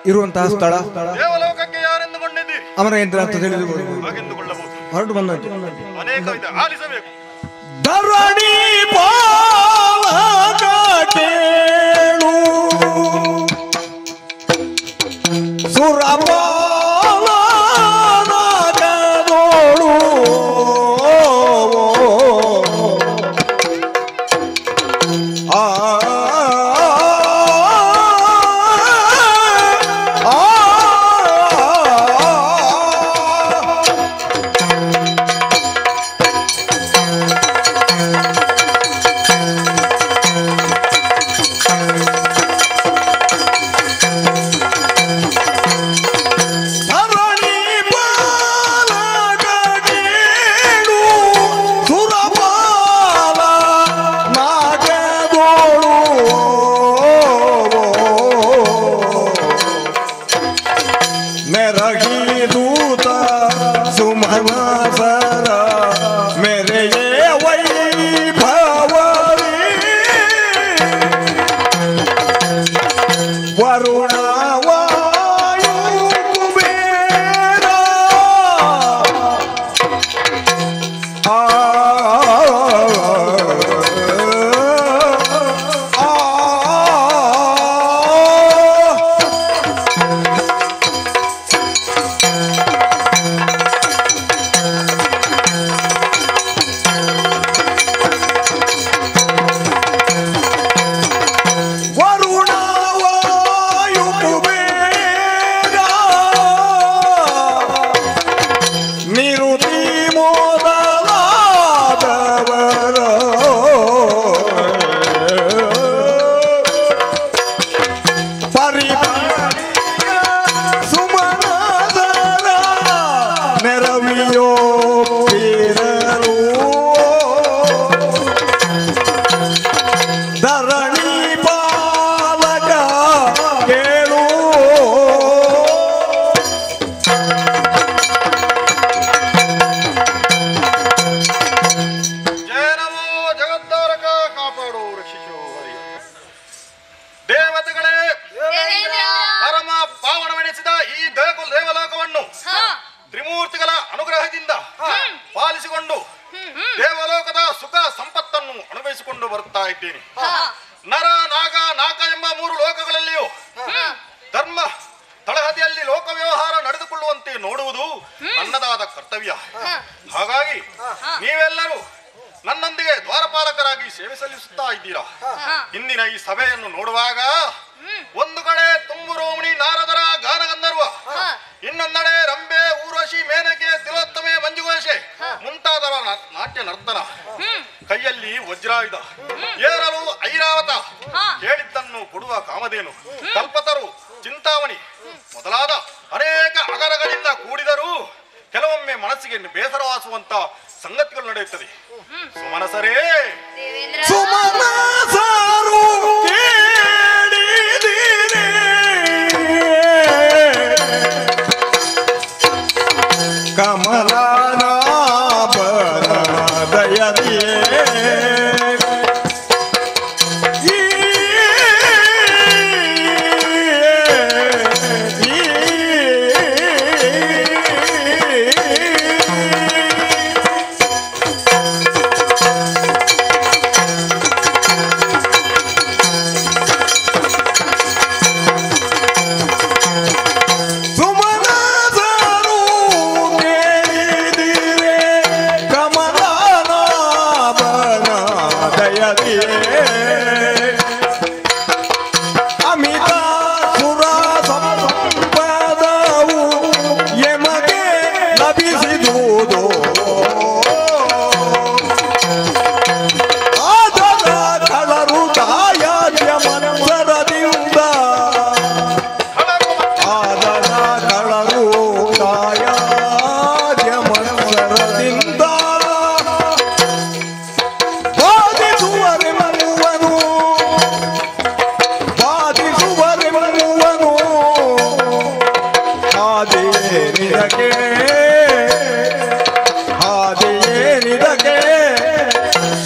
ಇರುವಂತಹ ಸ್ಥಳ ಅಮರೇಂದ್ರ ಅಂತ ತಿಳಿದು ಹೊರಟು ಬಂದದ್ದು ಧರಣಿ ಪಾಲಕೇಳು ಸುರಪಾಲನಗದೋಳು ನರ ನಾಗ ನಾಕ ಎಂಬ ಮೂರು ಲೋಕಗಳಲ್ಲಿಯೂ ಧರ್ಮ ತಳಹದಿಯಲ್ಲಿ ಲೋಕ ವ್ಯವಹಾರ ನಡೆದುಕೊಳ್ಳುವಂತೆ ನೋಡುವುದು ನನ್ನದಾದ ಕರ್ತವ್ಯ. ಹಾಗಾಗಿ ನೀವೆಲ್ಲರೂ ನನ್ನೊಂದಿಗೆ ದ್ವಾರಪಾಲಕರಾಗಿ ಸೇವೆ ಸಲ್ಲಿಸುತ್ತಾ ಇದ್ದೀರಾ. ಇಂದಿನ ಈ ಸಭೆಯನ್ನು ನೋಡುವಾಗ ಒಂದು ಕಡೆ ತುಂಬುರೋಮಣಿ ನಾರದರ ಗಾನಗಂಧರ್ವ, ಇನ್ನೊಂದೆಡೆ ರಂಬೆ, ಊರ್ವಶಿ, ಮೇನಕೆ, ತಿಲೋತ್ತಮೆ, ಮಂಜುಘೋಷೆ ಮುಂತಾದವರ ನಾಟ್ಯ ನರ್ತನ, ಕೈಯಲ್ಲಿ ವಜ್ರಾಯುಧ, ಏರಲು ಐರಾವತ ಎನಿಸುವ ಕಾಮಧೇನು, ಕಲ್ಪತರು, ಚಿಂತಾಮಣಿ ಮೊದಲಾದ ಅನೇಕ ಅಗರಗಳಿಂದ ಕೂಡಿದರೂ ಕೆಲವೊಮ್ಮೆ ಮನಸ್ಸಿಗೆ ಬೇಸರವಾಸುವಂತ ಸಂಗತಿಗಳು ನಡೆಯುತ್ತದೆ. ಸುಮನಸರೇ, ಸುಮನಸರು ಕೇಳಿದಿರಿ ಕಮಲಾನಾಭನ ದಯದಿಯೇ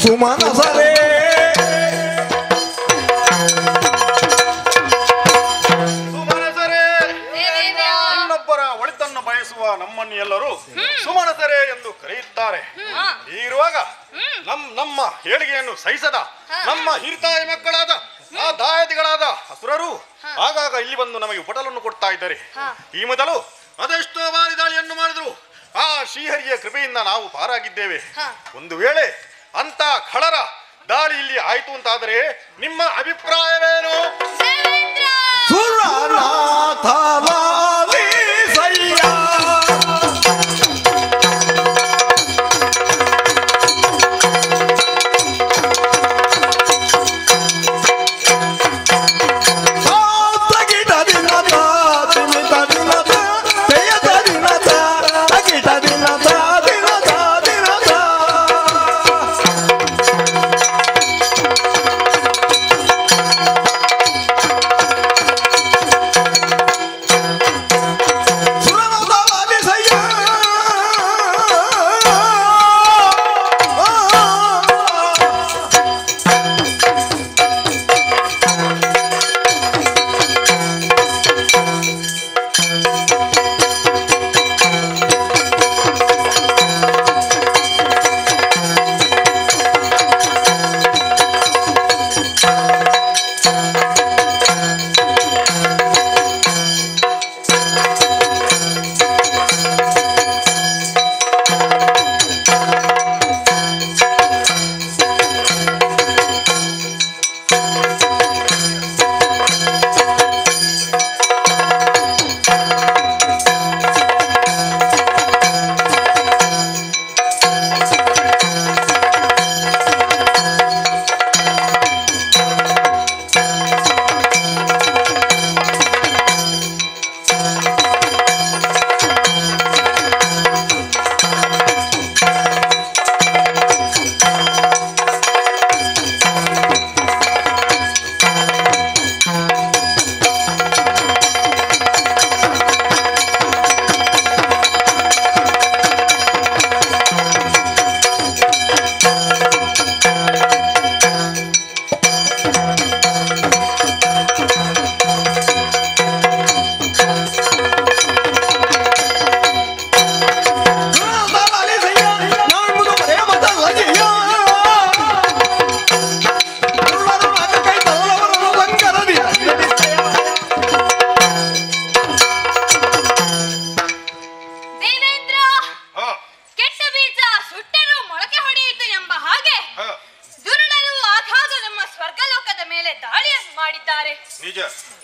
ಸುಮನಸರೇ ಇನ್ನೊಬ್ಬರ ಒಳಿತನ್ನು ಬಯಸುವ ನಮ್ಮನ್ನು ಎಲ್ಲರೂ ಸುಮನಸರೇ ಎಂದು ಕರೆಯುತ್ತಾರೆ. ಹೀಗಿರುವಾಗ ನಮ್ಮ ಏಳಿಗೆಯನ್ನು ಸಹಿಸದ ನಮ್ಮ ಹಿರಿತಾಯಿ ಮಕ್ಕಳಾದ ಆ ದಾಯಾದಿಗಳಾದ ಅಸುರರು ಆಗಾಗ ಇಲ್ಲಿ ಬಂದು ನಮಗೆ ಉಪಟಲನ್ನು ಕೊಡ್ತಾ ಇದ್ದಾರೆ. ಈ ಮೊದಲು ಅದೆಷ್ಟೋ ಬಾರಿ ದಾಳಿಯನ್ನು ಮಾಡಿದ್ರು. ಆ ಶ್ರೀಹರಿಯ ಕೃಪೆಯಿಂದ ನಾವು ಪಾರಾಗಿದ್ದೇವೆ. ಒಂದು ವೇಳೆ ಅಂತ ಖಳರ ದಾಳಿ ಇಲ್ಲಿ ಆಯ್ತು ಅಂತಾದರೆ ನಿಮ್ಮ ಅಭಿಪ್ರಾಯವೇನು?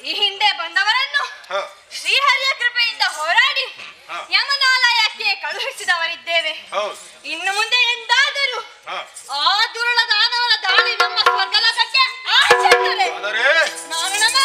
ಈ ಹಿಂದೆ ಬಂದವರನ್ನು ಶ್ರೀಹರಿಯ ಕೃಪೆಯಿಂದ ಹೋರಾಡಿ ಯಮನಾಲಯಕ್ಕೆ ಕಳುಹಿಸಿದವರಿದ್ದೇವೆ. ಇನ್ನು ಮುಂದೆ ಎಂದಾದರೂ ಆ ದುರುಳ ದಾನವರ ದಾಳಿ ನಮ್ಮ ಸ್ವರ್ಗಲೋಕಕ್ಕೆ ಆಚರಿಸಿದರೆ ನಾನು ನನ್ನ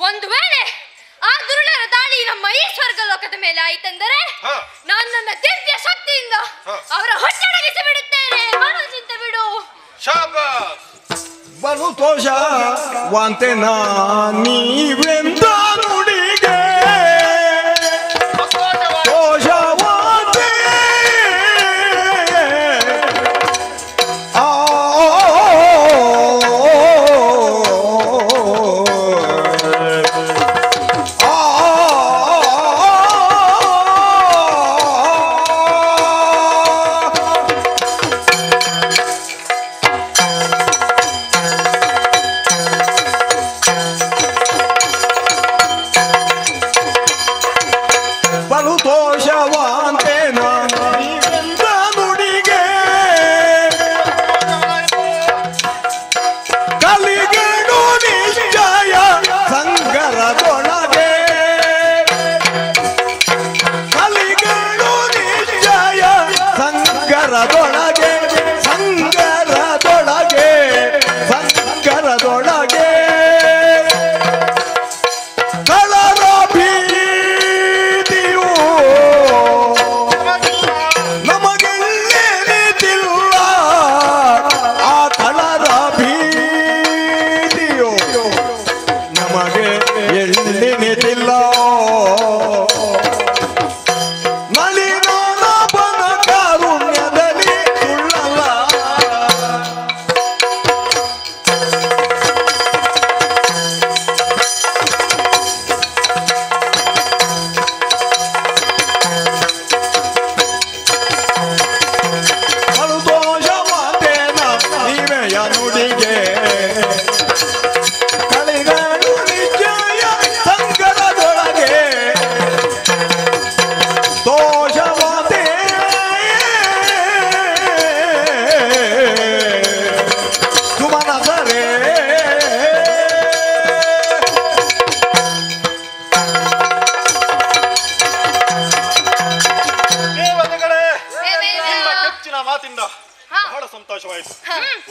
ಒಂದು ವೇಳೆ ಆ ದುರುಳರ ದಾಳಿ ನಮ್ಮ ಈ ಸ್ವರ್ಗ ಲೋಕದ ಮೇಲೆ ಆಯ್ತೆಂದರೆ ನಾನು ನನ್ನ ದಿವ್ಯ ಶಕ್ತಿಯಿಂದ ಅವರ ಹೊಟ್ಟೆಡಗಿಸಿ ಬಿಡುತ್ತೇನೆ. ಮನೋಚಿಂತೆ ಬಿಡು. ಬಲು ತೋಷ ವಾಂತೆನ ನೀವೆಂದ ನುಡಿಗೆ ತೋಷವಾಂತೆ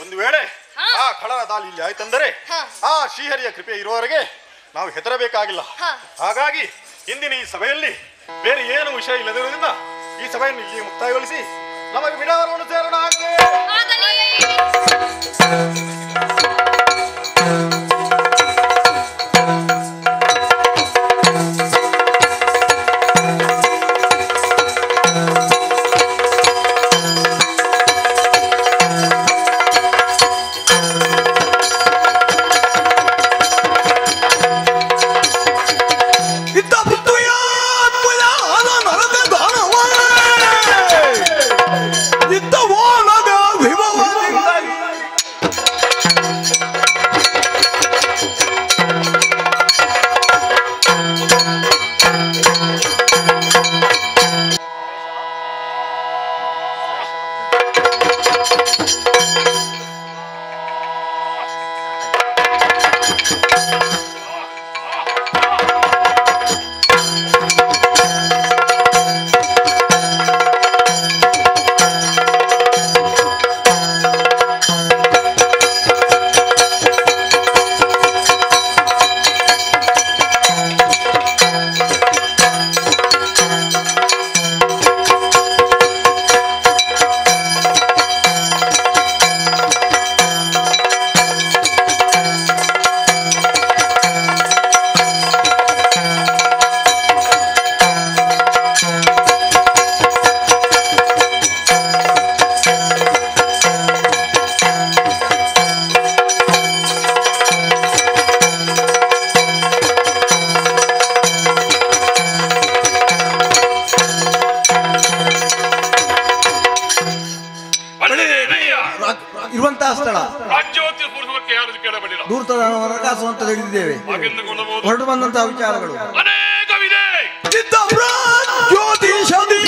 ಒಂದು ವೇಳೆ ಆ ಖಳರ ದಾಳಿ ಇಲ್ಲಿ ಆಯ್ತಂದರೆ ಆ ಶ್ರೀಹರಿಯ ಕೃಪೆ ಇರುವವರೆಗೆ ನಾವು ಹೆದರಬೇಕಾಗಿಲ್ಲ. ಹಾಗಾಗಿ ಇಂದಿನ ಈ ಸಭೆಯಲ್ಲಿ ಬೇರೆ ಏನು ವಿಷಯ ಇಲ್ಲದಿರುವುದರಿಂದ ಈ ಸಭೆಯನ್ನು ಇಲ್ಲಿ ಮುಕ್ತಾಯಗೊಳಿಸಿ ನಮಗೆ ಬಿಡಾರವನ್ನು ಸೇರೋಣ. ಇರುವಂತಹ ಸ್ಥಳ ದೂರ್ತದ ವರಕಾಸು ಅಂತ ತಿಳಿದಿದ್ದೇವೆ. ಹೊರಟು ಬಂದಂತಹ ವಿಚಾರಗಳು ಅನೇಕವಿದೆ. ಜ್ಯೋತಿಷದಿ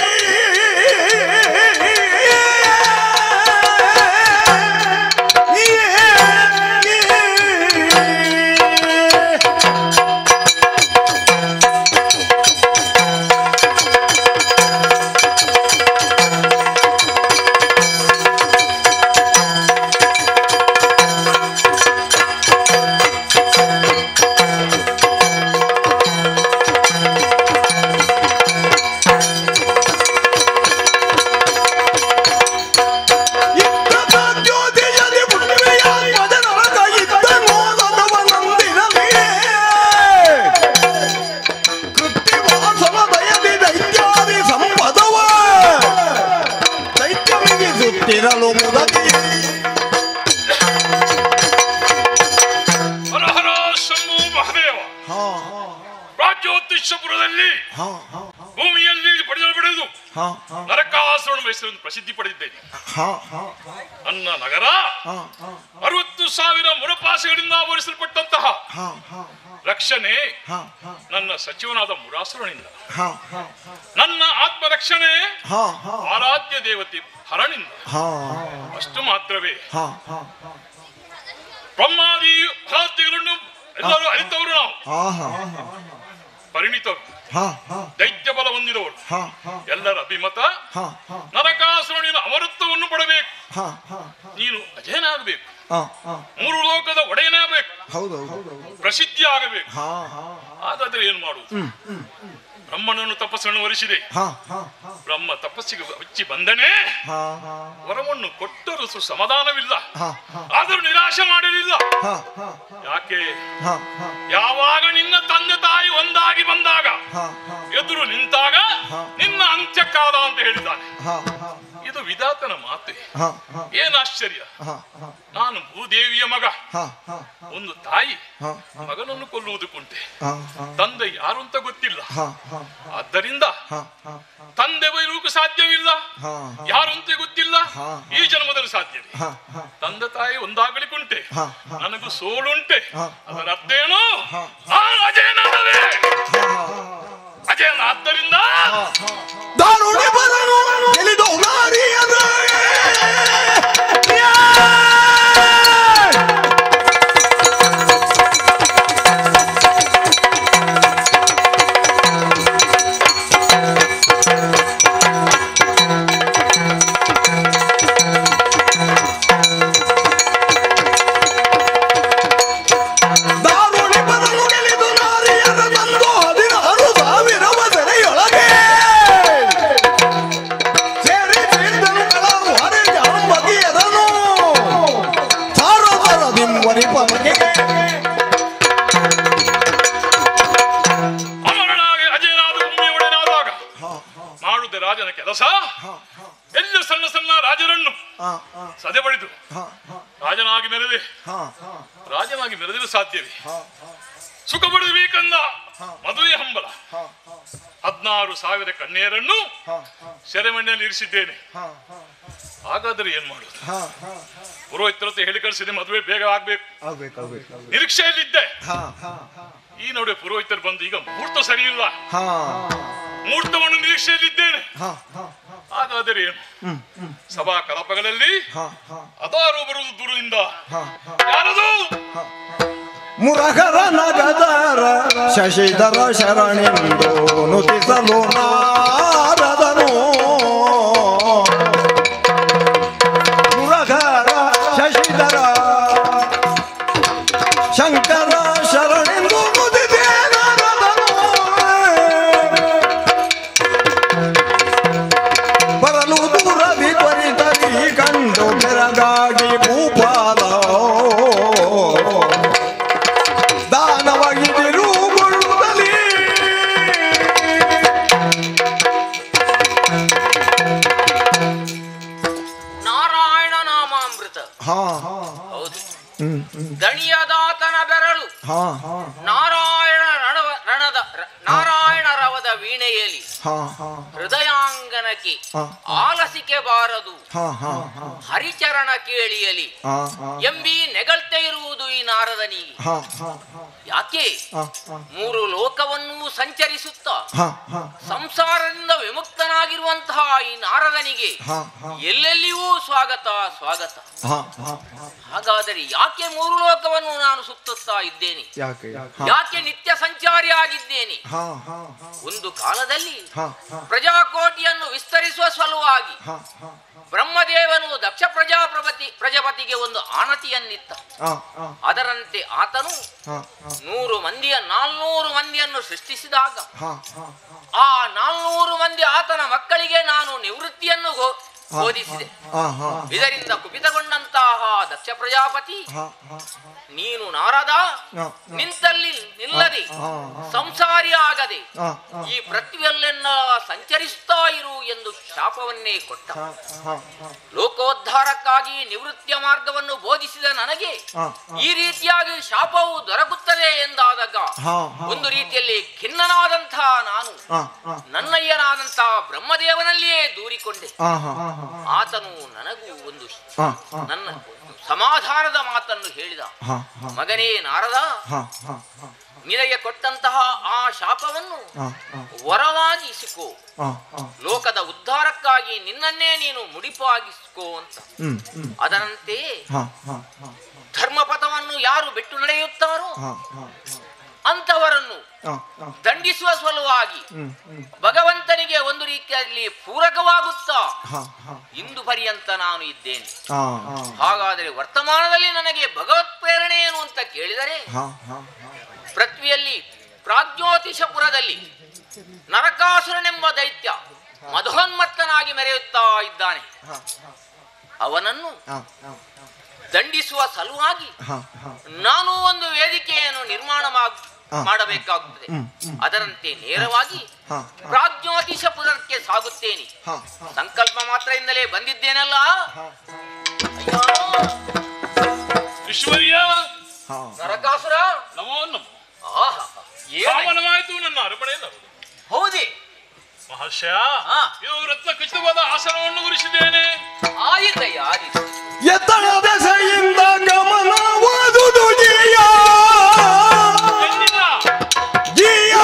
ಪ್ರಾಗ್ಯೋತಿಷ್ಯಪುರದಲ್ಲಿ ಭೂಮಿಯಲ್ಲಿ ಪಡೆದು ನರಕಾಸುರನ ಹೆಸರನ್ನು ಪ್ರಸಿದ್ಧಿ ಪಡೆದಿದ್ದೇನೆ. ನನ್ನ ನಗರ 60,000 ಮುರಪಾಸೆಗಳಿಂದ ಆವರಿಸಲ್ಪಟ್ಟಂತಹ ರಕ್ಷಣೆ ನನ್ನ ಸಚಿವನಾದ ಮುರಾಸುರನಿಂದ, ನನ್ನ ಆತ್ಮರಕ್ಷಣೆ ಆರಾಧ್ಯ ದೇವತೆ ಹರನಿಂದ. ಅಷ್ಟು ಮಾತ್ರವೇ ಬ್ರಹ್ಮಾದಿ ಆರಾಧ್ಯಗಳನ್ನು ಎಲ್ಲರೂ ಅರಿತವರು, ನಾವು ಪರಿಣಿತರು, ದೈತ್ಯ ಬಲ ಹೊಂದಿದವರು, ಎಲ್ಲರ ಅಭಿಮತ ನರಕಾಸುರನಿನ ಅಮರತ್ವವನ್ನು ಪಡಬೇಕು. ನೀನು ಅಜಯನಾಗಬೇಕು, 3 ಲೋಕದ ಒಡೆಯನಾಗಬೇಕು, ಪ್ರಸಿದ್ಧಿ ಆಗಬೇಕು. ಹಾಗಾದ್ರೆ ಏನು ಮಾಡುವುದು? ಬ್ರಹ್ಮನನ್ನು ತಪಸ್ಸನ್ನು ವರಿಸಿದೆ. ಬ್ರಹ್ಮ ತಪಸ್ಸಿಗೆ ಹಚ್ಚಿ ಬಂದನೆ ವರವನ್ನು ಕೊಟ್ಟರು ಸಮಾಧಾನವಿಲ್ಲ, ಆದರೂ ನಿರಾಶೆ ಮಾಡಲಿಲ್ಲ. ಯಾಕೆ? ಯಾವಾಗ ನಿನ್ನ ತಂದೆ ತಾಯಿ ಒಂದಾಗಿ ಬಂದಾಗ, ಎದುರು ನಿಂತಾಗ ನಿನ್ನ ಅಂತ್ಯಕಾಲ ಅಂತ ಹೇಳಿದ್ದಾನೆ. ಇದು ವಿಧಾತನ ಮಾತು. ಏನ್ ಆಶ್ಚರ್ಯ! ನಾನು ಭೂದೇವಿಯ ಮಗ. ಒಂದು ತಾಯಿ ಮಗನನ್ನು ಕೊಲ್ಲುವುದು ಕುಂಟೆ, ತಂದೆ ಯಾರು ಅಂತ ಗೊತ್ತಿಲ್ಲ. ಆದ್ದರಿಂದ ತಂದೆ ಬೈರುವುದಕ್ಕೂ ಸಾಧ್ಯವಿಲ್ಲ, ಯಾರು ಅಂತ ಗೊತ್ತಿಲ್ಲ. ಈ ಜನ್ಮದಲ್ಲಿ ಸಾಧ್ಯವೇ? ತಂದೆ ತಾಯಿ ಒಂದಾಗಲಿ ಕುಂಟೆ, ನನಗೂ ಸೋಲುಂಟೆ. ಅದರ ಅರ್ಥ ಏನು? ಅಜಯನಲ್ಲವೇ? ಅಜಯನ. ಆದ್ದರಿಂದ ರಾಜನ ಕೆಲಸ ಎಲ್ಲ ಸಣ್ಣ ಸಣ್ಣ ರಾಜರನ್ನು ಸದೆಬಡಿದು ರಾಜನಾಗಿ ಮೆರೆದಿರು ಸಾಧ್ಯವೇ? ಸುಖ ಪಡೆಯಬೇಕಂದ ಮದುವೆ ಹಂಬಲ 16,000 ಕನ್ಯೆಯರನ್ನು ಸೆರೆಮನೆಯಲ್ಲಿ ಇರಿಸಿದ್ದೇನೆ. ಹಾಗಾದ್ರೆ ಏನ್ ಮಾಡುದು? ಪುರೋಹಿತರ ಹೇಳಿ ಕಳಿಸಿದೆ, ಮದುವೆ ಬೇಗ ಆಗ್ಬೇಕು, ನಿರೀಕ್ಷೆಯಲ್ಲಿದ್ದೆ. ಈ ನಡುವೆ ಪುರೋಹಿತರು ಬಂದು, ಈಗ ಮುಹೂರ್ತ ಸರಿ ಇಲ್ಲ, ಮುಹೂರ್ತವನ್ನು ನಿರೀಕ್ಷೆಯಲ್ಲಿದ್ದೇನೆ. ಹಾಗಾದರೆ ಏನು? ಸಭಾ ಕಲಾಪಗಳಲ್ಲಿ ಅದಾರು ಬರುವುದು ದೂರದಿಂದ. ಯಾರದು? ಮುರಗರ ನಗದರ ಶಶಿಧರ ಶರಣಿಂದು ನುತಿಸಲು ನಾರದನು. ಮುರಗರ ಶಶಿಧರ ಶಂಕರ ಶರಣಿಂದು ನುತಿಸೇ ನಾರದನು. ಬರಲು ದೂರದಿ ತ್ವರಿತದಿ ಕಂಡು ಬೆರಗಾಗಿ ಭೂಪಾಲ ದಣಿಯದಾತನ ಬೆರಳು ನಾರಾಯಣ ರವದ ವೀಣೆಯಲ್ಲಿ ಹೃದಯಾಂಗನಕ್ಕೆ ಆಲಸಿಕೆ ಬಾರದು ಹರಿಚರಣ ಕೇಳಿಯಲಿ ಎಂಬಿ ನೆಗಳ್ತಾ ಇರುವುದು ಈ ನಾರದನಿಗೆ. ಯಾಕೆ? 3 ಲೋಕವನ್ನೂ ಸಂಚರಿಸುತ್ತಾ ಸಂಸಾರದಿಂದ ವಿಮುಕ್ತನಾಗಿರುವಂತಹ ಈ ನಾರದನಿಗೆ ಎಲ್ಲೆಲ್ಲಿಯೂ ಸ್ವಾಗತ ಸ್ವಾಗತ. ಹಾಗಾದರೆ ಯಾಕೆ 3 ಲೋಕವನ್ನು ನಾನು ಸುತ್ತುತ್ತಾ ಇದ್ದೇನೆ? ಯಾಕೆ ನಿತ್ಯ ಸಂಚಾರಿ ಆಗಿದ್ದೇನೆ? ಒಂದು ಕಾಲದಲ್ಲಿ ಪ್ರಜಾಕೋಟಿಯನ್ನು ವಿಸ್ತರಿಸುವ ಸಲುವಾಗಿ ಬ್ರಹ್ಮದೇವನು ದಕ್ಷ ಪ್ರಜಾಪತಿಗೆ ಒಂದು ಆಣತಿಯನ್ನಿತ್ತ. ಅದರಂತೆ ಆತನು 400 ಮಂದಿಯನ್ನು ಸೃಷ್ಟಿಸಿದಾಗ ಆ 400 ಮಂದಿ ಆತನ ಮಕ್ಕಳಿಗೆ ನಾನು ನಿವೃತ್ತಿಯನ್ನು ಬೋಧಿಸಿದೆ. ಇದರಿಂದ ಕುಪಿತಗೊಂಡಂತಹ ದಕ್ಷ ಪ್ರಜಾಪತಿ, ನೀನು ನಾರದ ನಿಂತಲ್ಲಿ ಇಲ್ಲದೆ ಸಂಸಾರಿ ಆಗದೆ ಈ ಪೃಥ್ವಿಯಲ್ಲೆಲ್ಲ ಸಂಚರಿಸ್ತಾ ಇರು ಎಂದು ಶಾಪವನ್ನೇ ಕೊಟ್ಟ. ಲೋಕೋದ್ಧಾರಕ್ಕಾಗಿ ನಿವೃತ್ತಿಯ ಮಾರ್ಗವನ್ನು ಬೋಧಿಸಿದ ನನಗೆ ಈ ರೀತಿಯಾಗಿ ಶಾಪವು ದೊರಕುತ್ತದೆ ಎಂದಾದಾಗ ಒಂದು ರೀತಿಯಲ್ಲಿ ಖಿನ್ನನಾದಂತಹ ನಾನು ನನ್ನಯ್ಯನಾದಂತಹ ಬ್ರಹ್ಮದೇವನಲ್ಲಿಯೇ ದೂರಿಕೊಂಡೆ. ಆತನು ನನಗೂ ಒಂದು ನನ್ನ ಸಮಾಧಾನದ ಮಾತನ್ನು ಹೇಳಿದ. ಮಗನೇ ನಾರದ, ನಿನಗೆ ಕೊಟ್ಟಂತಹ ಆ ಶಾಪವನ್ನು ವರವಾಗಿಸಿಕೋ, ಲೋಕದ ಉದ್ಧಾರಕ್ಕಾಗಿ ನಿನ್ನನ್ನೇ ನೀನು ಮುಡಿಪಾಗಿಸಿಕೋ ಅಂತ. ಅದರಂತೆ ಧರ್ಮಪಥವನ್ನು ಯಾರು ಬಿಟ್ಟು ನಡೆಯುತ್ತಾರೋ ಅಂತವರನ್ನು ದಂಡಿಸುವ ಸಲುವಾಗಿ ಭಗವಂತನಿಗೆ ಒಂದು ರೀತಿಯಲ್ಲಿ ಪೂರಕವಾಗುತ್ತಾ ಇಂದು ಪರ್ಯಂತ ನಾನು ಇದ್ದೇನೆ. ಹಾಗಾದರೆ ವರ್ತಮಾನದಲ್ಲಿ ನನಗೆ ಭಗವತ್ ಪ್ರೇರಣೆ ಏನು ಅಂತ ಕೇಳಿದರೆ, ಪೃಥ್ವಿಯಲ್ಲಿ ಪ್ರಾಜ್ಞೋತಿಷಪುರದಲ್ಲಿ ನರಕಾಸುರನೆಂಬ ದೈತ್ಯ ಮಧೋನ್ಮತ್ತನಾಗಿ ಮೆರೆಯುತ್ತಾ ಇದ್ದಾನೆ. ಅವನನ್ನು ದಂಡಿಸುವ ಸಲುವಾಗಿ ನಾನು ಒಂದು ವೇದಿಕೆಯನ್ನು ನಿರ್ಮಾಣ ಮಾಡಬೇಕಾಗುತ್ತದೆ. ಅದರಂತೆ ನೇರವಾಗಿ ಪ್ರಾಜ್ಞೋತಿಷಪುರಕ್ಕೆ ಸಾಗುತ್ತೇನೆ. ಸಂಕಲ್ಪ ಮಾತ್ರದಿಂದಲೇ ಬಂದಿದ್ದೇನಲ್ಲ. ವಿಶ್ವರ್ಯ, ನರಕಾಸುರ, ನಮೋ ನಮೋ. ಏನಾಯ್ತು ನನ್ನ ಅರಮನೆಯನ್ನು? ಹೌದೇ ಮಹಾಶಯ, ಇದು ರತ್ನ ಖಚಿತವಾದ ಆಸನವನ್ನು ಉರಿಸಿದ್ದೇನೆ. ಆಯಿತಯ್ಯ, ಆದಿತ್ತು. ಎತ್ತಡ ದೆಸೆಯಿಂದ ಗಮನವಾದುದು ಜಿಯ ಜಿಯ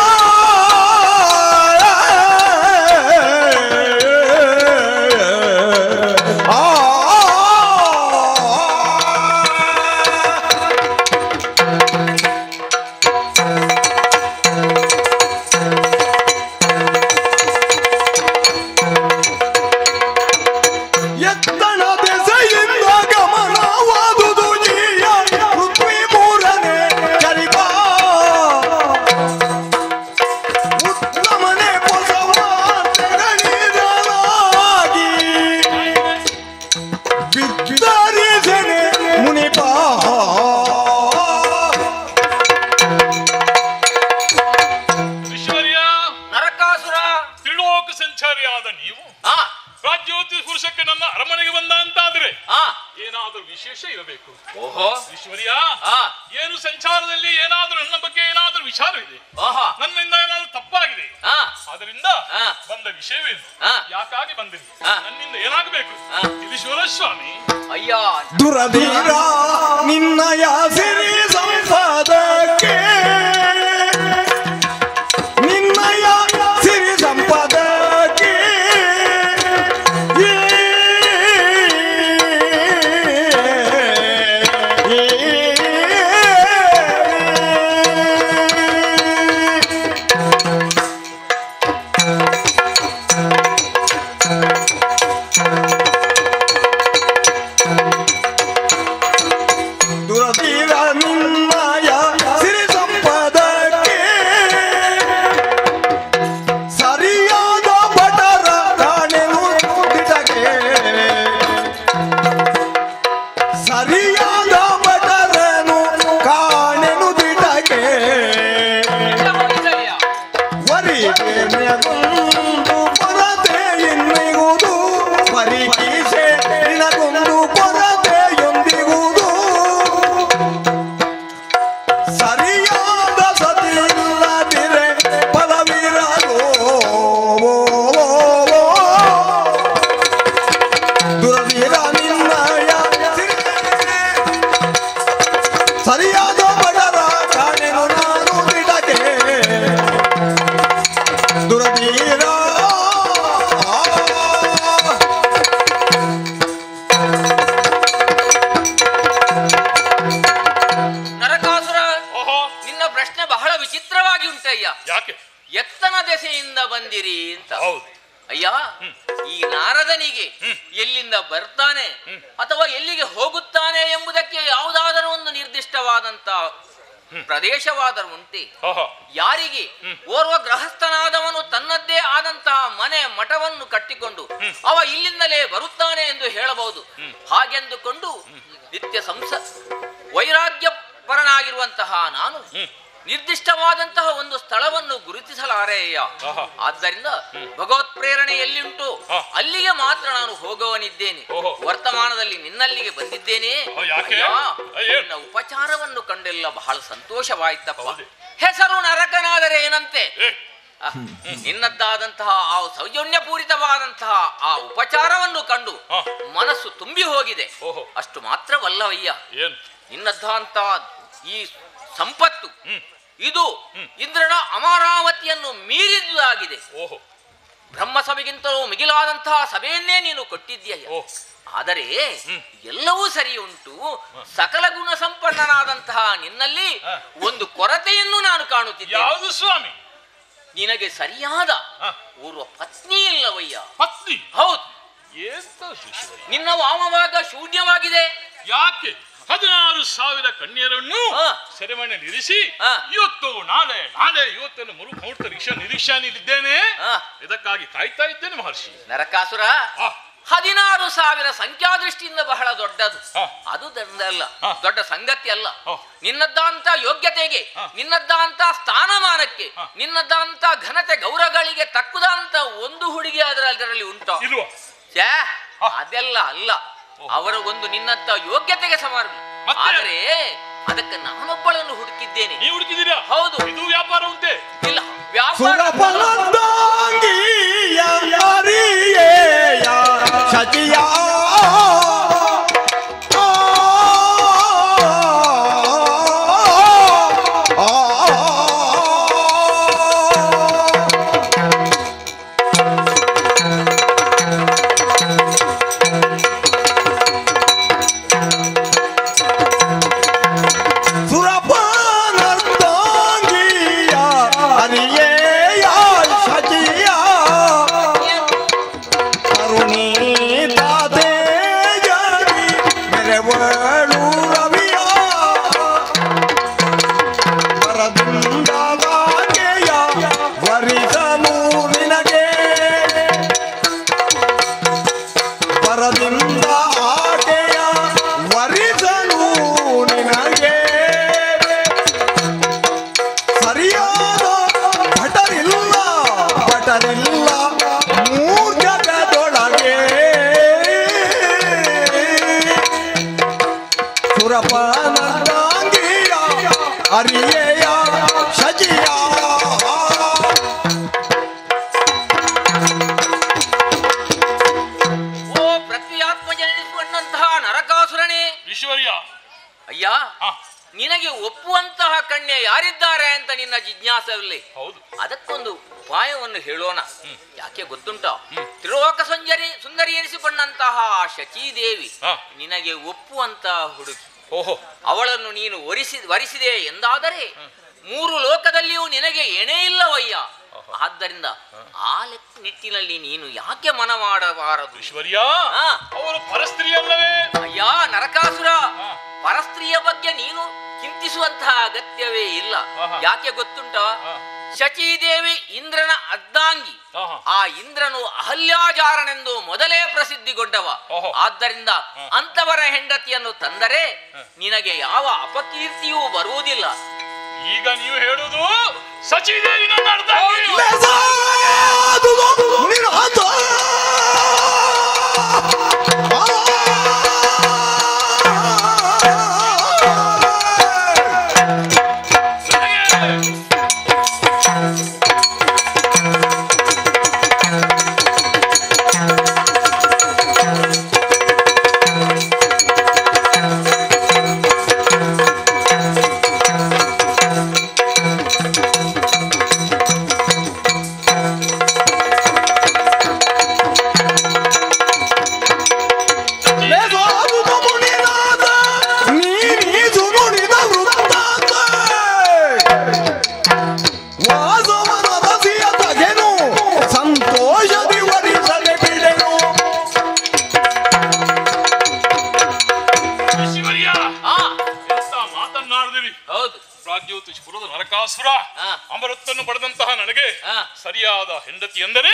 ಏನು ಸಂಚಾರದಲ್ಲಿ ಏನಾದ್ರೂ ನನ್ನ ಬಗ್ಗೆ ಏನಾದ್ರೂ ವಿಚಾರವಿದೆ, ನನ್ನಿಂದ ಏನಾದ್ರೂ ತಪ್ಪಾಗಿದೆ, ಅದರಿಂದ ಬಂದ ವಿಷಯವೇನು, ಯಾಕಾಗಿ ಬಂದಿರಿ, ನನ್ನಿಂದ ಏನಾಗಬೇಕು ತಿಳಿಸುವರ ಸ್ವಾಮಿ. ಅಯ್ಯ, ದುರಧೀರ ನಿನ್ನಯ ಸಿರಿ ಸಂಪದಕ್ಕೆ, ನಿನ್ನಯ ಸಿರಿ ಸಂಪದಕ್ಕೆ ಎತ್ತನ ದೆಸೆಯಿಂದ ಬಂದಿರಿ ಅಂತ. ಅಯ್ಯ, ಈ ನಾರದನಿಗೆ ಎಲ್ಲಿಂದ ಬರ್ತಾನೆ ಅಥವಾ ಎಲ್ಲಿಗೆ ಹೋಗುತ್ತಾನೆ ಎಂಬುದಕ್ಕೆ ಯಾವುದಾದರೂ ಒಂದು ನಿರ್ದಿಷ್ಟವಾದಂತ ಪ್ರದೇಶವಾದರೂ ಉಂಟೆ? ಯಾರಿಗೆ ಓರ್ವ ಗೃಹಸ್ಥನಾದವನು ತನ್ನದ್ದೇ ಆದಂತಹ ಮನೆ ಮಠವನ್ನು ಕಟ್ಟಿಕೊಂಡು ಅವ ಇಲ್ಲಿಂದಲೇ ಬರುತ್ತಾನೆ ಎಂದು ಹೇಳಬಹುದು. ಹಾಗೆಂದುಕೊಂಡು ನಿತ್ಯ ವೈರಾಗ್ಯ ಪರನಾಗಿರುವಂತಹ ನಾನು ನಿರ್ದಿಷ್ಟವಾದಂತಹ ಒಂದು ಸ್ಥಳವನ್ನು ಗುರುತಿಸಲಾರೆಯ್ಯ. ಆದ್ದರಿಂದ ಭಗವತ್ ಪ್ರೇರಣೆ ಎಲ್ಲಿಂಟು ಅಲ್ಲಿಗೆ ಮಾತ್ರ ನಾನು ಹೋಗುವನಿದ್ದೇನೆ. ವರ್ತಮಾನದಲ್ಲಿ ನಿನ್ನಲ್ಲಿಗೆ ಬಂದಿದ್ದೇನೆ. ನಿನ್ನ ಉಪಚಾರವನ್ನು ಕಂಡೆಲ್ಲ ಬಹಳ ಸಂತೋಷವಾಯ್ತಪ್ಪ. ಹೆಸರು ನರಕನಾದರೆ ಏನಂತೆ? ನಿನ್ನದ್ದಾದಂತಹ ಆ ಸೌಜನ್ಯಪೂರಿತವಾದಂತಹ ಆ ಉಪಚಾರವನ್ನು ಕಂಡು ಮನಸ್ಸು ತುಂಬಿ ಹೋಗಿದೆ. ಅಷ್ಟು ಮಾತ್ರವಲ್ಲವಯ್ಯ, ನಿನ್ನದ್ದಂತ ಈ ಸಂಪತ್ತು ಇದು ಇಂದ್ರನ ಅಮರಾವತಿಯನ್ನು ಮೀರಿದುದಾಗಿದೆ. ಬ್ರಹ್ಮ ಸಭೆಗಿಂತಲೂ ಮಿಗಿಲಾದಂತಹ ಸಭೆಯನ್ನೇ ನೀನು ಕೊಟ್ಟಿದ್ದೀಯ. ಆದರೆ ಎಲ್ಲವೂ ಸರಿ ಉಂಟು. ಸಕಲ ಗುಣ ಸಂಪನ್ನನಾದಂತಹ ನಿನ್ನಲ್ಲಿ ಒಂದು ಕೊರತೆಯನ್ನು ನಾನು ಕಾಣುತ್ತಿದ್ದೆ. ಯಾವುದು ಸ್ವಾಮಿ? ನಿನಗೆ ಸರಿಯಾದ ಓರ್ವ ಪತ್ನಿ ಇಲ್ಲವಯ್ಯ. ಪತ್ನಿ? ಹೌದು. ನಿನ್ನ ವಾಮಭಾಗ ಶೂನ್ಯವಾಗಿದೆ. ಯಾಕೆ? 16,000 ಕನ್ಯರನ್ನು ಸೆರೆಮನೆಯಲ್ಲಿ ಇರಿಸಿ ಇವತ್ತು ನಾಳೆ ಇವತ್ತನ್ನು ಮುಹೂರ್ತ ನಿರೀಕ್ಷೆಯಲ್ಲಿದ್ದೇನೆ. ಇದಕ್ಕಾಗಿ ಕಾಯ್ತಾ ಇದ್ದೇನೆ ಮಹರ್ಷಿ. ನರಕಾಸುರ 16,000 ಸಂಖ್ಯಾದೃಷ್ಟಿಯಿಂದ ಬಹಳ ದೊಡ್ಡದು. ಅದು ದೊಡ್ಡ ಸಂಗತಿ ಅಲ್ಲ. ನಿನ್ನದ್ದಂತ ಯೋಗ್ಯತೆಗೆ, ನಿನ್ನದ್ದಂತ ಸ್ಥಾನಮಾನಕ್ಕೆ, ನಿನ್ನದ್ದಂತ ಘನತೆ ಗೌರವಗಳಿಗೆ ತಕ್ಕುದಂತ ಒಂದು ಹುಡುಗಿ ಅದರಲ್ಲಿ ಉಂಟು. ಅದೆಲ್ಲ ಅಲ್ಲ. ಅವರ ಒಂದು ನಿನ್ನಂತ ಯೋಗ್ಯತೆಗೆ ಸಮಾನ. ಆದರೆ ಅದಕ್ಕೆ ನಾನೊಬ್ಬಳನ್ನು ಹುಡುಕಿದ್ದೇನೆ. ನೀವು ಹುಡುಕಿದ್ದೀರಾ? ಹೌದು. ಇದು ವ್ಯಾಪಾರ ಉಂಟೆ? ಇಲ್ಲ, ವ್ಯಾಪಾರ ನಿನಗೆ ಒಪ್ಪುವಂತಹ ಕನ್ಯೆ ಯಾರಿದ್ದಾರೆ ಅಂತ ನಿನ್ನ ಜಿಜ್ಞಾಸವಿಲ್ಲ. ಅದಕ್ಕೊಂದು ಉಪಾಯವನ್ನು ಹೇಳೋಣ. ಯಾಕೆ ಗೊತ್ತುಂಟ? ತ್ರಿಲೋಕ ಸುಂದರಿ ಎನಿಸಿಕೊಂಡಂತಹ ಶಚೀದೇವಿ ನಿನಗೆ ಒಪ್ಪುವಂತಹ ಹುಡುಗಿ. ಅವಳನ್ನು ನೀನು ವರಿಸಿದೆ ಎಂದಾದರೆ 3 ಲೋಕದಲ್ಲಿಯೂ ನಿನಗೆ ಎಣೆ ಇಲ್ಲವಯ್ಯ. ಆದ್ದರಿಂದ ಆ ನಿಟ್ಟಿನಲ್ಲಿ ನೀನು ಯಾಕೆ ಮನ ಮಾಡಬಾರದು? ಅವರು ಪರಸ್ತ್ರೀಯಲ್ಲವೇ? ಅಯ್ಯ ನರಕಾಸುರ, ಪರಸ್ತ್ರೀಯ ಬಗ್ಗೆ ನೀನು ಚಿಂತಿಸುವಂತಹ ಅಗತ್ಯವೇ ಇಲ್ಲ. ಯಾಕೆ ಗೊತ್ತುಂಟ? ಶಚೀದೇವಿ ಇಂದ್ರನ ಅರ್ಧಾಂಗಿ. ಆ ಇಂದ್ರನು ಅಹಲ್ಯಾಜಾರನೆಂದು ಮೊದಲೇ ಪ್ರಸಿದ್ಧಿಗೊಂಡವ. ಆದ್ದರಿಂದ ಅಂತವರ ಹೆಂಡತಿಯನ್ನು ತಂದರೆ ನಿನಗೆ ಯಾವ ಅಪಕೀರ್ತಿಯೂ ಬರುವುದಿಲ್ಲ. ಈಗ ನೀವು ಹೇಳುವುದು ಶಚೀದೇವಿ ನನ್ನ ಅರ್ಧಾಂಗಿ. ಅಮೃತನ್ನು ಪಡೆದಂತಹ ನನಗೆ ಸರಿಯಾದ ಹೆಂಡತಿ ಎಂದರೆ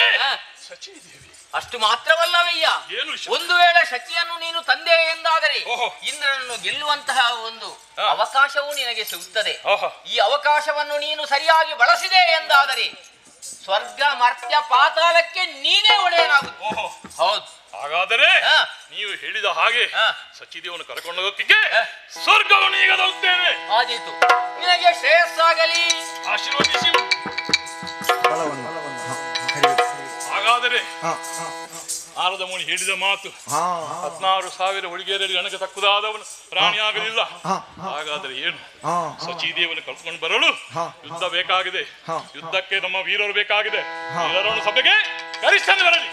ಶಚೀದೇವಿ ಅಷ್ಟು ಮಾತ್ರವಲ್ಲವಯ್ಯ, ಏನು ಒಂದು ವೇಳೆ ಶಚಿಯನ್ನು ನೀನು ತಂದೆ ಎಂದಾದರೆ ಇಂದ್ರನನ್ನು ಗೆಲ್ಲುವಂತಹ ಒಂದು ಅವಕಾಶವೂ ನಿನಗೆ ಸಿಗುತ್ತದೆ. ಈ ಅವಕಾಶವನ್ನು ನೀನು ಸರಿಯಾಗಿ ಬಳಸಿದೆ ಎಂದಾದರೆ ಸ್ವರ್ಗ ಮರ್ತ್ಯ ಪಾತಾಳಕ್ಕೆ ನೀನೇ ಒಡೆಯನಾಗುತ್ತೆ. ಹೌದು. ಹಾಗಾದರೆ ನೀವು ಹೇಳಿದ ಹಾಗೆ ಸಚಿದೇವನು ಕರ್ಕೊಂಡು ಹೋಗಕ್ಕೆ ಸ್ವರ್ಗವನ್ನು ಈಗ ತರುತ್ತೇನೆ. ಆದೀತು, ನಿನಗೆ ಶ್ರೇಯಸ್ಸಾಗಲಿ, ಆಶೀರ್ವದಿಸಿ. ಹಾಗಾದರೆ ನಾರದ ಮುನಿ ಹೇಳಿದ ಮಾತು 16,000 ಹುಡುಗಿಯರಲ್ಲಿ ನನಗೆ ತಕ್ಕುದಾದವನು ಪ್ರಾಣಿಯಾಗಲಿಲ್ಲ. ಹಾಗಾದರೆ ಏನು, ಸಚಿದೇವನು ಕಲ್ತ್ಕೊಂಡು ಬರಲು ಯುದ್ಧ ಬೇಕಾಗಿದೆ. ಯುದ್ಧಕ್ಕೆ ನಮ್ಮ ವೀರರು ಬೇಕಾಗಿದೆ. ವೀರರನ್ನು ಸಭೆಗೆ ಕರಿಷ್ಠನೆ ಬರಲಿ.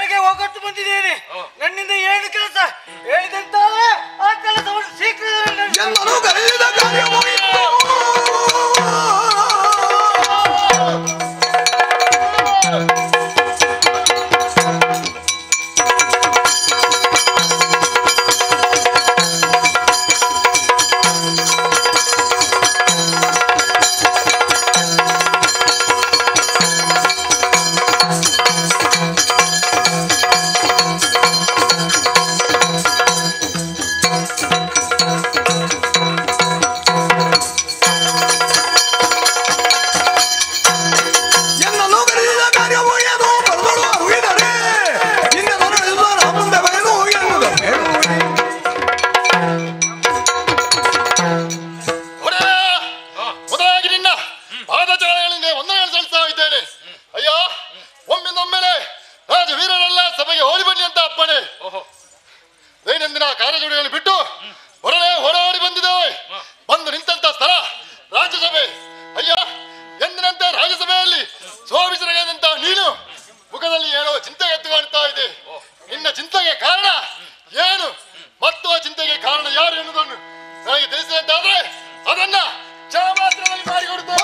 ಮನೆಗೆ ಹೋಗೊಟ್ಟು ಬಂದಿದ್ದೇನೆ. ನನ್ನಿಂದ ಏನು ಕೆಲಸ ಹೇಳಿದಂತ ಆ ಕೆಲಸವನ್ನು ಶೀಘ್ರದಲ್ಲಿ ಕರೆದಿದ ಕಾರ್ಯ ಮುಗಿಯಿತು. ದೈನಂದಿನ ಕಾರ್ಯಚಟುವಟಿಕೆಗಳನ್ನು ಬಿಟ್ಟು ಹೊರಗೆ ಹೋರಾಡಿ ಬಂದಿದ್ದೇವೆ. ಬಂದು ನಿಂತ ಸ್ಥಳ ರಾಜ್ಯಸಭೆ. ಅಯ್ಯ, ಎಂದಿನಂತೆ ರಾಜ್ಯಸಭೆಯಲ್ಲಿ ಸೋಮಿಸರಾದಂತ ನೀನು ಮುಖದಲ್ಲಿ ಏನೋ ಚಿಂತೆ ಎತ್ತು ಕಾಣ್ತಾ ಇದೆ. ನಿನ್ನ ಚಿಂತೆಗೆ ಕಾರಣ ಏನು ಮತ್ತು ಆ ಚಿಂತೆಗೆ ಕಾರಣ ಯಾರು ಎನ್ನುವುದನ್ನು ನನಗೆ ತಿಳಿಸಿದಂತಾದ್ರೆ ಅದನ್ನ ಕ್ಷಣಮಾತ್ರದಲ್ಲಿ ಮಾಡಿಕೊಡುತ್ತೇನೆ.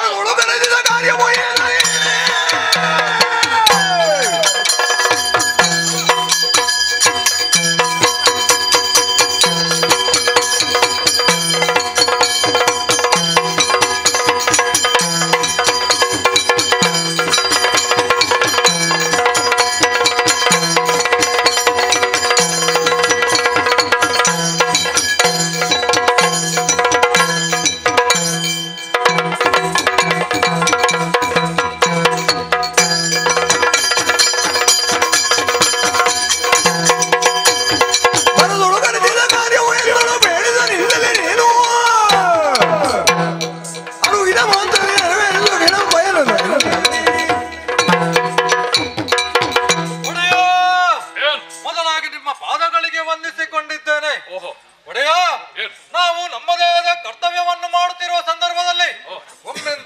ನಾವು ನಮ್ಮದೇ ಆದ ಕರ್ತವ್ಯವನ್ನು ಮಾಡುತ್ತಿರುವ ಸಂದರ್ಭದಲ್ಲಿ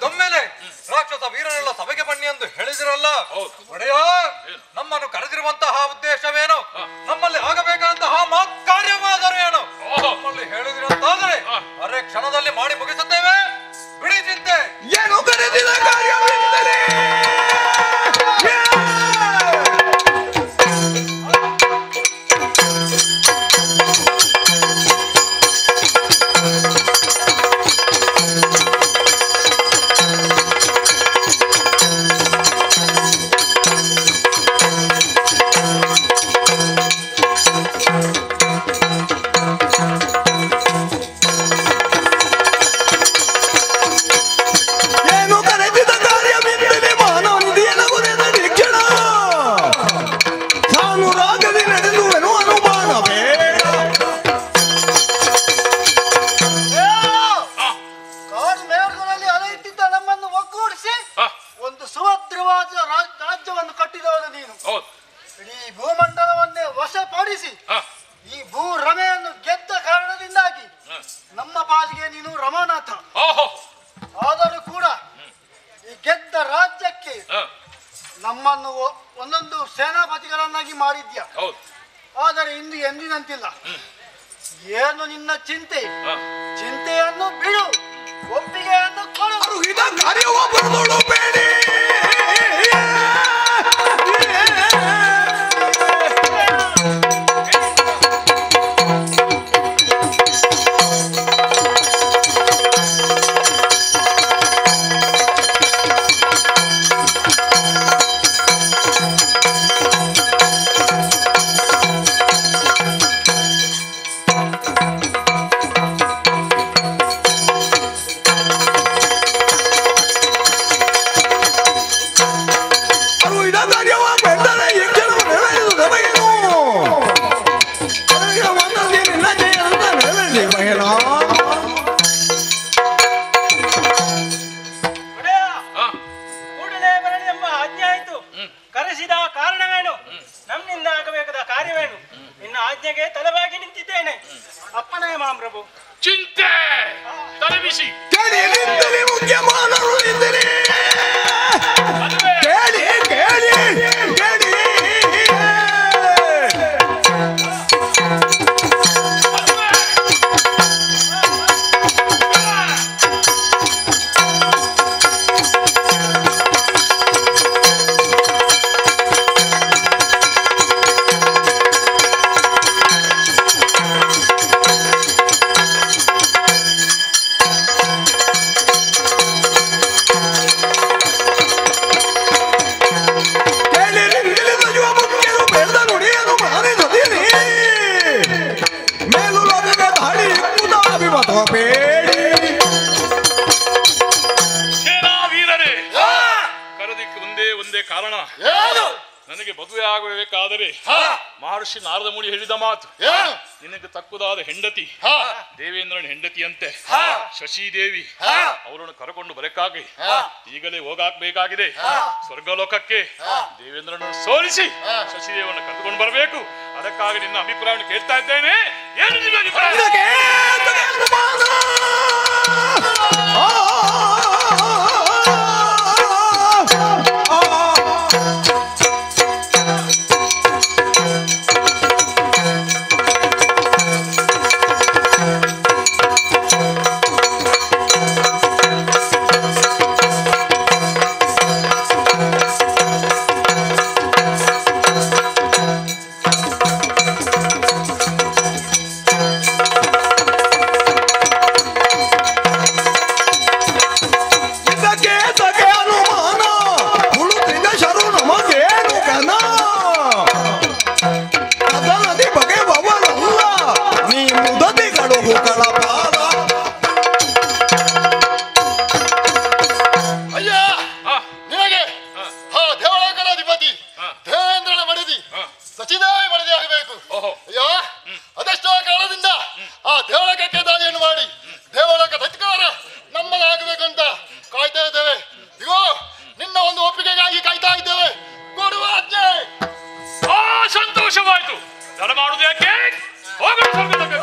ಒಮ್ಮೆಲೆ ರಾಕ್ಷಸ ವೀರರೆಲ್ಲ ಸಭೆಗೆ ಬನ್ನಿ ಎಂದು ಹೇಳಿದಿರಲ್ಲ ಒಡೆಯ. ನಮ್ಮನ್ನು ಕರೆದಿರುವಂತಹ ಉದ್ದೇಶವೇನು, ನಮ್ಮಲ್ಲಿ ಆಗಬೇಕಾದಂತಹ ಕಾರ್ಯವಾದರೂ ಏನು ನಮ್ಮಲ್ಲಿ ಹೇಳಿದಿರಂತಾದರೆ ಅರೆ ಕ್ಷಣದಲ್ಲಿ ಮಾಡಿ ಮುಗಿಸುತ್ತೇವೆ. ಬಿಡಿ ಚಿಂತೆ. ಏನು ಕರೆದಿದ ಕಾರ್ಯವೆಂದರೆ ರಾಜ್ಯವನ್ನು ಕಟ್ಟಿದವನು ನೀನು. ಇಡೀ ಭೂಮಂಡಲವನ್ನೇ ವಶಪಡಿಸಿ ಈ ಭೂ ರಮೆಯನ್ನು ಗೆದ್ದ ಕಾರಣದಿಂದಾಗಿ ನಮ್ಮ ಪಾಲಿಗೆ ನೀನು ರಮಾನಾಥ. ಆದರೂ ಕೂಡ ಈ ಗೆದ್ದ ರಾಜ್ಯಕ್ಕೆ ನಮ್ಮನ್ನು ಒಂದೊಂದು ಸೇನಾಪತಿಗಳನ್ನಾಗಿ ಮಾಡಿದ್ಯಾ. ಆದರೆ ಇಂದು ಎಂದಿನಂತಿಲ್ಲ. ಏನು ನಿನ್ನ ಚಿಂತೆ? ಚಿಂತೆಯನ್ನು ಬಿಡು, ಒಪ್ಪಿಗೆಯನ್ನು ಕೊಡು. ಕರೆಸಿದ ಕಾರಣವೇನು? ನಮ್ಮಿಂದ ಆಗಬೇಕಾದ ಕಾರ್ಯವೇನು? ನಿನ್ನ ಆಜ್ಞೆಗೆ ತಲೆಬಾಗಿ ನಿಂತಿದ್ದೇನೆ. ಅಪ್ಪಣೆ ಮಹಾಪ್ರಭು. ಚಿಂತೆ ತಲೆಬಿಸಿ ಯಾಕಂದ್ರೆ ಮಹರ್ಷಿ ನಾರದ ಮುನಿ ಹೇಳಿದ ಮಾತು, ನಿನಗೆ ತಕ್ಕುದಾದ ಹೆಂಡತಿ ದೇವೇಂದ್ರನ ಹೆಂಡತಿಯಂತೆ ಶಶಿದೇವಿ, ಅವರನ್ನು ಕರಕೊಂಡು ಬರಕ್ಕಾಗಿ ಈಗಲೇ ಹೋಗಾಕ್ಬೇಕಾಗಿದೆ ಸ್ವರ್ಗಲೋಕಕ್ಕೆ. ದೇವೇಂದ್ರನನ್ನು ಸೋಲಿಸಿ ಶಶಿದೇವನ ಕರೆದುಕೊಂಡು ಬರಬೇಕು. ಅದಕ್ಕಾಗಿ ನಿನ್ನ ಅಭಿಪ್ರಾಯವನ್ನು ಕೇಳ್ತಾ ಇದ್ದೇನೆ. ಏನು ನಿಮ್ಮ ಅಭಿಪ್ರಾಯ? ಸಂತೋಷವಾಯ್ತು. ತಡ ಮಾಡುದು ಯಾಕೆ? ಹೋಗೋಣ ಸ್ವರ್ಗಲೋಕಕ್ಕೆ.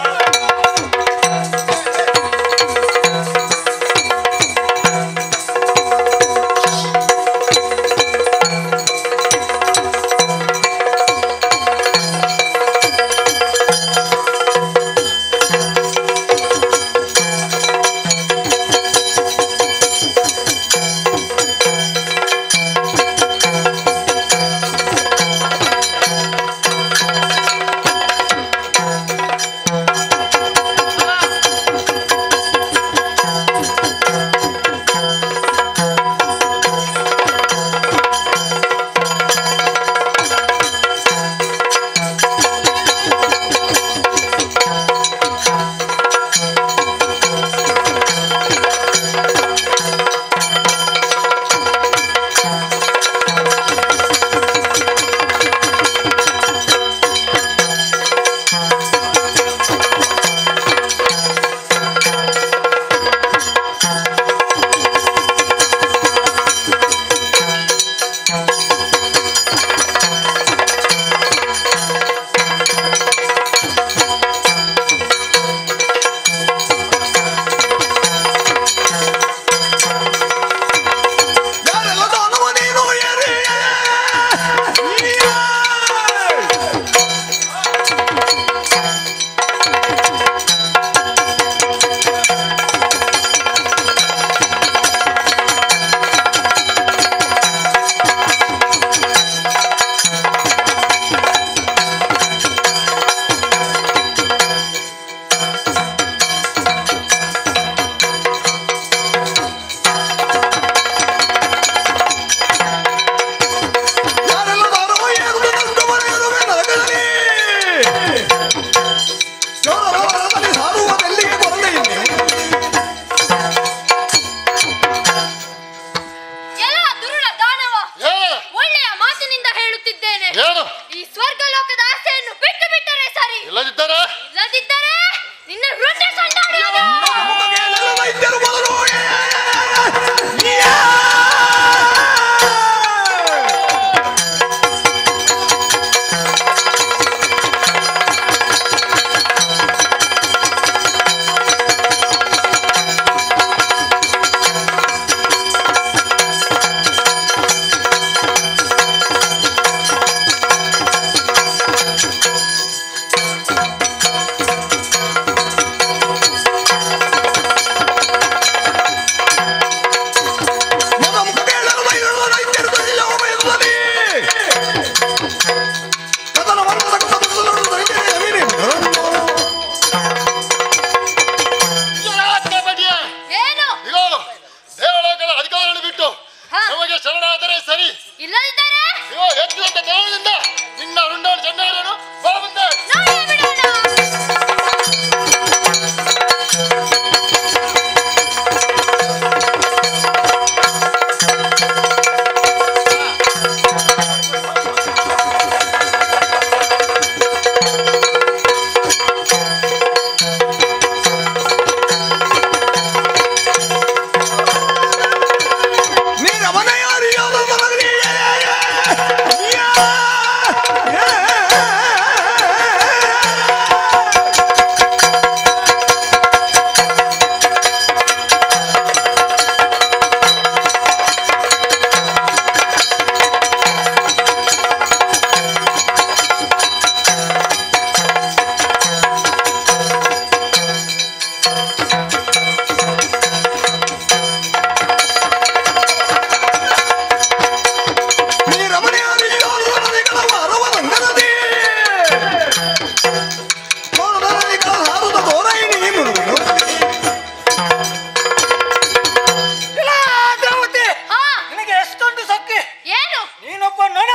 ನಿನಗೆ ಎಷ್ಟೊಂದು ಸೊಕ್ಕೆ ಏನು ನೀನೊಬ್ಬ ನೊಣ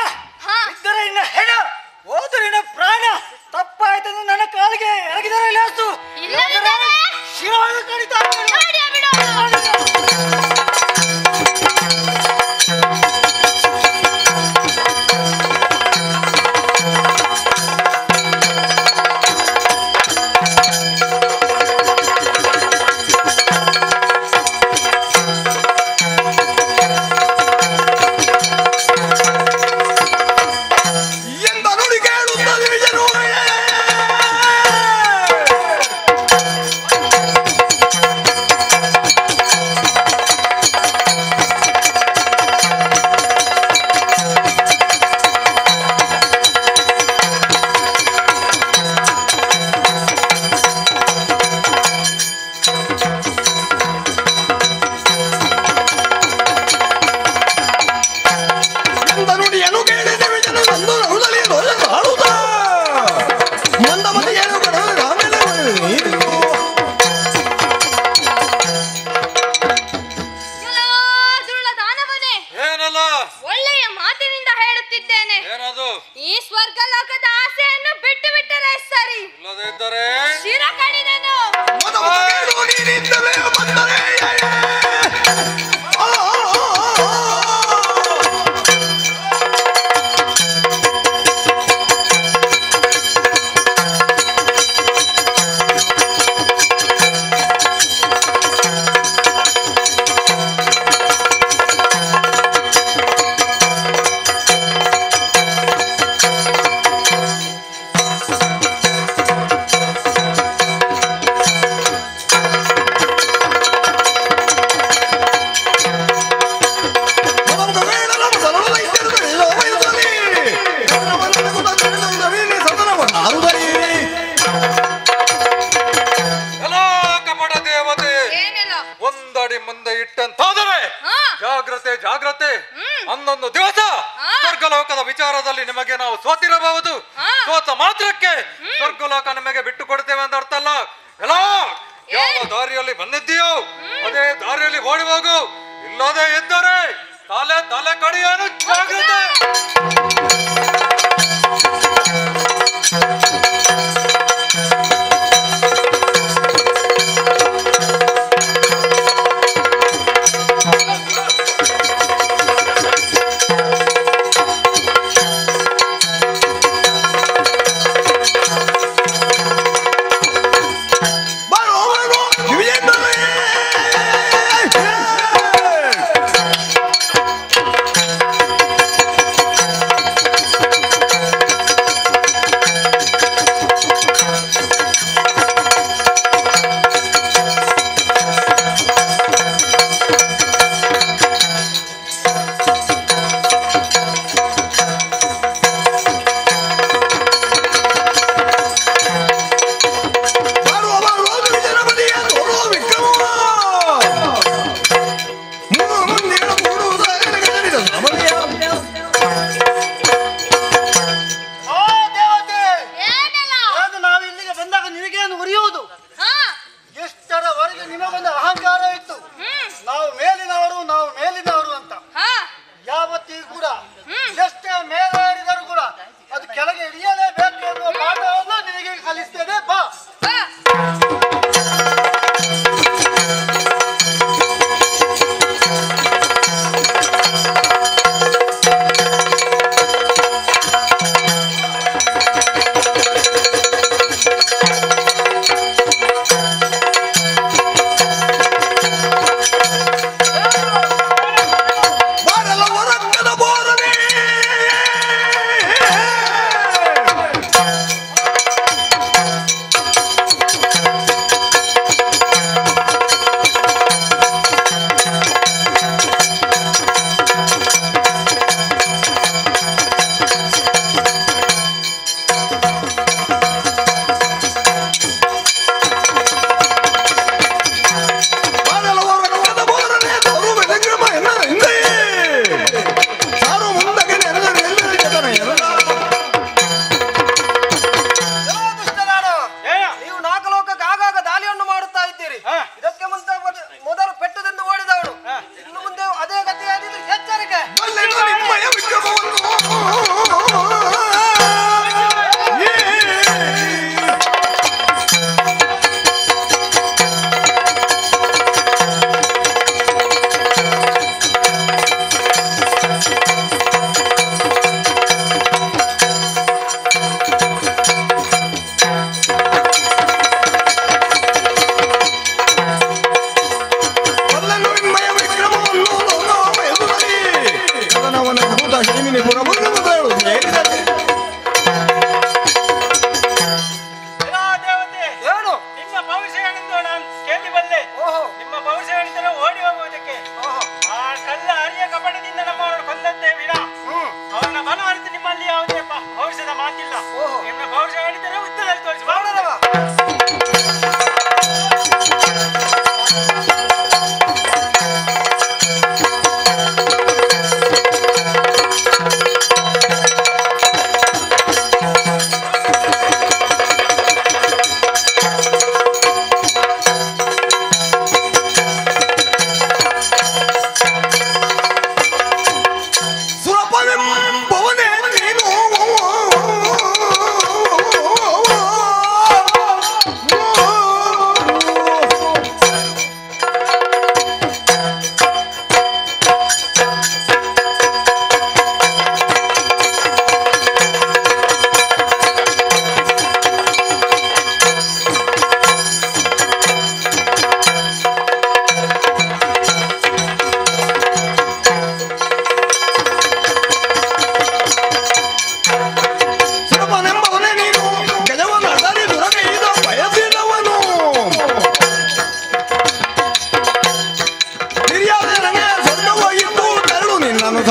ಇದ್ದರೆ ಇನ್ನ ಹೆಣ ಹೋದರೆ ಇನ್ನ ಪ್ರಾಣ ತಪ್ಪಾಯ್ತಂದು ನನ್ನ ಕಾಲಿಗೆ ಎರಗಿದರೆ ಲಾಸು ಶಿರವನ್ನು ಕಡಿತಾ ಒಳ್ಳೆಯ ಮಾತಿನಿಂದ ಹೇಳುತ್ತಿದ್ದೇನೆ. ಈ ಸ್ವರ್ಗ ಲೋಕದ ಆಸೆಯನ್ನು ಬಿಟ್ಟು ಬಿಟ್ಟರೆ ಸರಿ, ಇಲ್ಲದಿದ್ದರೆ ಶಿರ ಕಡಿದೆನು. ಒಂದಡಿ ಮುಂದೆ ಇಟ್ಟಂತಾದರೆ ಜಾಗ್ರತೆ ಜಾಗ್ರತೆ. ಒಂದೊಂದು ದಿವಸ ಸ್ವರ್ಗಲೋಕದ ವಿಚಾರದಲ್ಲಿ ನಿಮಗೆ ನಾವು ಸೋತಿರಬಹುದು. ಸೋತ ಮಾತ್ರಕ್ಕೆ ಸ್ವರ್ಗಲೋಕ ನಿಮಗೆ ಬಿಟ್ಟು ಕೊಡ್ತೇವೆ ಅಂತ ಅರ್ಥ ಅಲ್ಲ. ಎಲ್ಲ ಯಾವ ದಾರಿಯಲ್ಲಿ ಬಂದಿದ್ದೀಯೋ ಅದೇ ದಾರಿಯಲ್ಲಿ ಓಡಿ ಹೋಗು. ಇಲ್ಲದೆ ಇದ್ದರೆ ತಲೆ ತಲೆ ಕಡಿಯಲು ಜಾಗ್ರತೆ.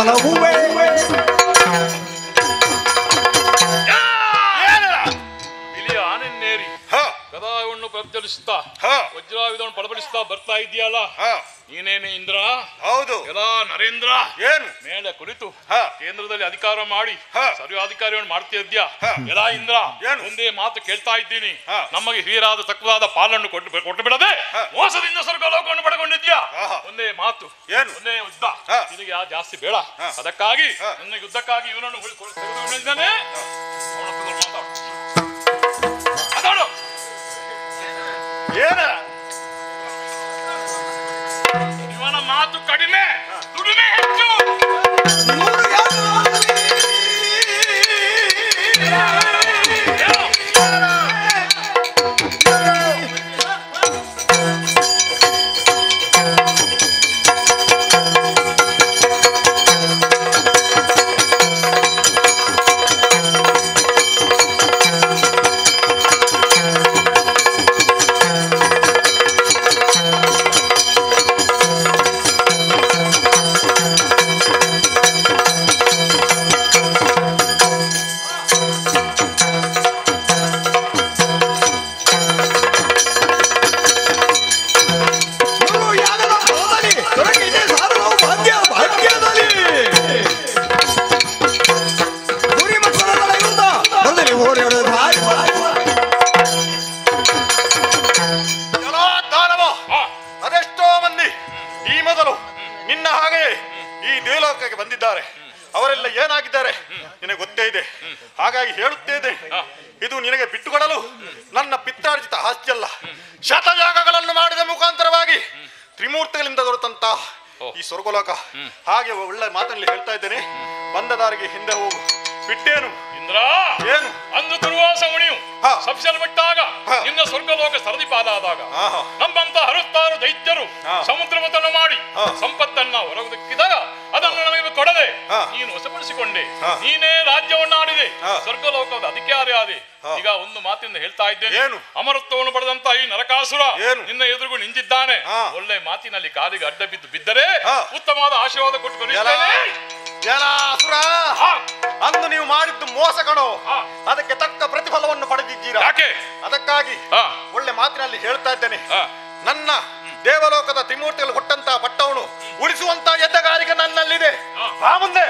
ಸಲಹುವೆ ಇಲ್ಲಿಯ ಆನೆನ್ನೇರಿ ಗದಾವನ್ನು ಪ್ರಜ್ವಲಿಸ್ತಾ ವಜ್ರಾಯುಧವನ್ನು ಪಳಪಡಿಸ್ತಾ ಬರ್ತಾ ಇದೆಯಲ್ಲ, ನೀನೇನೆ ಇಂದ್ರ? ಹೌದು. ಎಲ್ಲ ನರೇಂದ್ರ ಏನು ಮೇಲೆ ಕುರಿತು ಕೇಂದ್ರದಲ್ಲಿ ಅಧಿಕಾರ ಮಾಡಿ ಸರ್ವಾಧಿಕಾರಿಯನ್ನು ಮಾಡ್ತಿದ್ಯಾ? ಎಲ್ಲ ಇಂದ್ರ, ಒಂದೇ ಮಾತು ಕೇಳ್ತಾ ಇದ್ದೀನಿ, ನಮಗೆ ಹಿರಿಯರಾದ ತಕ್ಕವಾದ ಪಾಲನ್ನು ಕೊಟ್ಟು ಬಿಡದೆ ಮೋಸದಿಂದ ಸ್ವರ್ಗಲೋಕವನ್ನು ಪಡೆಕೊಂಡಿದ್ಯಾ? ಒಂದೇ ಮಾತು, ಒಂದೇ ಯುದ್ಧ, ನಿನಗೆ ಜಾಸ್ತಿ ಬೇಡ. ಅದಕ್ಕಾಗಿ ನನ್ನ ಯುದ್ಧಕ್ಕಾಗಿ ಇವನನ್ನು ತೆಗೆದುಕೊಂಡಿದ್ದಾನೆ. ಮಾತಾಡು. ಏನ ಇವನ ಮಾತು ಕಡಿಮೆ, ದುಡಿಮೆ ಹೆಚ್ಚು. ಅದೆಷ್ಟೋ ಮಂದಿ ಈ ಮೊದಲು ನಿನ್ನ ಹಾಗೆಯೇ ಈ ದೇವಲೋಕಕ್ಕೆ ಬಂದಿದ್ದಾರೆ. ಅವರೆಲ್ಲ ಏನಾಗಿದ್ದಾರೆ ನಿನಗೆ ಗೊತ್ತೇ ಇದೆ. ಹಾಗಾಗಿ ಹೇಳುತ್ತೇನೆ, ಇದು ನಿನಗೆ ಬಿಟ್ಟುಕೊಡಲು ನನ್ನ ಪಿತ್ತಾರ್ಜಿತ ಆಸ್ತಿಯಲ್ಲ, ಶತಯಾಗಗಳನ್ನು ಮಾಡಿದ ಮುಖಾಂತರವಾಗಿ ತ್ರಿಮೂರ್ತಿಗಳಿಂದ ದೊರೆತಂತ ಈ ಸ್ವರ್ಗಲೋಕ. ಹಾಗೆ ಒಳ್ಳೆ ಮಾತಲ್ಲಿ ಹೇಳ್ತಾ ಇದ್ದೇನೆ, ಬಂದ ದಾರಿಗೆ ಹಿಂದೆ ಹೋಗು. ಬಿಟ್ಟೇನು ಇಂದ್ರ? ಏನು? ಅಂದು ದುರ್ವಾಸ ಮುನಿಯು ಸಬ್ಸಲ್ ಬಿಟ್ಟಾಗ ನಿನ್ನ ಸ್ವರ್ಗಲೋಕ ಸರದಿ ಪಾಲಾದಾಗ ನಮ್ಮಂತ 66 ದೈತ್ಯರು ಸಮುದ್ರ ಮತನ ಮಾಡಿ ಸಂಪತ್ತನ್ನ ಹೊರದಕ್ಕಿದಾಗ ಅದನ್ನು ನಮಗೆ ಕೊಡದೆ ನೀನು ವಶಪಡಿಸಿಕೊಂಡೆ. ನೀನೇ ರಾಜ್ಯವನ್ನಾಡಿದೆ, ಸ್ವರ್ಗಲೋಕದ ಅಧಿಕಾರಿ ಆದೆ. ಈಗ ಒಂದು ಮಾತಿಂದ ಹೇಳ್ತಾ ಇದ್ದೇನೆ, ಅಮರತ್ವವನ್ನು ಪಡೆದಂತ ಈ ನರಕಾಸುರ ನಿನ್ನ ಎದುರುಗೂ ನಿಂತಿದ್ದಾನೆ. ಒಳ್ಳೆ ಮಾತಿನಲ್ಲಿ ಕಾಲಿಗೆ ಅಡ್ಡ ಬಿದ್ದರೆ ಉತ್ತಮವಾದ ಆಶೀರ್ವಾದ ಕೊಟ್ಟು ಕಳಿಸ್ತೇನೆ. ಅಂದು ನೀವು ಮಾಡಿದ್ದು ಮೋಸ ಕಣೋ, ಅದಕ್ಕೆ ತಕ್ಕ ಪ್ರತಿಫಲವನ್ನು ಪಡೆದಿದ್ದೀರಾ. ಯಾಕೆ? ಅದಕ್ಕಾಗಿ ಒಳ್ಳೆ ಮಾತಿನಲ್ಲಿ ಹೇಳ್ತಾ ಇದ್ದೇನೆ, ನನ್ನ ದೇವಲೋಕದ ತ್ರಿಮೂರ್ತಿಗಳು ಕೊಟ್ಟಂತಹ ಪಟ್ಟವನ್ನು ಉಳಿಸುವಂತ ಎದ್ದಗಾರಿಕೆ ನನ್ನಲ್ಲಿದೆ. ಆ ಮುಂದೆ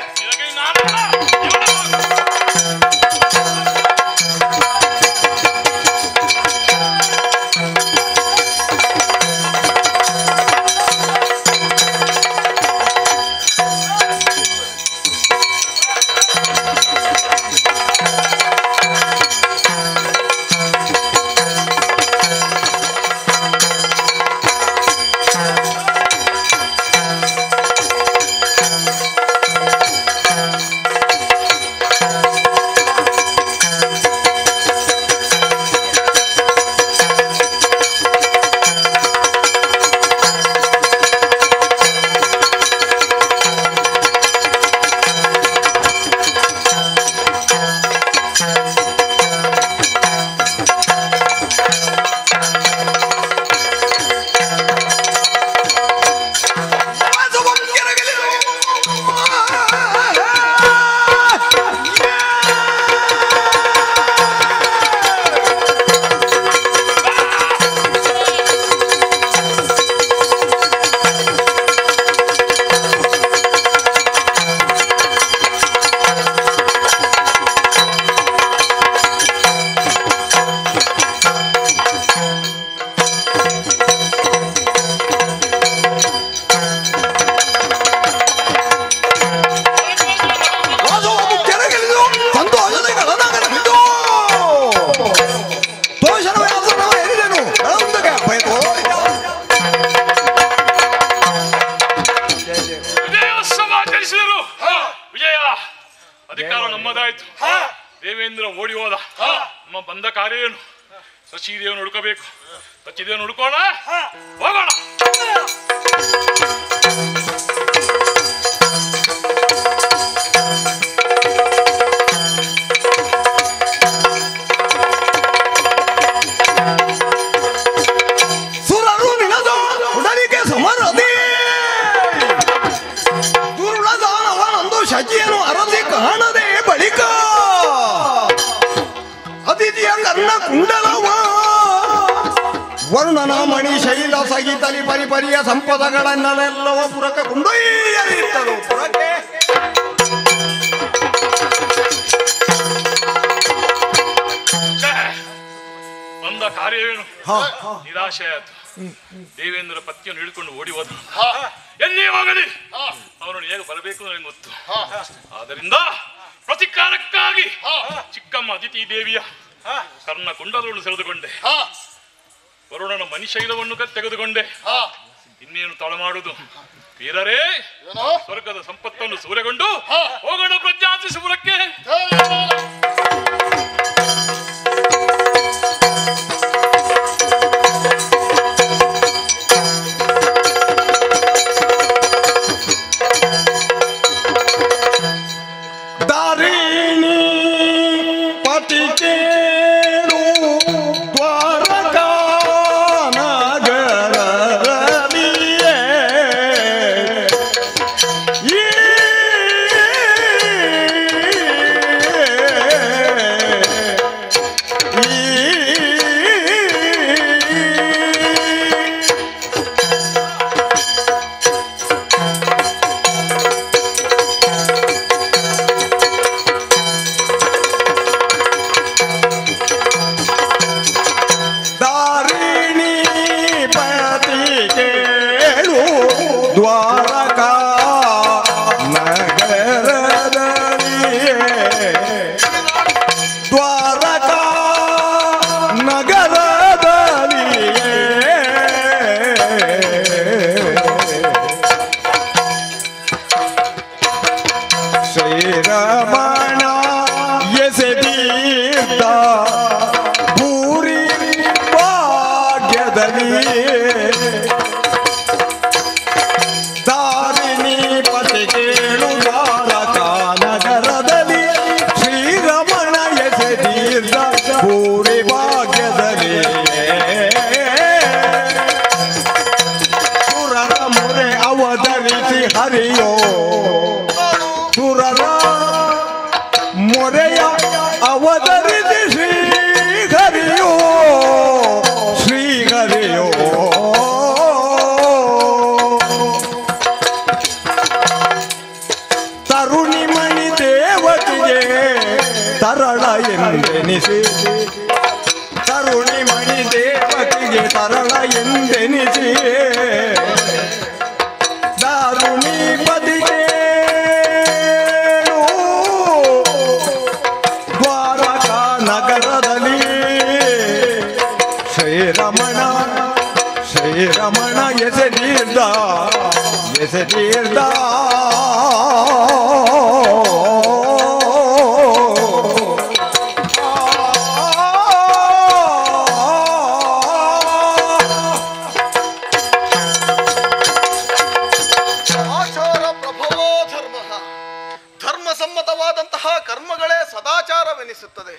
ಅಧಿಕಾರ ನಮ್ಮದಾಯ್ತು. ದೇವೇಂದ್ರ ಓಡಿ ಹೋದ. ನಮ್ಮ ಬಂದ ಕಾರ್ಯ ಏನು? ಸಚಿದೇವನು ಹುಡುಕಬೇಕು. ಸಚಿದೇವನು ಹುಡುಕೋಣ, ಹೋಗೋಣ. ಸಮರದಿ ದುರುಳದಾನವನೊಂದು ಪತಿಯ ಕರ್ಣ ಕುಂಡಲವ ವರ್ಣನ ಮಣಿ ಶೈಲ ಸಹಿತಲಿ ಪರಿಪರಿಯ ಸಂಪದಗಳನ್ನೆಲ್ಲವ ಪುರಕ ಕೊಂಡೊಯ್ಯಲಿತ್ತಲು ಪುರಕ್ಕೆ ಬಂದ ಕಾರ್ಯವೇನು ನಿರಾಶೆ ಆಯ್ತು. ದೇವೇಂದ್ರ ಪತ್ನಿಯನ್ನು ಹಿಡ್ಕೊಂಡು ಓಡಿ ಹೋದ. ಎಲ್ಲಿ ಹೋಗಲಿ ಅವರನ್ನು ಹೇಗೆ ಬರಬೇಕು ನನಗೆ ಗೊತ್ತು. ಆದ್ದರಿಂದ ಪ್ರತಿಕಾರಕ್ಕಾಗಿ ಚಿಕ್ಕಮ್ಮ ಅದಿತಿ ದೇವಿಯ ಕರ್ಣ ಕುಂಡಲವನ್ನು ಸೆಳೆದುಕೊಂಡೆ. ವರುಣನ ಮನಿಶೈಲವನ್ನು ತೆಗೆದುಕೊಂಡೆ. ಇನ್ನೇನು ತಡ ಮಾಡುದು ವೀರರೇ, ಸ್ವರ್ಗದ ಸಂಪತ್ತನ್ನು ಸೂರೆಗೊಂಡು ಹೋಗೋಣ ಪ್ರಜ್ಞಾತಿಸುವುದಕ್ಕೆ. ದಾರಿಣಿ ಪತಿಕೇರು ದ್ವಾರಕಾ ನಗರದಲ್ಲಿಯೇ ದ್ವಾರಕಾ ನಗರದಲ್ಲಿಯೇ ಶ್ರೀರಮಣ ಎಸೆದಿದ್ದ ಭೂರಿ ಭಾಗ್ಯದಲ್ಲಿ ದಾರಿಣಿ ಪತಿಕೇಳು ದ್ವಾರಕಾ ನಗರದಲ್ಲಿ ಶ್ರೀರಮಣ ಎಸೆದಿದ್ದ ಭೂರಿ ಭಾಗ್ಯದಲ್ಲಿ ಸುರರ ಮೊರೆ ಅವತರಿಸಿ ಹರಿಯೋ ಸುರರ ಮೊರೆಯ ಅವತರಿಸಿ ಶ್ರೀಹರಿಯೋ ಶ್ರೀಹರಿಯೋ ತರುಣಿ ಮಣಿ ದೇವತೆಗೆ ತರಳ ಎಂದೆನಿಸಿ ತರುಣಿ ಮಣಿ ದೇವತೆಗೆ ತರಳ ಎಂದೆನಿಸಿ ದಾರುಣಿ ಪದಿಗೆ ದ್ವಾರಕಾ ನಗರದಲ್ಲಿ ಶ್ರೀರಮಣ ಎಸೆದೀರ್ದ ಧರ್ಮಸಮ್ಮತವಾದಂತಹ ಕರ್ಮಗಳೇ ಸದಾಚಾರವೆನಿಸುತ್ತದೆ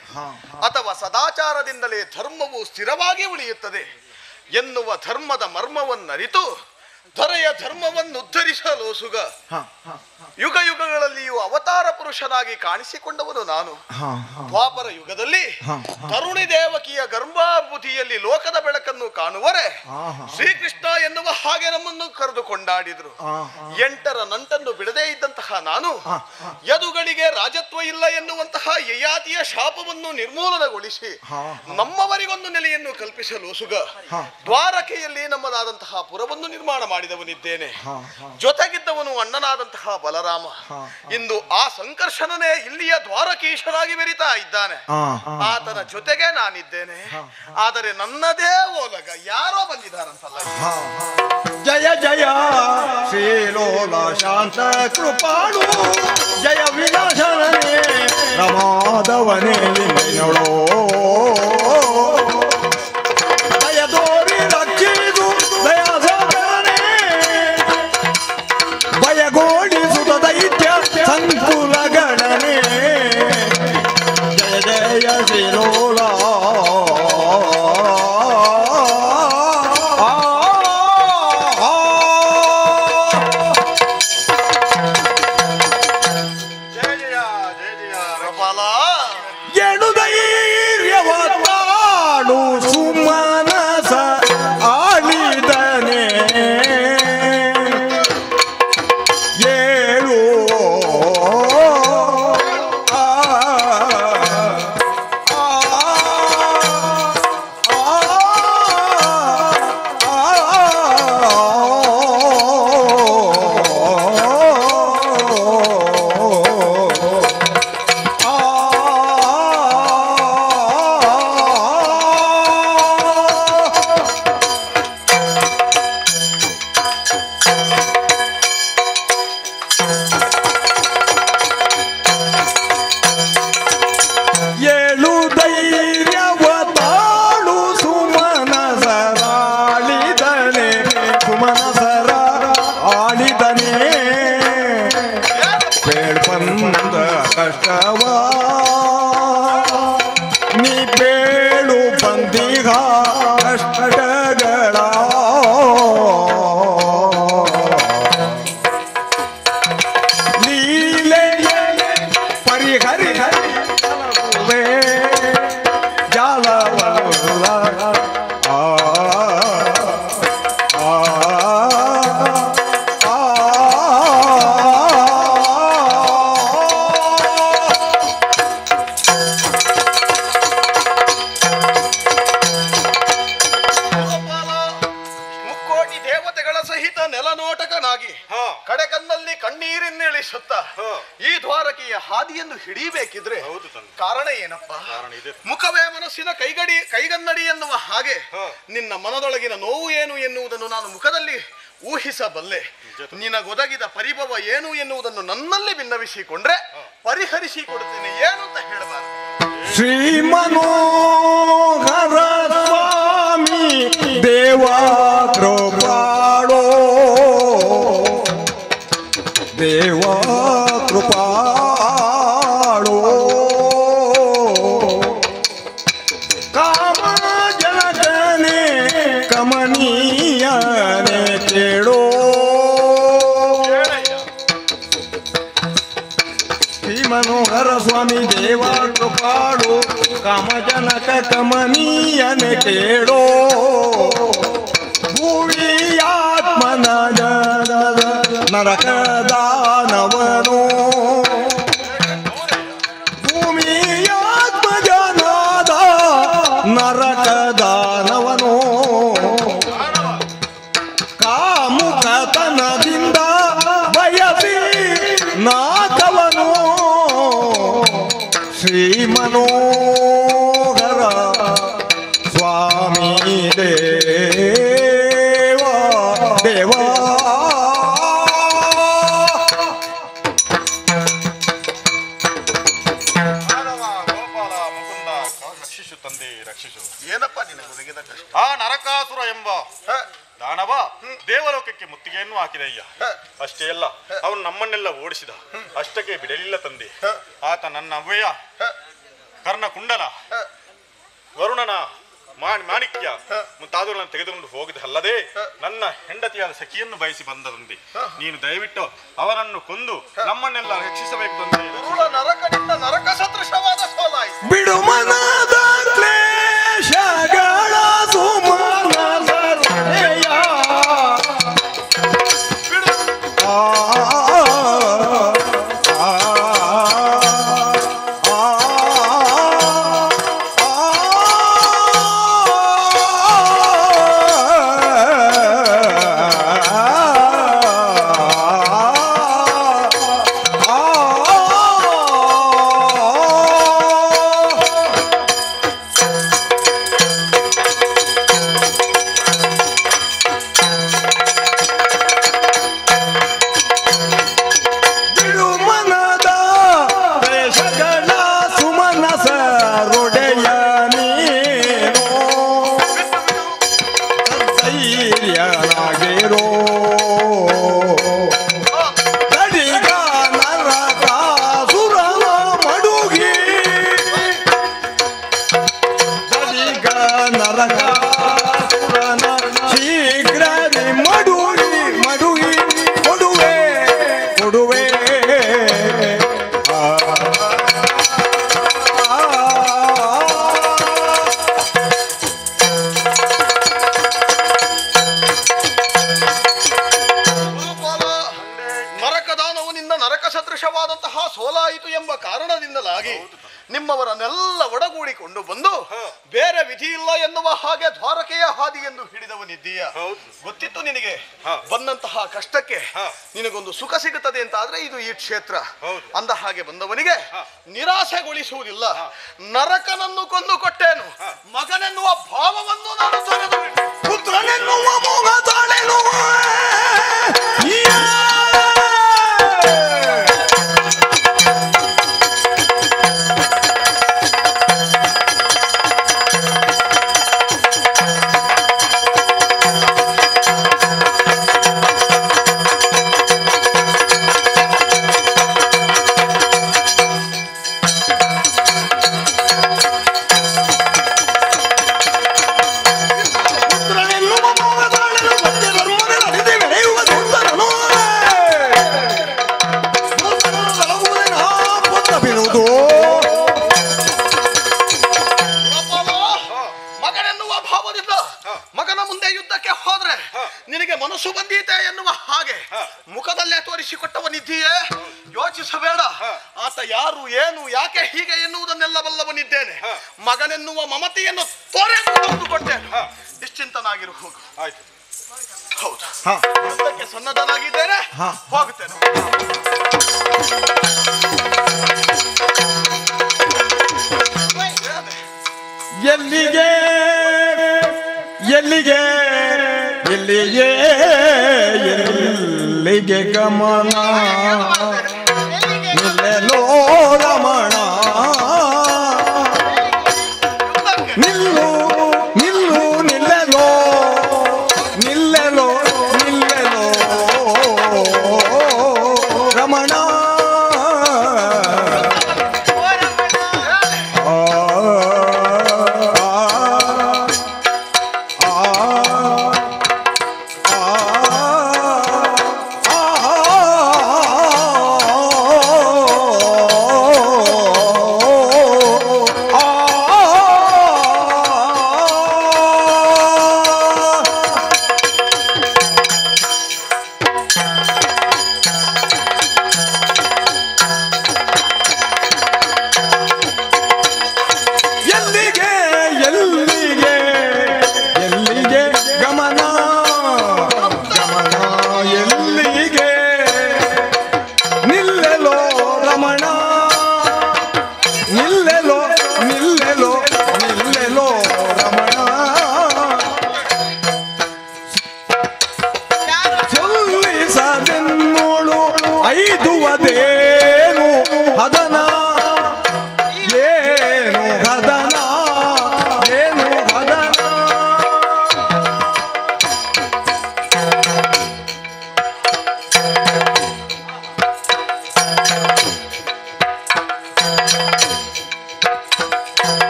ಅಥವಾ ಸದಾಚಾರದಿಂದಲೇ ಧರ್ಮವು ಸ್ಥಿರವಾಗಿ ಉಳಿಯುತ್ತದೆ ಎನ್ನುವ ಧರ್ಮದ ಮರ್ಮವನ್ನರಿತು ಧರೆಯ ಧರ್ಮವನ್ನು ಉದ್ಧರಿಸಲು ಸುಗ ಯುಗ ಯುಗಗಳಲ್ಲಿಯೂ ಅವತಾರ ಪುರುಷನಾಗಿ ಕಾಣಿಸಿಕೊಂಡವನು ನಾನು. ದ್ವಾಪರ ಯುಗದಲ್ಲಿ ತರುಣಿ ದೇವಕಿಯ ಗರ್ಭಾಭೂತಿಯಲ್ಲಿ ಲೋಕದ ಬೆಳಕನ್ನು ಕಾಣುವರೆ ಶ್ರೀಕೃಷ್ಣ ಎನ್ನುವ ಹಾಗೆ ನಮ್ಮನ್ನು ಕರೆದು ಕೊಂಡಾಡಿದ್ರು. 8ರ ನಂಟನ್ನು ಬಿಡದೇ ಇದ್ದಂತಹ ನಾನು ಯದುಗಳಿಗೆ ರಾಜತ್ವ ಇಲ್ಲ ಎನ್ನುವಂತಹ ಯಯಾತಿಯ ಶಾಪವನ್ನು ನಿರ್ಮೂಲನಗೊಳಿಸಿ ನಮ್ಮವರಿಗೊಂದು ನೆಲೆಯನ್ನು ಕಲ್ಪಿಸಲು ಸುಗ ದ್ವಾರಕೆಯಲ್ಲಿ ನಮ್ಮದಾದಂತಹ ಪುರವನ್ನು ನಿರ್ಮಾಣ ಮಾಡಿದವನಿದ್ದೇನೆ. ಜೊತೆಗಿದ್ದವನು ಅಣ್ಣನಾದಂತಹ ಬಲರಾಮ. ಇಂದು ಆ ಸಂಕರ್ಷಣನೇ ಇಲ್ಲಿಯ ದ್ವಾರಕೀಶನಾಗಿ ಮೆರಿತಾ ಇದ್ದಾನೆ. ಆತನ ಜೊತೆಗೆ ನಾನಿದ್ದೇನೆ. ಆದರೆ ನನ್ನದೇ ಓಲಗ ಯಾರೋ ಬಂದಿದ್ದಾರಂತಲ್ಲ. ಜಯ ಜಯ ಶ್ರೀಲೋಲ ಶಾಂತ ಕೃಪಾಳು ಜಯ ವಿನಾಶನೇ ರಮಾದವನೇ ನೋಡೋ ದಯ ತೋರಿ ರಕ್ಷಿಸು ದಯಾಸಾಗರನೇ ಭಯಗೋಡಿಸುತ್ತ ದೈತ್ಯ ಸಂಕುಲಗಣನೆ ಜಯ ಜಯ ಶ್ರೀಲೋಲ ಎಣು ಧೈರ್ಯವ ಬೇಳು ಬಂದಿಗ ಕಷ್ಟಗಳ ಲೀಲೆ ಪರಿಹರಿ ಜಾಲವಲ್ಲ ಮುಕ್ಕೋಟಿ ದೇವತೆಗಳ ಸಹಿತ ನೆಲನೋಟಕನಾಗಿ ಕಡೆಕನ್ನಲ್ಲಿ ಕಣ್ಣೀರಿನ್ನಿಳಿಸುತ್ತ ಈ ದ್ವಾರಕೆಯ ಹಾದಿಯನ್ನು ಹಿಡಿಬೇಕಿದ್ರೆ ಕಾರಣ ಏನಪ್ಪ? ಮುಖವೇ ಮನಸ್ಸಿನ ಕೈಗನ್ನಡಿ ಎನ್ನುವ ಹಾಗೆ ನಿನ್ನ ಮನದೊಳಗಿನ ನೋವು ಏನು ಎನ್ನುವುದನ್ನು ನಾನು ಮುಖದಲ್ಲಿ ಊಹಿಸಬಲ್ಲೆ. ನಿನಗೊದಗಿದ ಪರಿಭವ ಏನು ಎನ್ನುವುದನ್ನು ನನ್ನಲ್ಲಿ ಭಿನ್ನವಿಸಿಕೊಂಡ್ರೆ ಪರಿಹರಿಸಿಕೊಡುತ್ತೇನೆ. ಏನು ಅಂತ ಹೇಳಬಾರದು. ಶ್ರೀ ಮನೋಹರ ಸ್ವಾಮಿ ದೇವ ಕೃಪಾಳೋ ದೇವ ಕೃಪಾಳೋ ಕಾಮ ಜನಕನೇ ಕಮನೀಯನೇ ಕೇಳೋ ಶ್ರೀ ಮನೋಹರ ಸ್ವಾಮಿ ದೇವ ಕೃಪಾಳು ಕಾಮಜನಕ ಕಮನೀಯನೆ ಕೇಳೋ ಭೂವಿಯಾತ್ಮನ ನರಕದಾನವನೋ ಭೂಮಿಯಾತ್ಮ ಜನದ ನರಕದಾನವನೋ ಕಾಮುಕತನದಿಂದ ಬಯಸಿ ನಾಕವನೋ ಶ್ರೀ ಮನೋಹರ ಸ್ವಾಮಿ ದೇವ ದೇವ ಗೋಪಾಲ ಮುಕುಂದ ರಕ್ಷಿಸು ತಂದೆ ರಕ್ಷಿಸು. ಏನಪ್ಪ ನಿನಗೆ ಒದಗಿದ ಕಷ್ಟ? ಆ ನರಕಾಸುರ ಎಂಬ ದಾನವ ದೇವಲೋಕಕ್ಕೆ ಮುತ್ತಿಗೆಯನ್ನು ಹಾಕಿದಯ್ಯ. ಅಷ್ಟೇ ಅಲ್ಲ, ಅವನು ನಮ್ಮನ್ನೆಲ್ಲ ಓಡಿಸಿದ. ಅಷ್ಟಕ್ಕೆ ಬಿಡಲಿಲ್ಲ ತಂದೆ. ಆತ ನನ್ನ ಅವ್ವೆಯ ಕರ್ಣಕುಂಡಲ, ವರುಣನ ಮಾಣಿಕ್ಯ ಮುಂತಾದವರನ್ನು ತೆಗೆದುಕೊಂಡು ಹೋಗಿದಲ್ಲದೆ ನನ್ನ ಹೆಂಡತಿಯಾದ ಸಖಿಯನ್ನು ಬಯಸಿ ಬಂದ ತಂದೆ. ನೀನು ದಯವಿಟ್ಟು ಅವನನ್ನು ಕೊಂದು ನಮ್ಮನ್ನೆಲ್ಲ ರಕ್ಷಿಸಬೇಕು ತಂದೆ. ನರಕದಿಂದ ನರಕ ಸದೃಶವಾದ ಸೋಲಾಯಿತು. ಬಿಡು ಮನದ ಕ್ಲೇಶಗಳ ಸುಮನಸರೆಯ ಸೋಲಾಯಿತು ಎಂಬ ಕಾರಣದಿಂದಲಾಗಿ ನಿಮ್ಮವರನ್ನೆಲ್ಲ ಒಡಗೂಡಿಕೊಂಡು ಬಂದು ಬೇರೆ ವಿಧಿ ಇಲ್ಲ ಎನ್ನುವ ಹಾಗೆ ದ್ವಾರಕೆಯ ಹಾದಿಯನ್ನು ಹಿಡಿದವನಿದ್ದೀಯ. ಗೊತ್ತಿತ್ತು ನಿನಗೆ ಬಂದಂತಹ ಕಷ್ಟಕ್ಕೆ ನಿನಗೊಂದು ಸುಖ ಸಿಗುತ್ತದೆ ಅಂತ ಆದ್ರೆ ಇದು ಈ ಕ್ಷೇತ್ರ ಅಂದ ಹಾಗೆ ಬಂದವನಿಗೆ ನಿರಾಸೆಗೊಳಿಸುವುದಿಲ್ಲ. ನರಕನನ್ನು ಕೊಂದು ಕೊಟ್ಟೇನು, ಮಗನೆನ್ನುವ ಭಾವವನ್ನು ನಾನು ತೊರೆದು ಪುತ್ರನೆನ್ನುವ ಮೋಹ ತಾಳೆನು ಸ್ವರ್ಗಕ್ಕೆ ಹೋದ್ರೆ ನಿನಗೆ ಮನಸ್ಸು ಬಂದೀತೆ ಎನ್ನುವ ಹಾಗೆ ಮುಖದಲ್ಲೇ ತೋರಿಸಿಕೊಟ್ಟವನಿದ್ದೀಯೇ, ಯೋಚಿಸಬೇಡ. ಆತ ಯಾರು, ಏನು, ಯಾಕೆ ಹೀಗೆ ಎನ್ನುವುದನ್ನೆಲ್ಲ ಬಲ್ಲವನಿದ್ದೇನೆ. ಮಗನೆನ್ನುವ ಮಮತೆಯನ್ನು ತೋರಿಸಿಕೊಟ್ಟೇನೆ. ನಿಶ್ಚಿಂತನಾಗಿರು, ಹೋಗು. ಆಯ್ತು. ಹೌದು, ಯುದ್ಧಕ್ಕೆ ಸನ್ನದ್ಧನಾಗಿದ್ದೇನೆ, ಹೋಗುತ್ತೇನೆ. ಎಲ್ಲಿಗೆ ಎಲ್ಲಿಗೆ ಎಲ್ಲಿಗೆ ಎಲ್ಲಿಗೆ ಗಮನ ನಿಲ್ಲೆಲೋ ರಮಣ, ನಿಲ್ಲು ನಿಲ್ಲು ನಿಲ್ಲೆಲೋ ನಿಲ್ಲೆಲೋ ನಿಲ್ಲೆಲೋ ರಮಣ.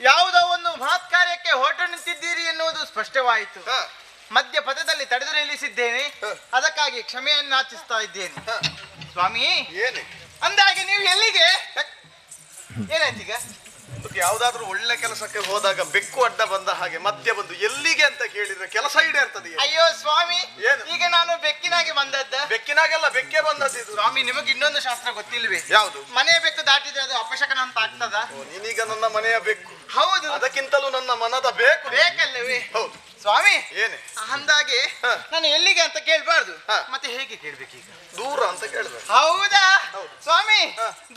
ಯಾವುದೋ ಒಂದು ಮಹತ್ ಕಾರ್ಯಕ್ಕೆ ಹೊರಟು ನಿಂತಿದ್ದೀರಿ ಎನ್ನುವುದು ಸ್ಪಷ್ಟವಾಯಿತು. ಮಧ್ಯ ಪಥದಲ್ಲಿ ತಡೆದು ನಿಲ್ಲಿಸಿದ್ದೇನೆ, ಅದಕ್ಕಾಗಿ ಕ್ಷಮೆಯನ್ನು ಯಾಚಿಸ್ತಾ ಇದ್ದೇನೆ. ಸ್ವಾಮಿ, ಅಂದಾಗೆ ನೀವು ಎಲ್ಲಿಗೆ? ಏನಾಯ್ತೀಗ? ಯಾವ್ದಾದ್ರು ಒಳ್ಳೆ ಕೆಲಸಕ್ಕೆ ಹೋದಾಗ ಬೆಕ್ಕು ಅಡ್ಡ ಬಂದ ಹಾಗೆ ಮಧ್ಯ ಬಂದು ಎಲ್ಲಿಗೆ ಅಂತ ಕೇಳಿದ್ರೆ ಕೆಲಸ ಈಡೇರ್ತದೆ. ಅಯ್ಯೋ ಸ್ವಾಮಿ, ಈಗ ನಾನು ಬೆಕ್ಕಿನಾಗೆ ಬಂದದ್ದ? ಬೆಕ್ಕಿನಾಗೆಲ್ಲ ಬೆಕ್ಕೆ ಬಂದದ್ದು. ಸ್ವಾಮಿ, ನಿಮಗೆ ಇನ್ನೊಂದು ಶಾಸ್ತ್ರ ಗೊತ್ತಿಲ್ವೇ? ಯಾವುದು? ಮನೆಯ ಬೆಕ್ಕು ದಾಟಿದ್ರೆ ಅದು ಅಪಶಕನ ಅಂತ ಆಗ್ತದ? ನೀನೀಗ ನನ್ನ ಮನೆಯ ಬೆಕ್ಕು. ಹೌದು. ಅದಕ್ಕಿಂತಲೂ ನನ್ನ ಮನದ ಬೇಕು ಬೇಕಲ್ಲವೇ? ಹೌದು. ಸ್ವಾಮಿ, ಏನೇ ಅಂದಾಗೆ ನಾನು ಎಲ್ಲಿಗೆ ಅಂತ ಕೇಳ್ಬಾರ್ದು, ಮತ್ತೆ ಹೇಗೆ ಕೇಳ್ಬೇಕೀಗ? ದೂರ ಅಂತ ಕೇಳ್ಬೇಕು. ಹೌದಾ ಸ್ವಾಮಿ?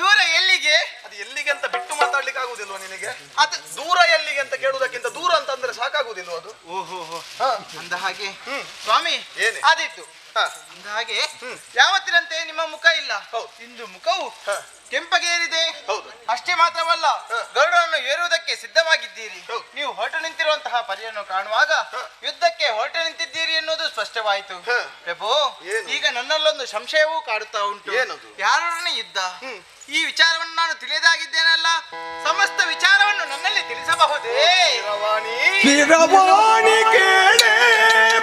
ದೂರ ಎಲ್ಲಿಗೆ? ಅದು ಎಲ್ಲಿಗೆ ಅಂತ ಬಿಟ್ಟು ಮಾತಾಡ್ಲಿಕ್ಕೆ ಆಗುದಿಲ್ವಾ ನಿನಗೆ? ಅದು ದೂರ ಎಲ್ಲಿಗೆ ಅಂತ ಕೇಳುವುದಕ್ಕಿಂತ ದೂರ ಅಂತ ಅಂದ್ರೆ ಸಾಕಾಗುದಿಲ್ವ ಅದು? ಓಹೋ, ಅಂದ ಹಾಗೆ ಸ್ವಾಮಿ, ಏನೇ ಆದಿತ್ತು ಹಾಗೆ ಯಾವತ್ತಿನಂತೆ ನಿಮ್ಮ ಮುಖ ಇಲ್ಲ. ಇಂದು ಮುಖವು ಕೆಂಪಗೇರಿದೆ. ಅಷ್ಟೇ ಮಾತ್ರವಲ್ಲ, ಗರುಡನನ್ನು ಏರುವುದಕ್ಕೆ ಸಿದ್ಧವಾಗಿದ್ದೀರಿ. ನೀವು ಹೊರಟು ನಿಂತಿರುವಂತಹ ಪರಿಯನ್ನು ಕಾಣುವಾಗ ಯುದ್ಧಕ್ಕೆ ಹೊರಟು ನಿಂತಿದ್ದೀರಿ ಎನ್ನುವುದು ಸ್ಪಷ್ಟವಾಯಿತು. ಪ್ರಭು, ಈಗ ನನ್ನಲ್ಲೊಂದು ಸಂಶಯವೂ ಕಾಡುತ್ತಾ ಉಂಟು. ಯಾರೊಡನೆ ಯುದ್ಧ? ಈ ವಿಚಾರವನ್ನು ನಾನು ತಿಳಿಯದಾಗಿದ್ದೇನಲ್ಲ, ಸಮಸ್ತ ವಿಚಾರವನ್ನು ನನ್ನಲ್ಲಿ ತಿಳಿಸಬಹುದೇ? ಕಿರವಾಣಿ ಕೇಳೆ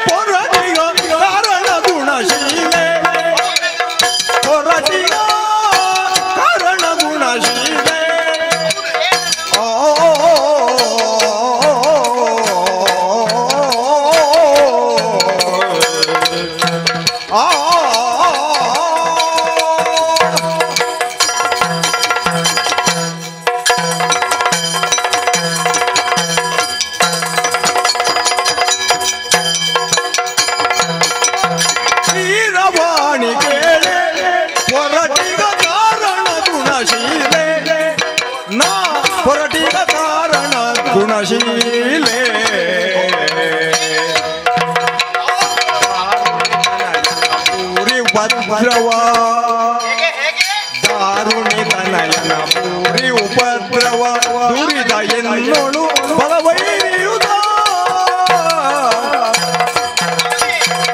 ಪೊರಟಿಗ ಕಾರಣ ಗುಣಶೀಲೆ, ಪೊರಟಿಗ ಕಾರಣ ಗುಣಶೀಲೆ. ಪೊರಟಿಗ ಕಾರಣ ಗುಣಶೀಲೆ, ಪೂರಿ ಉಪದ್ರವ ದಾರುಣಿ ತನಯನ ಪೂರಿ ಉಪದ್ರವ ದುರಿದ ಎನ್ನೋಳು ಬಲವೈರಿಯುದ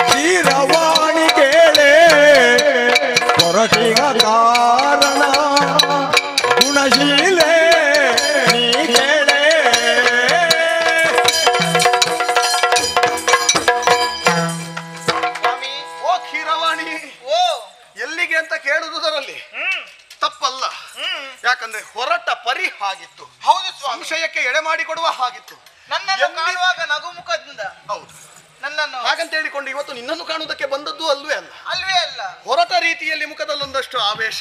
ಕ್ಷೀರವಾಣಿ ಕೇಳೆ ಪೊರಟಿಗ ಕಾರಣ ಗುಣಶೀಲೆ. ಎಲ್ಲಿಗೆ ಅಂತ ಕೇಳುವುದರಲ್ಲಿ ತಪ್ಪಲ್ಲ. ಯಾಕಂದ್ರೆ ಹೊರಟ ಪರಿ ಹಾಗಿತ್ತು. ಹೌದು, ಸಂಶಯಕ್ಕೆ ಎಡೆ ಮಾಡಿಕೊಡುವ ಹಾಗಿತ್ತು. ನನ್ನನ್ನು ಕಾಣುವಾಗ ನಗುಮುಖದಿಂದ. ಹೌದು, ನನ್ನನ್ನು ಹಾಗಂತ ಹೇಳಿಕೊಂಡು ಇವತ್ತು ನಿನ್ನನ್ನು ಕಾಣುವುದಕ್ಕೆ ಬಂದದ್ದು ಅಲ್ವೇ ಅಲ್ಲ. ಅಲ್ವೇ ಅಲ್ಲ. ಹೊರಟ ರೀತಿಯಲ್ಲಿ ಮುಖದಲ್ಲೊಂದಷ್ಟು ಆವೇಶ,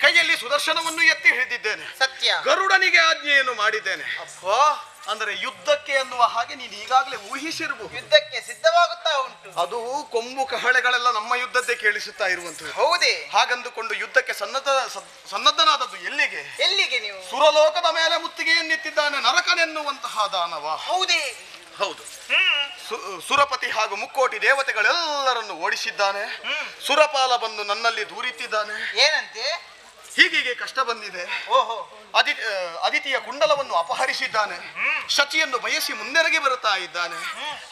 ಕೈಯಲ್ಲಿ ಸುದರ್ಶನವನ್ನು ಎತ್ತಿ ಹಿಡಿದಿದ್ದೇನೆ. ಸತ್ಯ. ಗರುಡನಿಗೆ ಆಜ್ಞೆಯನ್ನು ಮಾಡಿದ್ದೇನೆ. ಅಂದ್ರೆ ಯುದ್ಧಕ್ಕೆ ಅನ್ನುವ ಹಾಗೆ ನೀನು ಈಗಾಗಲೇ ಊಹಿಸಿರಬಹುದು. ಯುದ್ಧಕ್ಕೆ ಸಿದ್ಧವಾಗುತ್ತಾ ಉಂಟು. ಅದು ಕೊಂಬು ಕಹಳೆಗಳೆಲ್ಲ ನಮ್ಮ ಯುದ್ಧದ್ದೇ ಕೇಳಿಸುತ್ತಾ ಇರುವಂತದ್ದು. ಹೌದೇ? ಹಾಗಂದುಕೊಂಡು ಯುದ್ಧಕ್ಕೆ ಸನ್ನದ್ಧನಾದದ್ದು ಎಲ್ಲಿಗೆ? ಎಲ್ಲಿಗೆ ನೀವು? ಸುರಲೋಕದ ಮೇಲೆ ಮುತ್ತಿಗೆಯನ್ನಿತ್ತಿದ್ದಾನೆ ನರಕನೆನ್ನುವಂತಹ ದಾನವ. ಹೌದೇ? ಹೌದು. ಸುರಪತಿ ಹಾಗೂ ಮುಕ್ಕೋಟಿ ದೇವತೆಗಳೆಲ್ಲರನ್ನು ಓಡಿಸಿದ್ದಾನೆ. ಸುರಪಾಲ ಬಂದು ನನ್ನಲ್ಲಿ ದೂರಿತ್ತಿದ್ದಾನೆ. ಏನಂತೆ? ಹೀಗೆ ಕಷ್ಟ ಬಂದಿದೆ. ಓಹೋ. ಅದಿತಿಯ ಕುಂಡಲವನ್ನು ಅಪಹರಿಸಿದ್ದಾನೆ. ಶಚಿಯನ್ನು ಬಯಸಿ ಮುಂದೆರಗಿ ಬರುತ್ತಾ ಇದ್ದಾನೆ.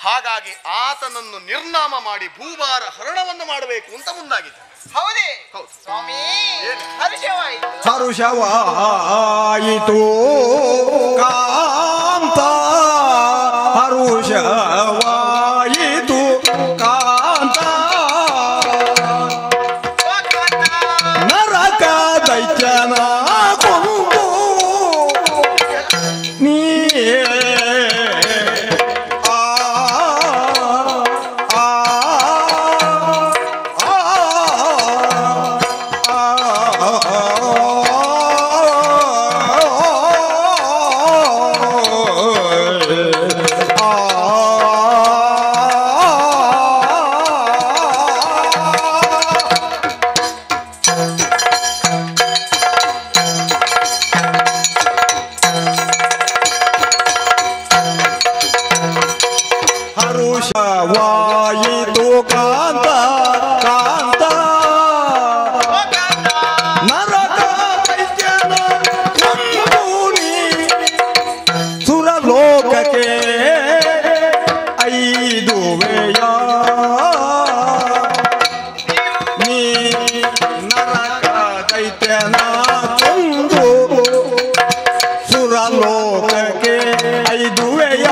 ಹಾಗಾಗಿ ಆತನನ್ನು ನಿರ್ನಾಮ ಮಾಡಿ ಭೂಭಾರ ಹರಣವನ್ನು ಮಾಡಬೇಕು ಅಂತ ಮುಂದಾಗಿದೆ. ಹೌದೇ? ಹೌದು ಸ್ವಾಮಿ. ಹರ್ಷವಾಯಿತು. ಹರುಷವಾಯಿತು ಕಾಂತ, ಹರುಷವಾಯಿತು ಕಾಂತ. ನರಕ ದೈತ್ಯನ ಕೊಂದು ನೀ ಹರುಷವಾಯಿತು ಕಾಂತ ಕಾಂತ. ನರಕ ದೈತ್ಯನ ಕೊಂದು ನೀ ಸುರಲೋಕಕ್ಕೆ ಐದುವೆಯ. ನೀ ನರಕ ದೈತ್ಯನ ಕೊಂದು ಸುರಲೋಕಕ್ಕೆ ಐದುವೆಯ.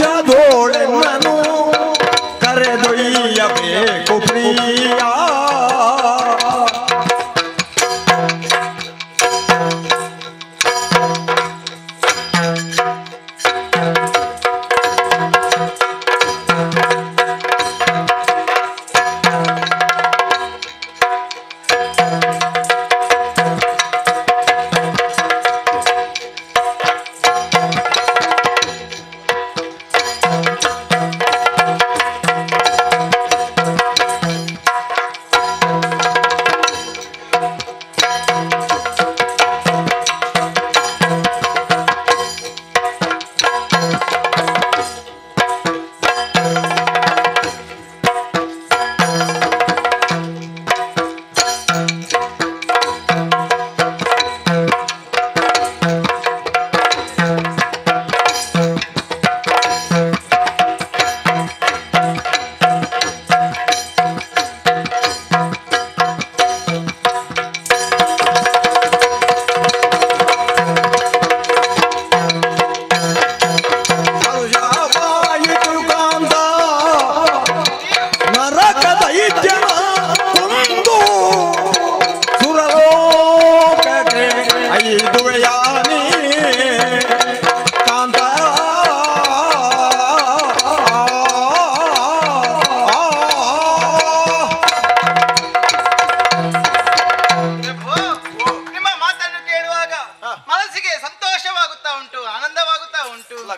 ಹರುಷದೋಳೆನ್ನನು ಕರೆದೊಯ್ಯಬೇಕು ಪ್ರಿಯ.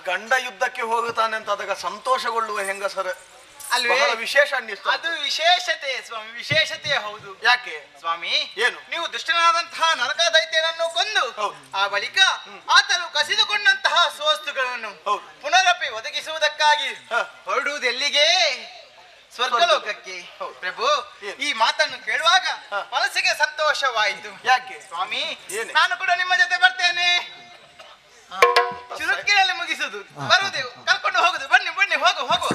ಗಂಡ ಯುದ್ಧಕ್ಕೆ ಹೋಗುತ್ತಾನೆ ಅಂತ ಅದಕ್ಕೆ ಸಂತೋಷಗೊಳ್ಳುವ ಹೆಂಗಸರ ಅಲ್ವೇ? ವಿಶೇಷ ಅನ್ನಿಸ್ತು. ಅದು ವಿಶೇಷತೆ ಸ್ವಾಮಿ, ವಿಶೇಷತೆ ಹೌದು. ಯಾಕೆ ಸ್ವಾಮಿ? ಏನು? ನೀವು ದುಷ್ಟನಾದಂತಹ ನರಕ ದೈತ್ಯನನ್ನು ಕೊಂದು ಆ ಬಳಿಕ ಆತನು ಕಸಿದುಕೊಂಡಂತಹ ಸುವಸ್ತುಗಳನ್ನು ಪುನರಪಿ ಒದಗಿಸುವುದಕ್ಕಾಗಿ ಹೊರಡುವುದು ಎಲ್ಲಿಗೆ? ಸ್ವರ್ಗಲೋಕಕ್ಕೆ. ಪ್ರಭು, ಈ ಮಾತನ್ನು ಕೇಳುವಾಗ ಮನಸ್ಸಿಗೆ ಸಂತೋಷವಾಯಿತು. ಯಾಕೆ ಸ್ವಾಮಿ? ನಾನು ಕೂಡ ನಿಮ್ಮ ಜೊತೆ ಬರ್ತೇನೆ. ಚುರುಕಿನಲ್ಲಿ ಮುಗಿಸುದು, ಬರುವುದು, ಕರ್ಕೊಂಡು ಹೋಗುದು. ಬನ್ನಿ ಬನ್ನಿ, ಹೋಗು ಹೋಗು.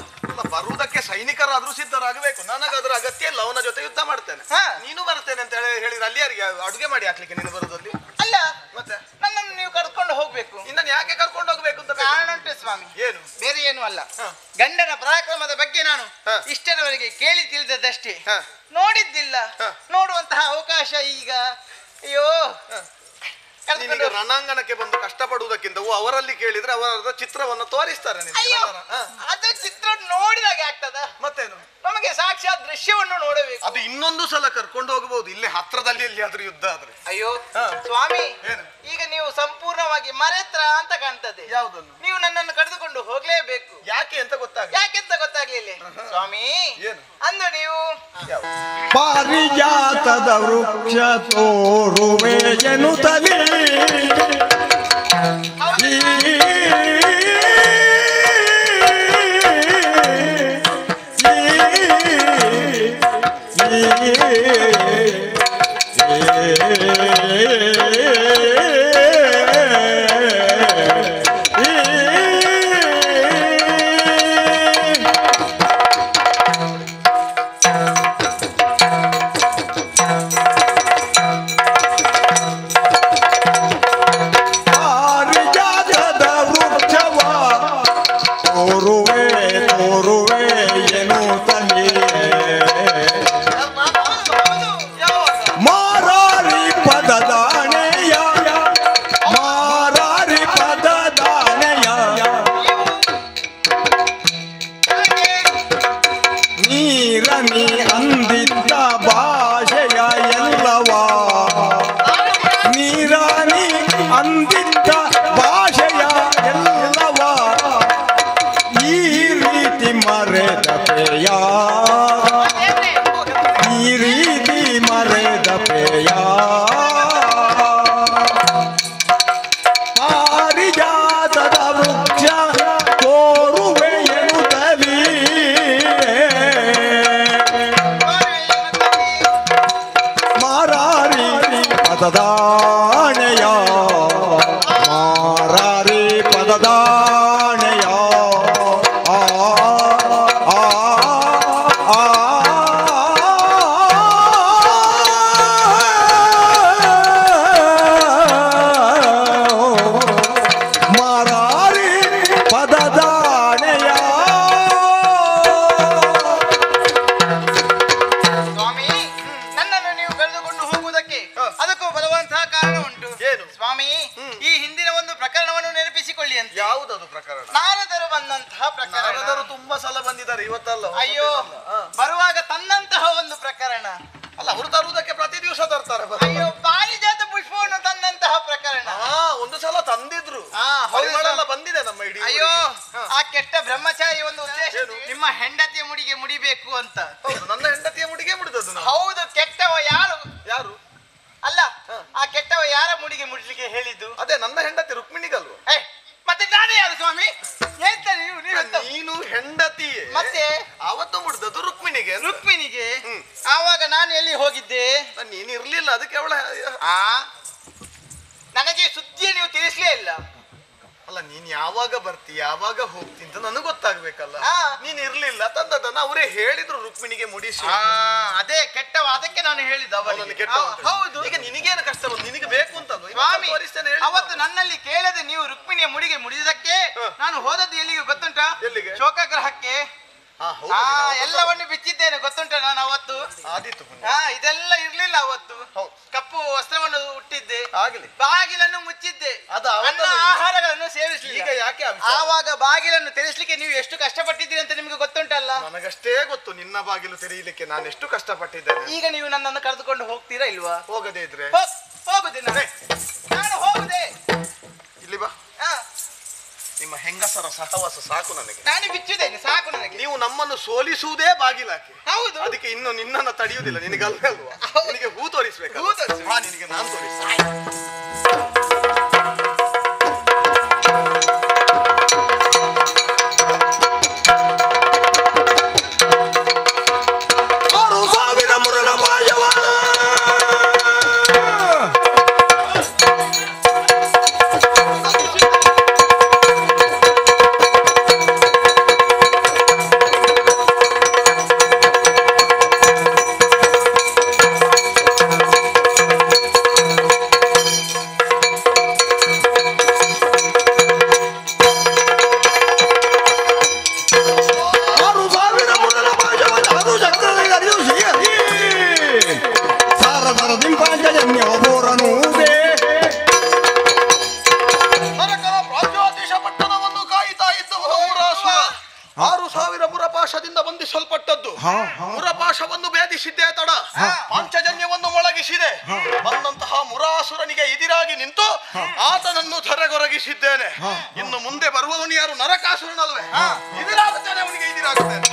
ಬರುವುದಕ್ಕೆ ಸೈನಿಕರಾದ್ರೂ ಸಿದ್ಧರಾಗಬೇಕು. ನನಗಾದ್ರೂ ಅಗತ್ಯ ಇಲ್ಲ, ಅವನ ಜೊತೆ ಯುದ್ಧ ಮಾಡ್ತೇನೆ. ನೀನು ಬರ್ತೇನೆ ಅಂತ ಹೇಳಿದ್ರೆ ಅಲ್ಲಿ ಯಾರಿಗೆ ಅಡುಗೆ ಮಾಡಿ ಹಾಕ್ಲಿಕ್ಕೆ ನೀನು ಬರೋದಲ್ಲಿ? ಅಲ್ಲ, ಮತ್ತೆ ನನ್ನನ್ನು ನೀವು ಕರ್ಕೊಂಡು ಹೋಗ್ಬೇಕು. ಇನ್ನನ್ನು ಯಾಕೆ ಕರ್ಕೊಂಡು ಹೋಗ್ಬೇಕು ಅಂತ ಕಾರಣ ಉಂಟು ಸ್ವಾಮಿ. ಏನು? ಬೇರೆ ಏನು ಅಲ್ಲ. ಗಂಡನ ಪರಾಕ್ರಮದ ಬಗ್ಗೆ ನಾನು ಇಷ್ಟರವರೆಗೆ ಕೇಳಿ ತಿಳಿದದ್ದಷ್ಟೇ, ನೋಡಿದ್ದಿಲ್ಲ. ನೋಡುವಂತಹ ಅವಕಾಶ ಈಗ ಅಯ್ಯೋ ರಣಾಂಗಣಕ್ಕೆ ಬಂದು ಕಷ್ಟಪಡುವುದಕ್ಕಿಂತ ಅವರಲ್ಲಿ ಕೇಳಿದ್ರೆ ಅವರ ಚಿತ್ರವನ್ನು ತೋರಿಸ್ತಾರೆ. ಅದು ಚಿತ್ರ ನೋಡಿದಾಗ ಆಗ್ತದ? ಮತ್ತೇನು, ನಮಗೆ ಸಾಕ್ಷಾತ್ ದೃಶ್ಯವನ್ನು ನೋಡಬೇಕು. ಅದು ಇನ್ನೊಂದು ಸಲ ಕರ್ಕೊಂಡು ಹೋಗಬಹುದು, ಇಲ್ಲೇ ಹತ್ರದಲ್ಲಿ ಎಲ್ಲಿ ಆದ್ರೂ ಯುದ್ಧ ಆದ್ರೆ. ಅಯ್ಯೋ ಸ್ವಾಮಿ, ಈಗ ನೀವು ಸಂಪೂರ್ಣವಾಗಿ ಮರೆತ್ರ ಅಂತ ಕಾಣ್ತದೆ. ಯಾವುದನ್ನು? ನೀವು ನನ್ನನ್ನು ಕರೆದುಕೊಂಡು ಹೋಗ್ಲೇಬೇಕು. ಯಾಕೆ ಅಂತ ಯಾಕೆಂತ ಗೊತ್ತಾಗ್ಲಿಲ್ಲ ಸ್ವಾಮಿ. ಅಂದು ನೀವು ಪಾರಿಜಾತದ ವೃಕ್ಷ ತೋರುವೆ ಎನ್ನುತ್ತಲೇ ಆ ಅಲ್ಲ ಅವರು ತರುವುದಕ್ಕೆ ಪ್ರತಿ ದಿವಸ ತರ್ತಾರೆ. ಅಯ್ಯೋ ಪಾರಿಜಾತ ಪುಷ್ಪವನ್ನು ತಂದಂತಹ ಪ್ರಕರಣ. ಒಂದು ಸಲ ತಂದಿದ್ರು. ಹೌದೆಲ್ಲ ಬಂದಿದೆ ನಮ್ಮ ಇಡೀ. ಅಯ್ಯೋ ಆ ಕೆಟ್ಟ ಬ್ರಹ್ಮಚಾರಿ ಒಂದು ಉದ್ದೇಶ ನಿಮ್ಮ ಹೆಂಡತಿಯ ಮುಡಿಗೆ ಮುಡಿಬೇಕು ಅಂತ. ಹೌದು, ನನ್ನ ಹೆಂಡತಿಯ ಮುಡಿಗೆ ಮುಡಿದದ್ದು. ಹೌದು, ಕೆಟ್ಟವ ಯಾರು? ಯಾರು? ಅಲ್ಲ, ಆ ಕೆಟ್ಟವ ಯಾರ ಮುಡಿಗೆ ಮುಡ್ಲಿಕ್ಕೆ ಹೇಳಿದ್ದು? ಅದೇ ನನ್ನ ಹೆಂಡತಿ ರುಕ್ಮಿಣಿಗಲ್ವ? ಮತ್ತೆ ನಾನೇ ಯಾರು ಸ್ವಾಮಿ? ಹೇಳ್ತಾರೆ ನೀನು ಹೆಂಡತಿ. ಮತ್ತೆ ಅವತ್ತು ಮುಡ್ದದ್ದು ರುಕ್ಮಿಣಿಗೆ. ರುಕ್ಮಿಣಿಗೆ? ಆವಾಗ ನಾನು ಎಲ್ಲಿ ಹೋಗಿದ್ದೆ? ನೀನು ಇರ್ಲಿಲ್ಲ, ಅದಕ್ಕೆ ಅವಳ ನನಗೆ ಸುದ್ದಿಯ ನೀವು ತಿಳಿಸ್ಲೇ ಇಲ್ಲ. ಅಲ್ಲ, ನೀನ್ ಯಾವಾಗ ಬರ್ತಿ ಯಾವಾಗ ಹೋಗ್ತಿ ಅಂತ ನನಗೆ ಗೊತ್ತಾಗ್ಬೇಕಲ್ಲ. ನೀನ್ ಇರ್ಲಿಲ್ಲ, ತಂದದನ್ನ ಅವರೇ ಹೇಳಿದ್ರು ರುಕ್ಮಿಣಿಗೆ ಮುಡಿಸಿ. ಅದೇ ಕೆಟ್ಟವ, ಅದಕ್ಕೆ ನಾನು ಹೇಳಿದ. ಹೌದು, ಈಗ ನಿನಗೇನು ಕಷ್ಟ ಬಂತು? ನಿನಗೆ ಬೇಕು ಅಂತ ಸ್ವಾಮಿ ಅವತ್ತು ನನ್ನಲ್ಲಿ ಕೇಳದೆ ನೀವು ರುಕ್ಮಿಣಿಯ ಮುಡಿಗೆ ಮುಡಿದಕ್ಕೆ ನಾನು ಹೋದದ್ದು ಎಲ್ಲಿಗೆ ಗೊತ್ತುಂಟಾ? ಎಲ್ಲಿಗೆ? ಶೋಕಗ್ರಹಕ್ಕೆ. ಎಲ್ಲವನ್ನು ಬಿಚ್ಚಿದ್ದೇನೆ ಗೊತ್ತುಂಟ ನಾನು ಅವತ್ತು. ಇದೆಲ್ಲ ಇರ್ಲಿಲ್ಲ ಅವತ್ತು. ಕಪ್ಪು ವಸ್ತ್ರವನ್ನು ಉಟ್ಟಿದ್ದೆ, ಬಾಗಿಲನ್ನು ಮುಚ್ಚಿದ್ದೆ, ಅನ್ನ ಆಹಾರಗಳನ್ನು ಸೇವಿಸಲಿ. ಈಗ ಯಾಕೆ ಆವಾಗ ಬಾಗಿಲನ್ನು ತೆರೆಸ್ಲಿಕ್ಕೆ ನೀವು ಎಷ್ಟು ಕಷ್ಟಪಟ್ಟಿದ್ದೀರಿ ಅಂತ ನಿಮ್ಗೆ ಗೊತ್ತುಂಟಲ್ಲ? ನನಗಷ್ಟೇ ಗೊತ್ತು ನಿನ್ನ ಬಾಗಿಲು ತೆರೆಯಲಿಕ್ಕೆ ನಾನು ಎಷ್ಟು ಕಷ್ಟಪಟ್ಟಿದ್ದೇನೆ. ಈಗ ನೀವು ನನ್ನನ್ನು ಕರೆದುಕೊಂಡು ಹೋಗ್ತೀರಾ ಇಲ್ವಾ? ಹೋಗದೇ ಇದ್ರೆ ಹೋಗುದೇ, ನಾನು ಹೋಗುದೇ. ಇಲ್ಲಿ ಬಾ. ನಿಮ್ಮ ಹೆಂಗಸರ ಸಹವಾಸ ಸಾಕು ನನಗೆ. ನಾನು ಬಿಚ್ಚಿದ್ದೇನೆ, ಸಾಕು ನನಗೆ. ನೀವು ನಮ್ಮನ್ನು ಸೋಲಿಸುವುದೇ ಬಾಗಿಲಾಕಿ. ಹೌದು, ಅದಕ್ಕೆ ಇನ್ನು ನಿನ್ನನ್ನು ತಡೆಯುವುದಿಲ್ಲ. ನಿನಗಲ್ಲ ಅಲ್ವಾ? ನಿನಗೆ ಹೂ ತೋರಿಸ್ಬೇಕು. ನಿನಗೆ ನಾನು ತೋರಿಸ್ತೇನೆ. ಬಂಧಿಸಲ್ಪಟ್ಟದ್ದು. ಮುರಪಾಶವನ್ನು ಭೇದಿಸಿದ್ದೇ ತಡ ಪಾಂಚಜನ್ಯವನ್ನು ಮೊಳಗಿಸಿದೆ. ಬಂದಂತಹ ಮುರಾಸುರನಿಗೆ ಎದುರಾಗಿ ನಿಂತು ಆತನನ್ನು ಧರೆಗೊರಗಿಸಿದ್ದೇನೆ. ಇನ್ನು ಮುಂದೆ ಬರುವವನು ಯಾರು? ನರಕಾಸುರನಲ್ವೇ? ಎದುರಾಗುತ್ತಾನೆ, ಅವನಿಗೆ ಎದುರಾಗುತ್ತೇನೆ.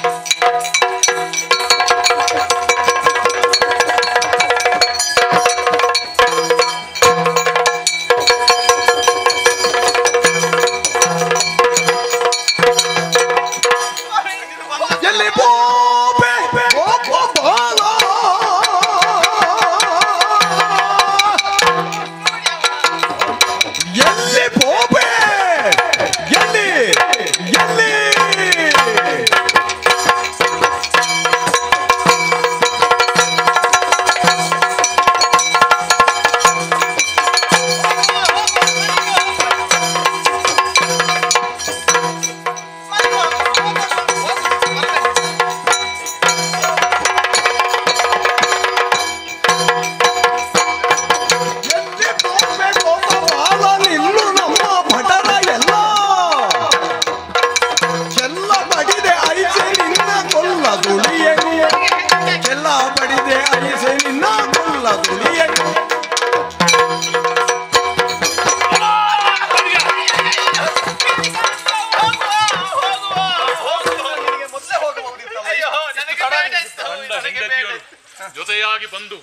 ಜೊತೆಯಾಗಿ ಬಂದು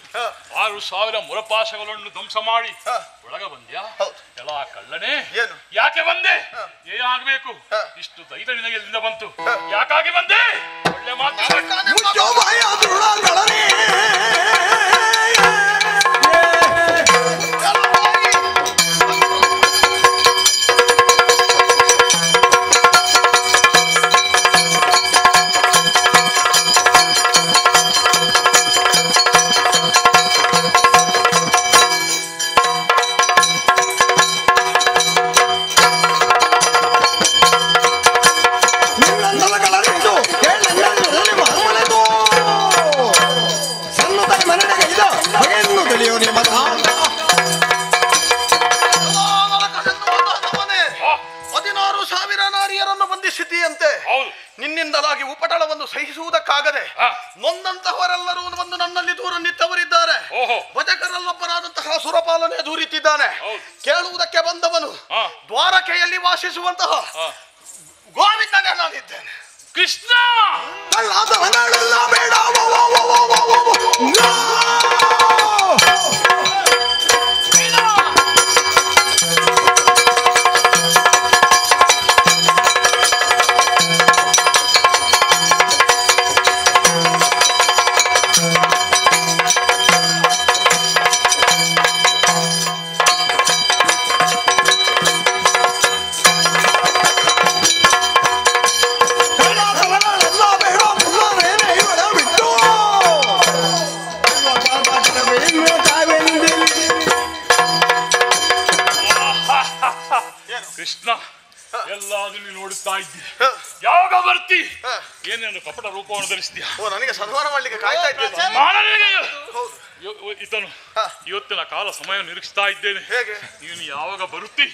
6,000 ಮುರಪಾಶಗಳನ್ನು ಧ್ವಂಸ ಮಾಡಿ ಒಳಗ ಬಂದ್ಯಾ? ಎಲ್ಲ ಕಳ್ಳನೆ, ಯಾಕೆ ಬಂದೆ? ಏನಾಗಬೇಕು? ಇಷ್ಟು ಧೈರ್ಯ ನಿನಗೆ ಎಲ್ಲಿಂದ ಬಂತು? ಯಾಕಾಗಿ ಬಂದೆ? ಒಳ್ಳೆ ಮಾತು. ನಿನ್ನಿಂದಲಾಗಿ ಉಪಟಳವನ್ನು ಸಹಿಸುವುದಕ್ಕಾಗದೆ ನೊಂದಂತಹವರೆಲ್ಲರೂ ಬಂದು ನನ್ನಲ್ಲಿ ದೂರ ನಿಂತವರಿದ್ದಾರೆ. ಭಜಕರಲ್ಲೊಬ್ಬನಾದಂತಹ ಸುರಪಾಲನೆ ದೂರಿತಿದ್ದಾನೆ. ಕೇಳುವುದಕ್ಕೆ ಬಂದವನು ದ್ವಾರಕೆಯಲ್ಲಿ ವಾಸಿಸುವಂತಹ ಗೋವಿಂದನೇ ನಾನಿದ್ದೇನೆ. ಕೃಷ್ಣ ಬೇಡ ಕೃಷ್ಣ ಎಲ್ಲಾದ್ರೂ ನೋಡುತ್ತಾ ಇದ್ದೆ. ಯಾವಾಗ ಬರ್ತಿ? ಏನೇನು ಕಪಟ ರೂಪವನ್ನು ಧರಿಸ್ತೀಯ? ನನಗೆ ಸನ್ಮಾನ ಮಾಡ್ಲಿಕ್ಕೆ ಕಾಯ್ತಾ ಇದ್ದೇನೆ. ಈತನು ಇವತ್ತಿನ ಕಾಲ ಸಮಯ ನಿರೀಕ್ಷಿಸ್ತಾ ಇದ್ದೇನೆ. ಹೇಗೆ? ನೀನು ಯಾವಾಗ ಬರುತ್ತಿ,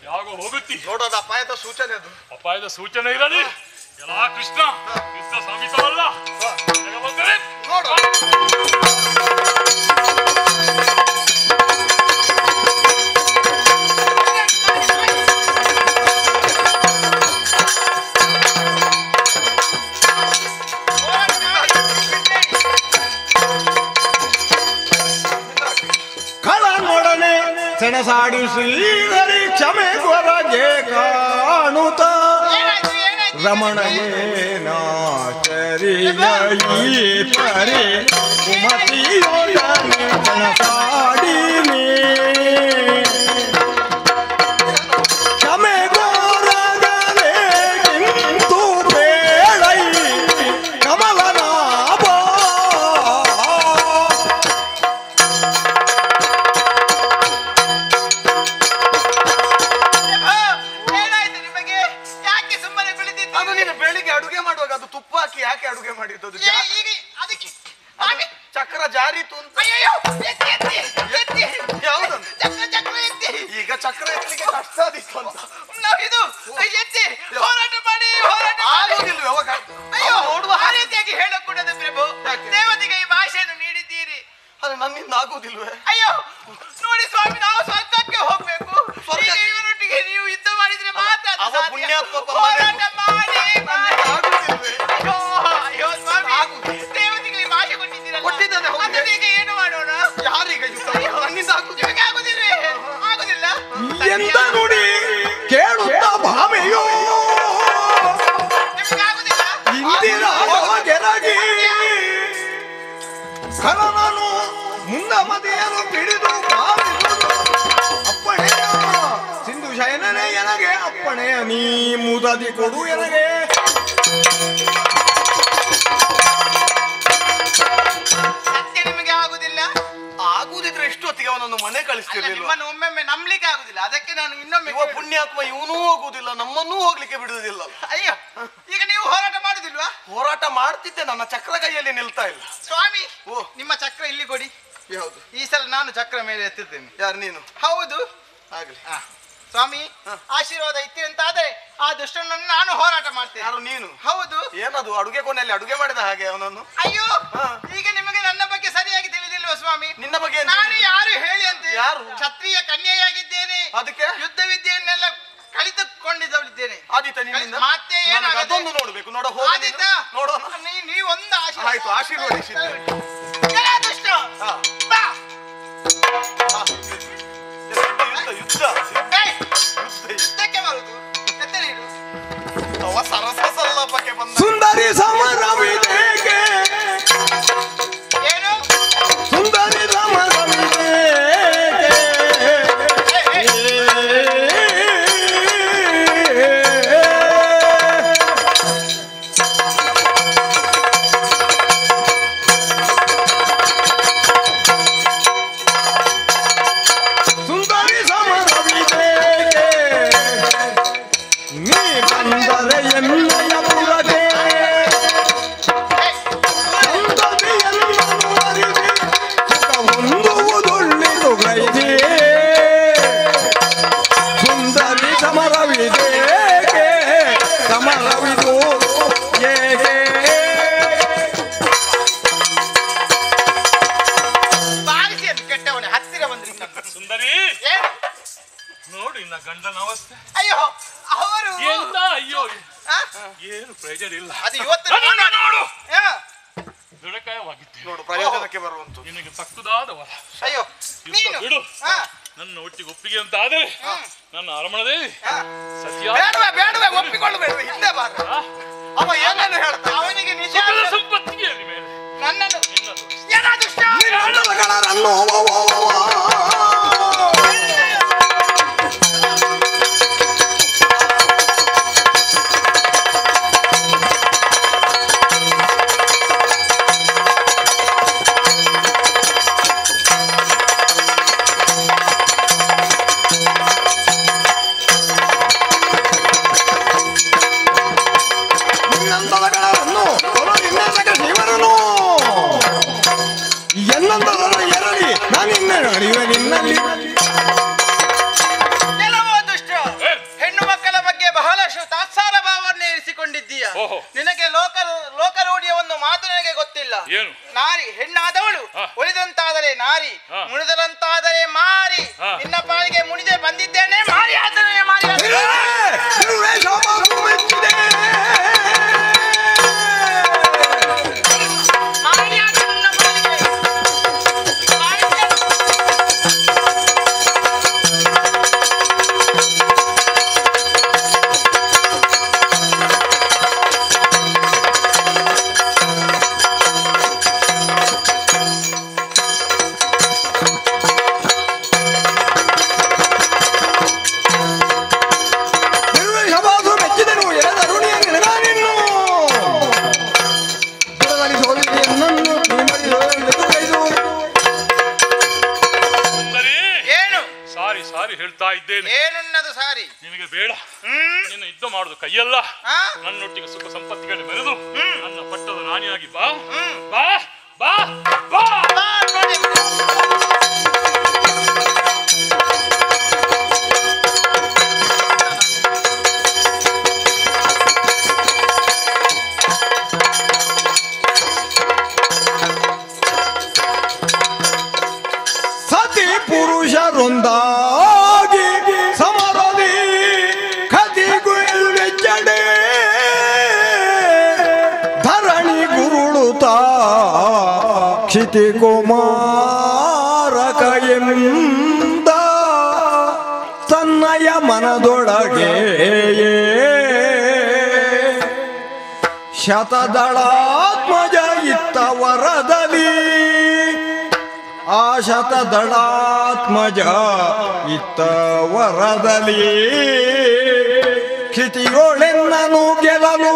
ಯಾವಾಗ ಹೋಗುತ್ತಿ? ನೋಡೋದು ಅಪಾಯದ ಸೂಚನೆ. ಅದು ಅಪಾಯದ ಸೂಚನೆ ಇರಲಿ. ಎಲ್ಲ ಕೃಷ್ಣ ಯುದ್ಧ ಸಮಿತವಲ್ಲ. ಬಂದರೆ ನೋಡು. ಸೆಣಸಾಡಿ ಶ್ರೀಹರಿ ಕ್ಷಮೆ ಕೊರಗೆ ಕಾಣುತ್ತ ರಮಣಯೇನಾಚರಿಯೀತರೆ ಕುಮತಿಯೊಡನೆ ಸೆಣಸಾಡಿನಿ ಕ್ಷಮೆ ಕೊರಗನೆ ಕಿಂತು ಬೇಳೈ ಕಮಲನಾಭ ಯಾಕೆ ಅಡುಗೆ ಮಾಡಿದ್ದು? ಚಕ್ರ ಜಾರಿತು ಅಂತ. ಈಗ ಚಕ್ರ ಎತ್ತಲಿಕ್ಕೆ ಕಷ್ಟ ಆದಿತ್ತು ಅಂತ ನೋಡುವ ರೀತಿಯಾಗಿ ಹೇಳಕೂಡದು ಪ್ರಭು. ದೇವತೆಗೆ ಈ ಭಾಷೆಯನ್ನು ನೀಡಿದ್ದೀರಿ, ಅದು ನನ್ನಿಂದ ಆಗುವುದಿಲ್ವೇ? ಅಯ್ಯೋ ನೋಡಿ ಸ್ವಾಮಿ, ನಾವು ಸ್ವರ್ಗಕ್ಕೆ ಹೋಗ್ಬೇಕು. ಇವರೊಟ್ಟಿಗೆ ನೀವು ಯುದ್ಧ ಮಾಡಿದ್ರೆ ಮಾತ್ರ ಪುಣ್ಯಾತ್ಮ ಏನು ಮಾಡೋಣ? ಯಾರೀಗ ನನ್ನಿಂದ ಆಗುದಿಲ್ಲ. ಎಂತ ನುಡಿ ಕೇಳುತ್ತ ಭಾಮೆಯೋ ಇಂದಿನ ಗೆರಗಿ ಕರನನು ಮುಂದ ಮದಿಯನ್ನು ಹಿಡಿದು ಅಪ್ಪಣೆಯ ಸಿಂಧು ಶಯನನೇ ಎನಗೆ ಅಪ್ಪಣೆಯ ನೀ ಮುದದಿ ಕೊಡು ಎನಗೆ. ಸತ್ಯ ನಿಮಗೆ ಆಗುದಿಲ್ಲ. ಆಗುದಿದ್ರೆ ಎಷ್ಟೊತ್ತಿಗೆ ಅವನನ್ನು ಮನೆ ಕಳಿಸ್ತಿರ್ಲಿಲ್ಲ. ನಿಮ್ಮನ್ನು ಒಮ್ಮೊಮ್ಮೆ ನಂಬಲಿಕ್ಕೆ ಆಗುದಿಲ್ಲ, ಅದಕ್ಕೆ ನಾನು ಇನ್ನೊಮ್ಮೆ. ಪುಣ್ಯಾತ್ಮ ಇವನೂ ಹೋಗುದಿಲ್ಲ, ನಮ್ಮನ್ನೂ ಹೋಗ್ಲಿಕ್ಕೆ ಬಿಡುವುದಿಲ್ಲ. ಅಯ್ಯೋ, ಈಗ ನೀವು ಹೋರಾಟ ಮಾಡುದಿಲ್ವಾ? ಹೋರಾಟ ಮಾಡ್ತಿದ್ದೆ, ನನ್ನ ಚಕ್ರ ಕೈಯಲ್ಲಿ ನಿಲ್ತಾ ಇಲ್ಲ. ಸ್ವಾಮಿ, ನಿಮ್ಮ ಚಕ್ರ ಇಲ್ಲಿ ಕೊಡಿ. ಯಾವುದು? ಈ ಸಲ ನಾನು ಚಕ್ರ ಮೇಲೆ ಎತ್ತಿದ್ದೇನೆ. ಯಾರು ನೀನು? ಹೌದು. ಆಗ್ಲಿ ಸ್ವಾಮಿ, ಆಶೀರ್ವಾದ ಇತ್ತು ಅಂತಾದ್ರೆ ಆ ದುಷ್ಟನನ್ನು ನಾನು ಹೋರಾಟ ಮಾಡ್ತೇನೆ. ಯಾರು ನೀನು? ಹೌದು. ಏನದು ಅಡುಗೆ ಕೊನೆಯಲ್ಲಿ ಅಡುಗೆ ಮಾಡಿದ ಹಾಗೆ ಅವನನ್ನು? ಅಯ್ಯೋ, ಈಗ ನಿಮಗೆ ನನ್ನ ಬಗ್ಗೆ ಸರಿಯಾಗಿ ತಿಳಿದಿಲ್ವ ಸ್ವಾಮಿ? ನಿನ್ನ ಬಗ್ಗೆ ನಾನು ಯಾರು ಹೇಳಿ ಅಂತ? ಯಾರು? ಕ್ಷತ್ರಿಯ ಕನ್ಯೆಯಾಗಿದ್ದೇನೆ. ಅದಕ್ಕೆ ಯುದ್ಧ ವಿದ್ಯೆಯನ್ನೆಲ್ಲ ಕಲಿತುಕೊಂಡಿದ್ದೇನೆ. ಆದಿತ ನಿನ್ನಿಂದ ಮತ್ತೆ ಅದೊಂದು ನೋಡ್ಬೇಕು. ನೋಡ ಆದಿತ, ನೋಡೋಣ. ನೀವೊಂದು ಆಯ್ತು, ಆಶೀರ್ವದಿಸಿದ್ದೇನೆ. ದುಷ್ಟ ಬಾ. ಯುದ್ಧ ಯುದ್ಧಕ್ಕೆ ಬರುದು. ಸರಸ ಸಲ್ಲಪಕ್ಕೆ ಬಂದ ಸುಂದರಿ ಸಮರವಿದೇಕೆ, ಏನು ಸುಂದರಿ ಸಮರವಿದೇಕೆ, ಸುಂದರಿ ಸಮರವಿದೇಕೆ, ನೀ ಬಂದರೆ ಎನ್ನ ಬಾರಿಸಿ ಅದು ಕೆಟ್ಟವನೇ ಹತ್ತಿರ ಬಂದ್ರಿ ಸುಂದರಿ ನೋಡು ಇನ್ನ ಗಂಡನ ಅವಸ್ಥೆ. ಅಯ್ಯೋ ಅವರು ಎಂತ ಅಯ್ಯೋ ಏನು ಪ್ರಯೋಜನ ಇಲ್ಲ. ಅದು ಇವತ್ತು ನೋಡು ಹಾ. ದುಡಕಾಯವಾಗಿತ್ತು ನೋಡು ಪ್ರಯೋಜನಕ್ಕೆ ಬರುವಂತ ನಿನಗೆ ತಕ್ಕುದಾದ ವರ. ಅಯ್ಯೋ ನೀನು ಬಿಡು ಹಾ. ನನ್ನ ಒಟ್ಟಿಗೆ ಒಪ್ಪಿಗೆ ಅಂತ ಆದರೆ ನನ್ನ ಅರಮಣದೇವಿ ಸತ್ಯ ಬೇಡವೇ ಒಪ್ಪಿಕೊಳ್ಳಬೇಡ ಹಿಂದೆ ಬಾರ ಅವ ಏನೇನು ಹೇಳ್ತಾ ಅವನಿಗೆ ನಿಜ ಸಂಪತ್ತಿಗೆ ಅಲ್ಲಿ ಮೇಲೆ ನನ್ನನ್ನು ನಿನ್ನದು ಏನಾದ್ರು ಕೆಲವು ದುಷ್ಟ ಹೆಣ್ಣು ಮಕ್ಕಳ ಬಗ್ಗೆ ಬಹಳಷ್ಟು ತಾತ್ಸಾರ ಭಾವವನ್ನು ಇರಿಸಿಕೊಂಡಿದ್ದೀಯ. ನಿನಗೆ ಲೋಕರೂಢಿಯ ಒಂದು ಮಾತು ನನಗೆ ಗೊತ್ತಿಲ್ಲ. ನಾರಿ ಹೆಣ್ಣಾದವಳು ಉಳಿದಂತಾದರೆ ನಾರಿ, ಮುಣಿದರಂತಾದರೆ ಮಾರಿ. ನಿನ್ನ ಪಾಲಿಗೆ ಮುಣಿದೆ ಬಂದಿದ್ದೇನೆ, ಮಾರಿ ಆತನೇ ಮಾರಿ ಹೇಳ್ತಾ ಇದ್ದೇನೆ. ಏನನ್ನದು ಸಾರಿ ನಿನಗೆ ಬೇಡ. ನಿನ್ನ ಯುದ್ಧ ಮಾಡುದು ಕೈಯಲ್ಲ. ನನ್ನೊಟ್ಟಿಗೆ ಸುಖ ಸಂಪತ್ತಿಗಳು ಮೆರೆದು ನನ್ನ ಪಟ್ಟದ ರಾಣಿಯಾಗಿ ಬಾ ಬಾ ಬಾ ಬಾ. ಸತಿ ಪುರುಷರೊಂದಾಗಿ ಸಮರದಿ ಕದಿಗುಳ್ವೆಚ್ಚಡೆ ಧರಣಿ ಗುರುಳುತ ಕ್ಷಿತಿ ಕುಮಾರಕ ಎಂದ ತನ್ನಯ ಮನದೊಳಗೆ ಶತದಳಾತ್ಮಜ ಇತ್ತ ವರದಲ್ಲಿ ಆ ಶತದಳಾತ್ಮಜ ಇತ್ತ ವರದಲ್ಲಿ ಕ್ಷಿತಿಯೋಳೆನ್ನನು ಗೆಲ್ಲಲು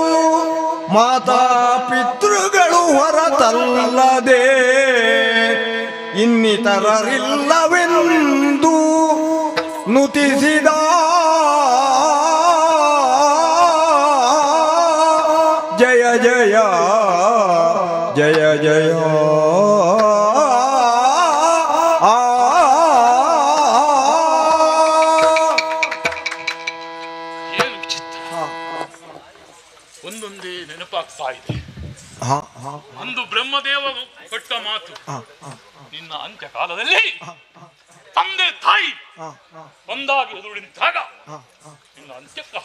ಮಾತಾ ಪಿತೃಗಳು ಹೊರತಲ್ಲದೆ ಇನ್ನಿತರರಿಲ್ಲವೆಂದು ನುತಿಸಿದ ಜಯ ಜಯ ಜಯ ಜಯ ಒಂದೊಂದೇ ನೆನಪಾಗ್ತಾ ಇದೆ. ಒಂದು ಬ್ರಹ್ಮದೇವ ಕೊಟ್ಟ ಮಾತು, ನಿನ್ನ ಅಂತ್ಯ ಕಾಲದಲ್ಲಿ ತಂದೆ ತಾಯಿ ಒಂದಾಗಿ ಎದುರು ನಿಂತಾಗ ನಿನ್ನ ಅಂತ್ಯಕಾಲ.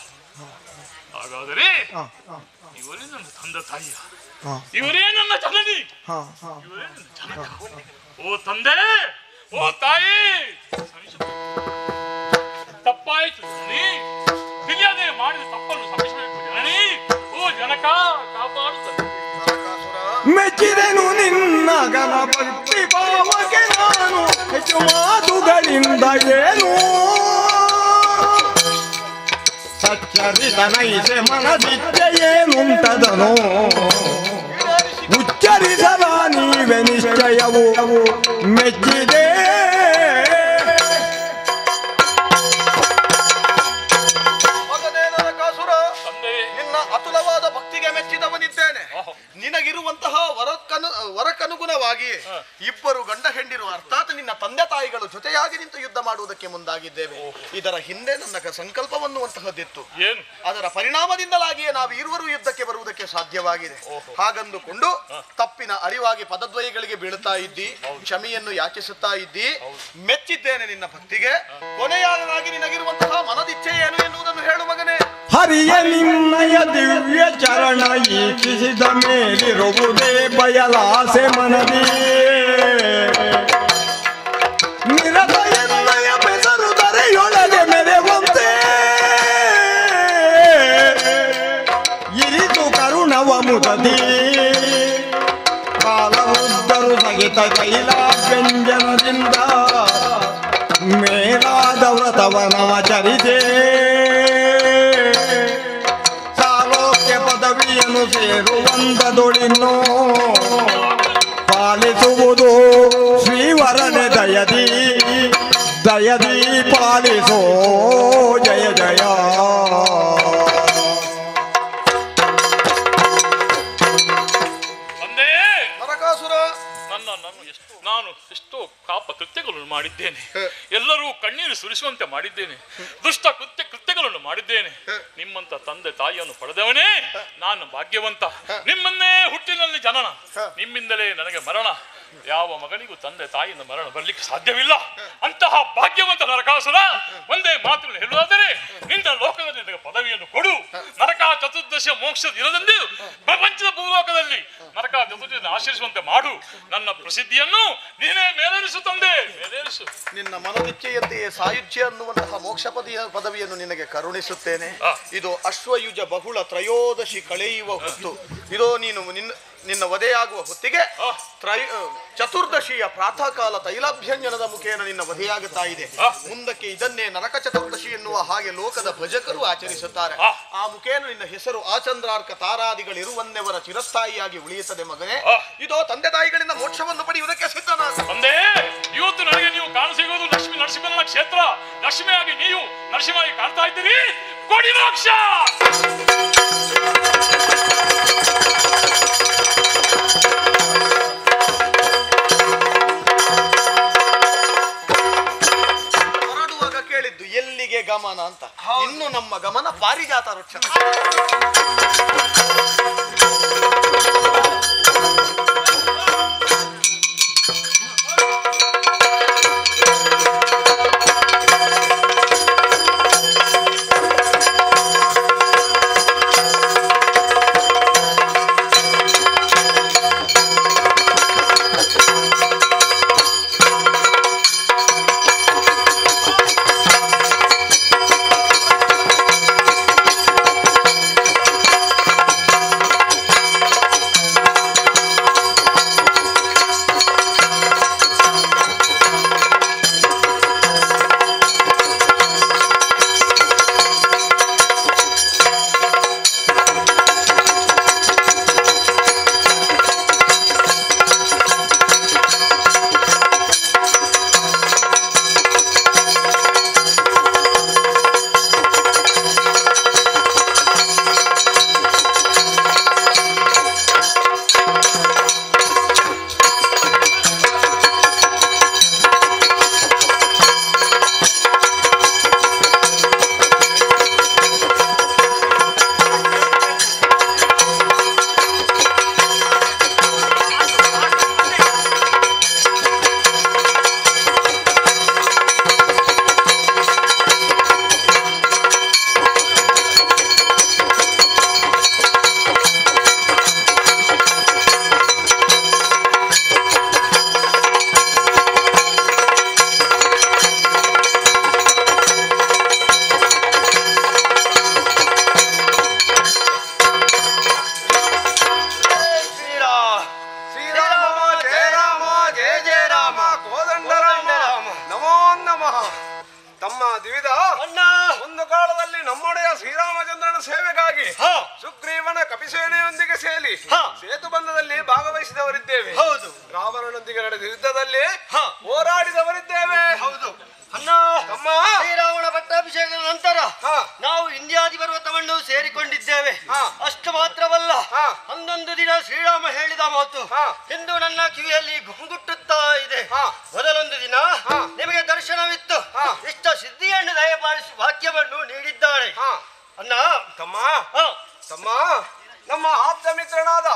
ಹಾಗಾದರೆ ಇವರೇ ನನ್ನ ತಂದೆ ತಾಯಿಯ, ಇವರೇ ನನ್ನ ಜನನಿ, ಇವರೇ ನನ್ನ ಜನಕ. ಓ ತಂದೆ, ಓ ತಾಯಿ, ತಪ್ಪಾಯಿತು ಜನನಿ, ತಿಳಿಯದೆ ಮಾಡಿದ ತಪ್ಪನ್ನು ಕ್ಷಮಿಸಬೇಕು ಜನನಿ. ಓ ಜನಕ, ಕಾಪಾಡುತ್ತದೆ. ಮೆಚ್ಚಿದೆನು ನಿನ್ನ ಗಣಪತಿ ಭಾವಕ್ಕೆ ನಾನು ಹೆಚ್ಚು ಮಾತುಗಳಿಂದ ಏನು ಸಚ್ಚರಿತನೈಸೆ ಮನದಿಚ್ಚೆ ಏನುಂಟದನು ಉಚ್ಚರಿಸಲ ನೀವೆ ನಿಶ್ಚಯವು ಮೆಚ್ಚಿದೆ. ನಿನ್ನ ಅತುಲವಾದ ಭಕ್ತಿಗೆ ಮೆಚ್ಚಿದವನಿದ್ದೇನೆ. ನಿನಗಿರುವಂತಹ ವರಕ್ಕನುಗುಣವಾಗಿ ಇಬ್ಬರು ಗಂಡ ಹೆಂಡಿರು ಅರ್ಥಾತ್ ನಿನ್ನ ತಂದೆ ತಾಯಿಗಳು ಜೊತೆಯಾಗಿ ನಿಂತು ಯುದ್ಧ ಮಾಡುವುದಕ್ಕೆ ಮುಂದಾಗಿದ್ದೇವೆ. ಇದರ ಹಿಂದೆ ನನ್ನ ಸಂಕಲ್ಪವನ್ನುವಂತಹದ್ದಿತ್ತು. ಅದರ ಪರಿಣಾಮದಿಂದಲಾಗಿಯೇ ನಾವು ಇರುವರು ಯುದ್ಧಕ್ಕೆ ಬರುವುದಕ್ಕೆ ಸಾಧ್ಯವಾಗಿದೆ. ಹಾಗಂದುಕೊಂಡು ತಪ್ಪಿನ ಅರಿವಾಗಿ ಪದದ್ವಯಗಳಿಗೆ ಬೀಳುತ್ತಾ ಇದ್ದಿ, ಕ್ಷಮೆಯನ್ನು ಯಾಚಿಸುತ್ತಾ ಇದ್ದಿ. ಮೆಚ್ಚಿದ್ದೇನೆ ನಿನ್ನ ಭಕ್ತಿಗೆ. ಕೊನೆಯಾಗಿ ನಿನಗಿರುವಂತಹ ಮನದಿಚ್ಛೆ ಏನು ಎನ್ನುವುದನ್ನು ಹೇಳು ಮಗನೇ. ಹರಿಯ ನಿನ್ನಯ ದಿವ್ಯ ಚರಣ ಈಕ್ಷಿಸಿದ ಮೇಲಿರುವುದೇ ಬಯಲಾಸೆ ಮನದಿ. ನಿರತಯನ್ನಯ ಬೆಸರು ಧರೆಯೊಳಗೆ ಮೆರೆವಂತೆ ಇರಿದು ಕರುಣವ ಮುದದಿ. ಕಾಲವೃದ್ಧರು ಸಹಿತ ಕೈಲಾಭ್ಯಂಜನದಿಂದ ಮೇಲಾದ ವ್ರತವನಾಚರಿಸೇ ಸಾಲೋಕ್ಯ ಪದವಿಯನ್ನು ಸೇರುವಂತದೊಳಿನ್ನೋ ಪಾಲಿಸುವುದು ಶ್ರೀವರನೆ ದಯದಿ ದಯದಿ ಪಾಲಿಸೋ ಜಯ ಜಯ. ನಾನು ಎಷ್ಟೋ ಪಾಪ ಕೃತ್ಯಗಳನ್ನು ಮಾಡಿದ್ದೇನೆ. ಎಲ್ಲರೂ ಕಣ್ಣೀರು ಸುರಿಸುವಂತೆ ಮಾಡಿದ್ದೇನೆ. ದುಷ್ಟ ಕೃತ್ಯಗಳನ್ನು ಮಾಡಿದ್ದೇನೆ. ನಿಮ್ಮಂತ ತಂದೆ ತಾಯಿಯನ್ನು ಪಡೆದವನೇ ನಾನು ಭಾಗ್ಯವಂತ. ನಿಮ್ಮನ್ನೇ ಹುಟ್ಟಿನಲ್ಲಿ ಜನನ, ನಿಮ್ಮಿಂದಲೇ ನನಗೆ ಮರಣ. ಯಾವ ಮಗನಿಗೂ ತಂದೆ ತಾಯಿಯಿಂದ ಮರಣ ಬರ್ಲಿಕ್ಕೆ ಸಾಧ್ಯವಿಲ್ಲ. ಅಂತಹ ಭಾಗ್ಯವಂತ ನರಕಾಸುರ, ಒಂದೇ ಮಾತನ್ನು ಹೇಳುವುದಾದರೆ ನಿನ್ನ ಲೋಕದಲ್ಲಿ ನನಗೆ ಪದವಿಯನ್ನು ಕೊಡು. ನರಕ ಚತುರ್ದಶ ಮೋಕ್ಷದ ದಿನದಂದು ಪ್ರಪಂಚದ ಭೂಲೋಕದಲ್ಲಿ ನರಕ ಚತುರ್ದಶಿಯನ್ನು ಆಚರಿಸುವಂತೆ ಮಾಡು. ನನ್ನ ಪ್ರಸಿದ್ಧಿಯನ್ನು ನೀನೇ ಮೇಲೇರಿಸು ತಂದೆ, ಮೇಲೇರಿಸು. ನಿನ್ನ ಮನದಿಚ್ಛೆಯಂತೆಯೇ ಸಾಯುಜ್ಯ ಅನ್ನುವಂತಹ ಮೋಕ್ಷ ಪದವಿಯನ್ನು ನಿನಗೆ ಕರುಣಿಸುತ್ತೇನೆ. ಇದು ಅಶ್ವಯುಜ ಬಹುಳ ತ್ರಯೋದಶಿ ಕಳೆಯುವ ಹೊತ್ತು. ಇದೋ ನೀನು ನಿನ್ನ ವಧೆಯಾಗುವ ಹೊತ್ತಿಗೆ ಚತುರ್ದಶಿಯ ಪ್ರಾತಃ ಕಾಲ ತೈಲಾಭ್ಯಂಜನದ ಮುಖೇನ ನಿನ್ನ ವಧೆಯಾಗುತ್ತಾ ಇದೆ. ಮುಂದಕ್ಕೆ ಇದನ್ನೇ ನರಕ ಚತುರ್ದಶಿ ಎನ್ನುವ ಹಾಗೆ ಲೋಕದ ಭಜಕರು ಆಚರಿಸುತ್ತಾರೆ. ಆ ಮುಖೇನ ನಿನ್ನ ಹೆಸರು ಆಚಂದ್ರಾರ್ಕ ತಾರಾದಿಗಳಿರುವನ್ನೆವರ ಚಿರಸ್ಥಾಯಿಯಾಗಿ ಉಳಿಯುತ್ತದೆ ಮಗನೇ. ಇದೋ ತಂದೆ ತಾಯಿಗಳಿಂದ ಮೋಕ್ಷವನ್ನು ಪಡೆಯುವುದಕ್ಕೆ ಸಿದ್ಧನಾದ ತಂದೆ. ಇವತ್ತು ನನಗೆ ನೀವು ಕಾಣಸಿಗುವುದು ಲಕ್ಷ್ಮೀ ನರಸಿಂಹನ ಕ್ಷೇತ್ರ. ಲಕ್ಷ್ಮಿಯಾಗಿ ನೀವು ನರಸಿಂಹವಾಗಿ ಕಾಣ್ತಾ ಇದ್ದೀರಿ. ಕೊಡಿ ಮೋಕ್ಷ. ಹೊರಡುವಾಗ ಕೇಳಿದ್ದು ಎಲ್ಲಿಗೆ ಗಮನ ಅಂತ. ಇನ್ನು ನಮ್ಮ ಗಮನ ಪಾರಿಜಾತ ವೃಕ್ಷ. ಸೇವೆಗಾಗಿ ಸುಗ್ರೀವನ ಕಪಿಸೇನೆಯೊಂದಿಗೆ ಸೇರಿ ಸೇತು ಬಂಧದಲ್ಲಿ ಭಾಗವಹಿಸಿದವರಿದ್ದೇವೆ. ಹೌದು. ರಾವಣನೊಂದಿಗೆ ನಡೆದ ಯುದ್ಧದಲ್ಲಿ ಹೋರಾಡಿದವರಿದ್ದೇವೆ. ಹೌದು. ಅಣ್ಣ, ಶ್ರೀರಾವಣ ಪಟ್ಟಾಭಿಷೇಕದ ನಂತರ ನಾವು ಇಂದ್ಯಾದಿ ಪರ್ವತವನ್ನು ಸೇರಿಕೊಂಡಿದ್ದೇವೆ. ಅಷ್ಟು ಮಾತ್ರವಲ್ಲ, 11 ದಿನ ಶ್ರೀರಾಮ ಹೇಳಿದ ಮಾತು ಇಂದು ನನ್ನ ಕಿವಿಯಲ್ಲಿ ಗುಂಗುಟ್ಟುತ್ತಾ ಇದೆ. ಮೊದಲೊಂದು ದಿನ ನಿಮಗೆ ದರ್ಶನವಿತ್ತು, ಇಷ್ಟ ಸಿದ್ಧಿಯನ್ನು ದಯಪಾಲಿಸಿ ವಾಕ್ಯವನ್ನು ನೀಡಿದ್ದಾಳೆ. ಅಣ್ಣ ತಮ್ಮ ತಮ್ಮ ನಮ್ಮ ಆಪ್ತ ಮಿತ್ರನಾದ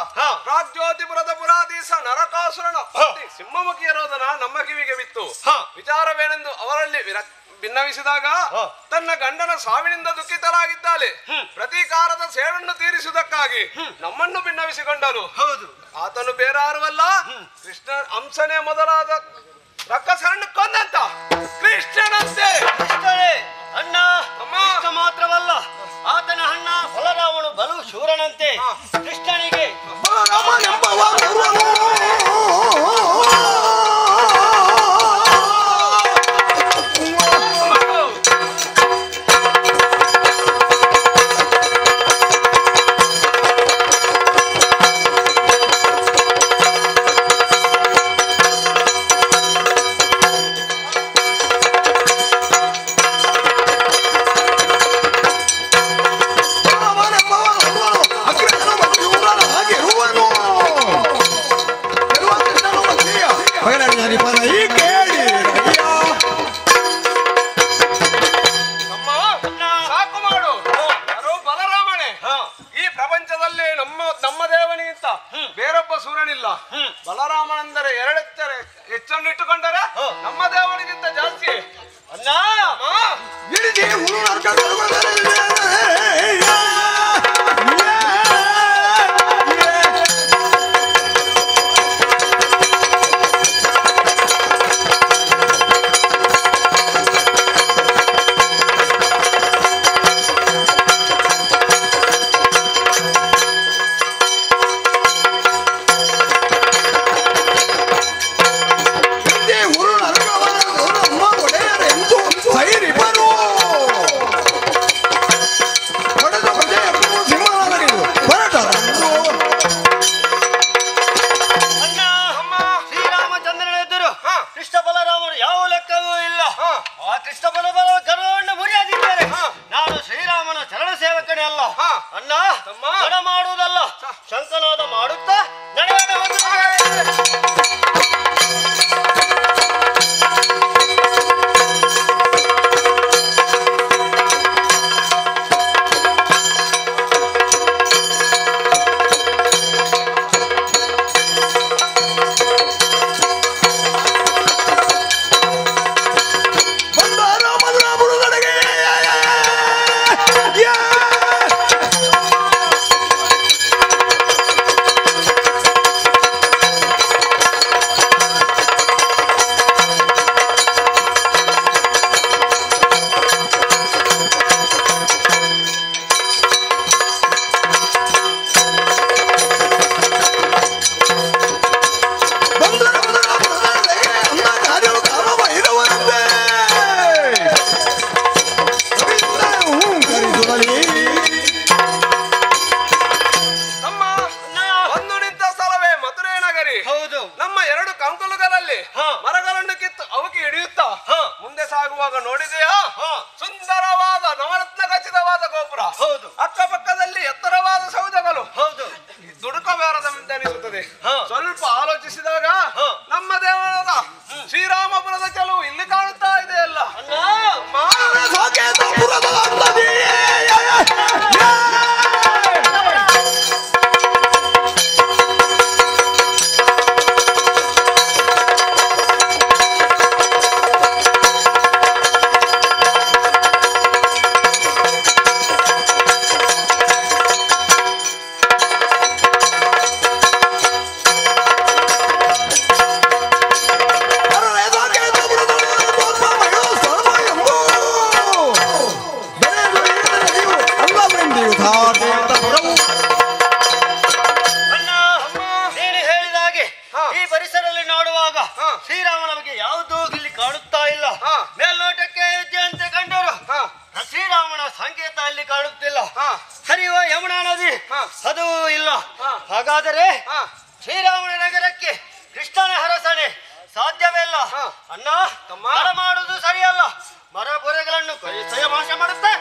ರಾಜ್ಯೋತಿಪುರದ ಪುರಾಧೀಶ ನರಕಾಸುರನ ಪತ್ನಿ ಸಿಂಹಮುಖಿಯರೋದನ ನಮ್ಮ ಕಿವಿಗೆ ಬಿತ್ತು. ವಿಚಾರವೇನೆಂದು ಅವರಲ್ಲಿ ಭಿನ್ನವಿಸಿದಾಗ ತನ್ನ ಗಂಡನ ಸಾವಿನಿಂದ ದುಃಖಿತರಾಗಿದ್ದಾಳೆ. ಪ್ರತೀಕಾರದ ಸೇಡನ್ನು ತೀರಿಸುವುದಕ್ಕಾಗಿ ನಮ್ಮನ್ನು ಭಿನ್ನವಿಸಿಕೊಂಡರು. ಹೌದು, ಆತನು ಬೇರೆ ಯಾರುವಲ್ಲ, ಕೃಷ್ಣ ಅಂಶನೇ ಮೊದಲಾದ ರಕ್ಕಸರನ್ನು ಕೊಂದಂತ ಕೃಷ್ಣನಂತೆ. ಅಣ್ಣ ಕೃಷ್ಣ ಮಾತ್ರವಲ್ಲ, ಆತನ ಅಣ್ಣ ಬಲರಾಮನು ಬಲು ಶೂರನಂತೆ. ಕೃಷ್ಣನಿಗೆ ಬೇರೊಬ್ಬ ಸೂರನಿಲ್ಲ. ಬಲರಾಮನೆಂದರೆ ಎರಡೆತ್ತರೆ ಹೆಚ್ಚನ್ನು ಇಟ್ಟುಕೊಂಡರೆ ನಮ್ಮ ದೇವನಿಗಿಂತ ಜಾಸ್ತಿ. ಅಣ್ಣ ಶಂಕನಾದ ಮಾಡುತ್ತಾ ನೋಡಿದೆಯಾ? ಸುಂದರವಾದ ನವರತ್ನ ಖಚಿತವಾದ ಗೋಪುರ. ಹೌದು. ಅಕ್ಕಪಕ್ಕದಲ್ಲಿ ಎತ್ತರವಾದ ಸೌಧಗಳು. ಹೌದು. ದುಡುಕಬಾರದೆನಿಸುತ್ತದೆ. ಸ್ವಲ್ಪ ಆಲೋಚಿಸಿದಾಗ ನಮ್ಮ ದೇವರಾದ ಶ್ರೀರಾಮಪುರದ ಕೆಲವು ಇಲ್ಲಿ ಕಾಣುತ್ತಾ ಇದೆ ಅಲ್ಲ. ಶ್ರೀರಾಮನ ಬಗ್ಗೆ ಯಾವುದೂ ಇಲ್ಲಿ ಕಾಣುತ್ತಾ ಇಲ್ಲ. ಮೇಲ್ನೋಟಕ್ಕೆ ಅಯೋಧ್ಯೆಯಂತೆ ಕಂಡರು. ಶ್ರೀರಾಮನ ಸಂಕೇತ ಅಲ್ಲಿ ಕಾಣುತ್ತಿಲ್ಲ. ಹರಿಯುವ ಯಮುನಾ ನದಿ ಅದು ಇಲ್ಲ. ಹಾಗಾದರೆ ಶ್ರೀರಾಮನ ನಗರಕ್ಕೆ ಕೃಷ್ಣನ ಹರಸನೆ ಸಾಧ್ಯವೇ ಇಲ್ಲ. ಅಣ್ಣ ಮರ ಮಾಡುವುದು ಸರಿಯಲ್ಲ. ಮರ ಬೊರೆಗಳನ್ನು ನಾಶ ಮಾಡುತ್ತೆ.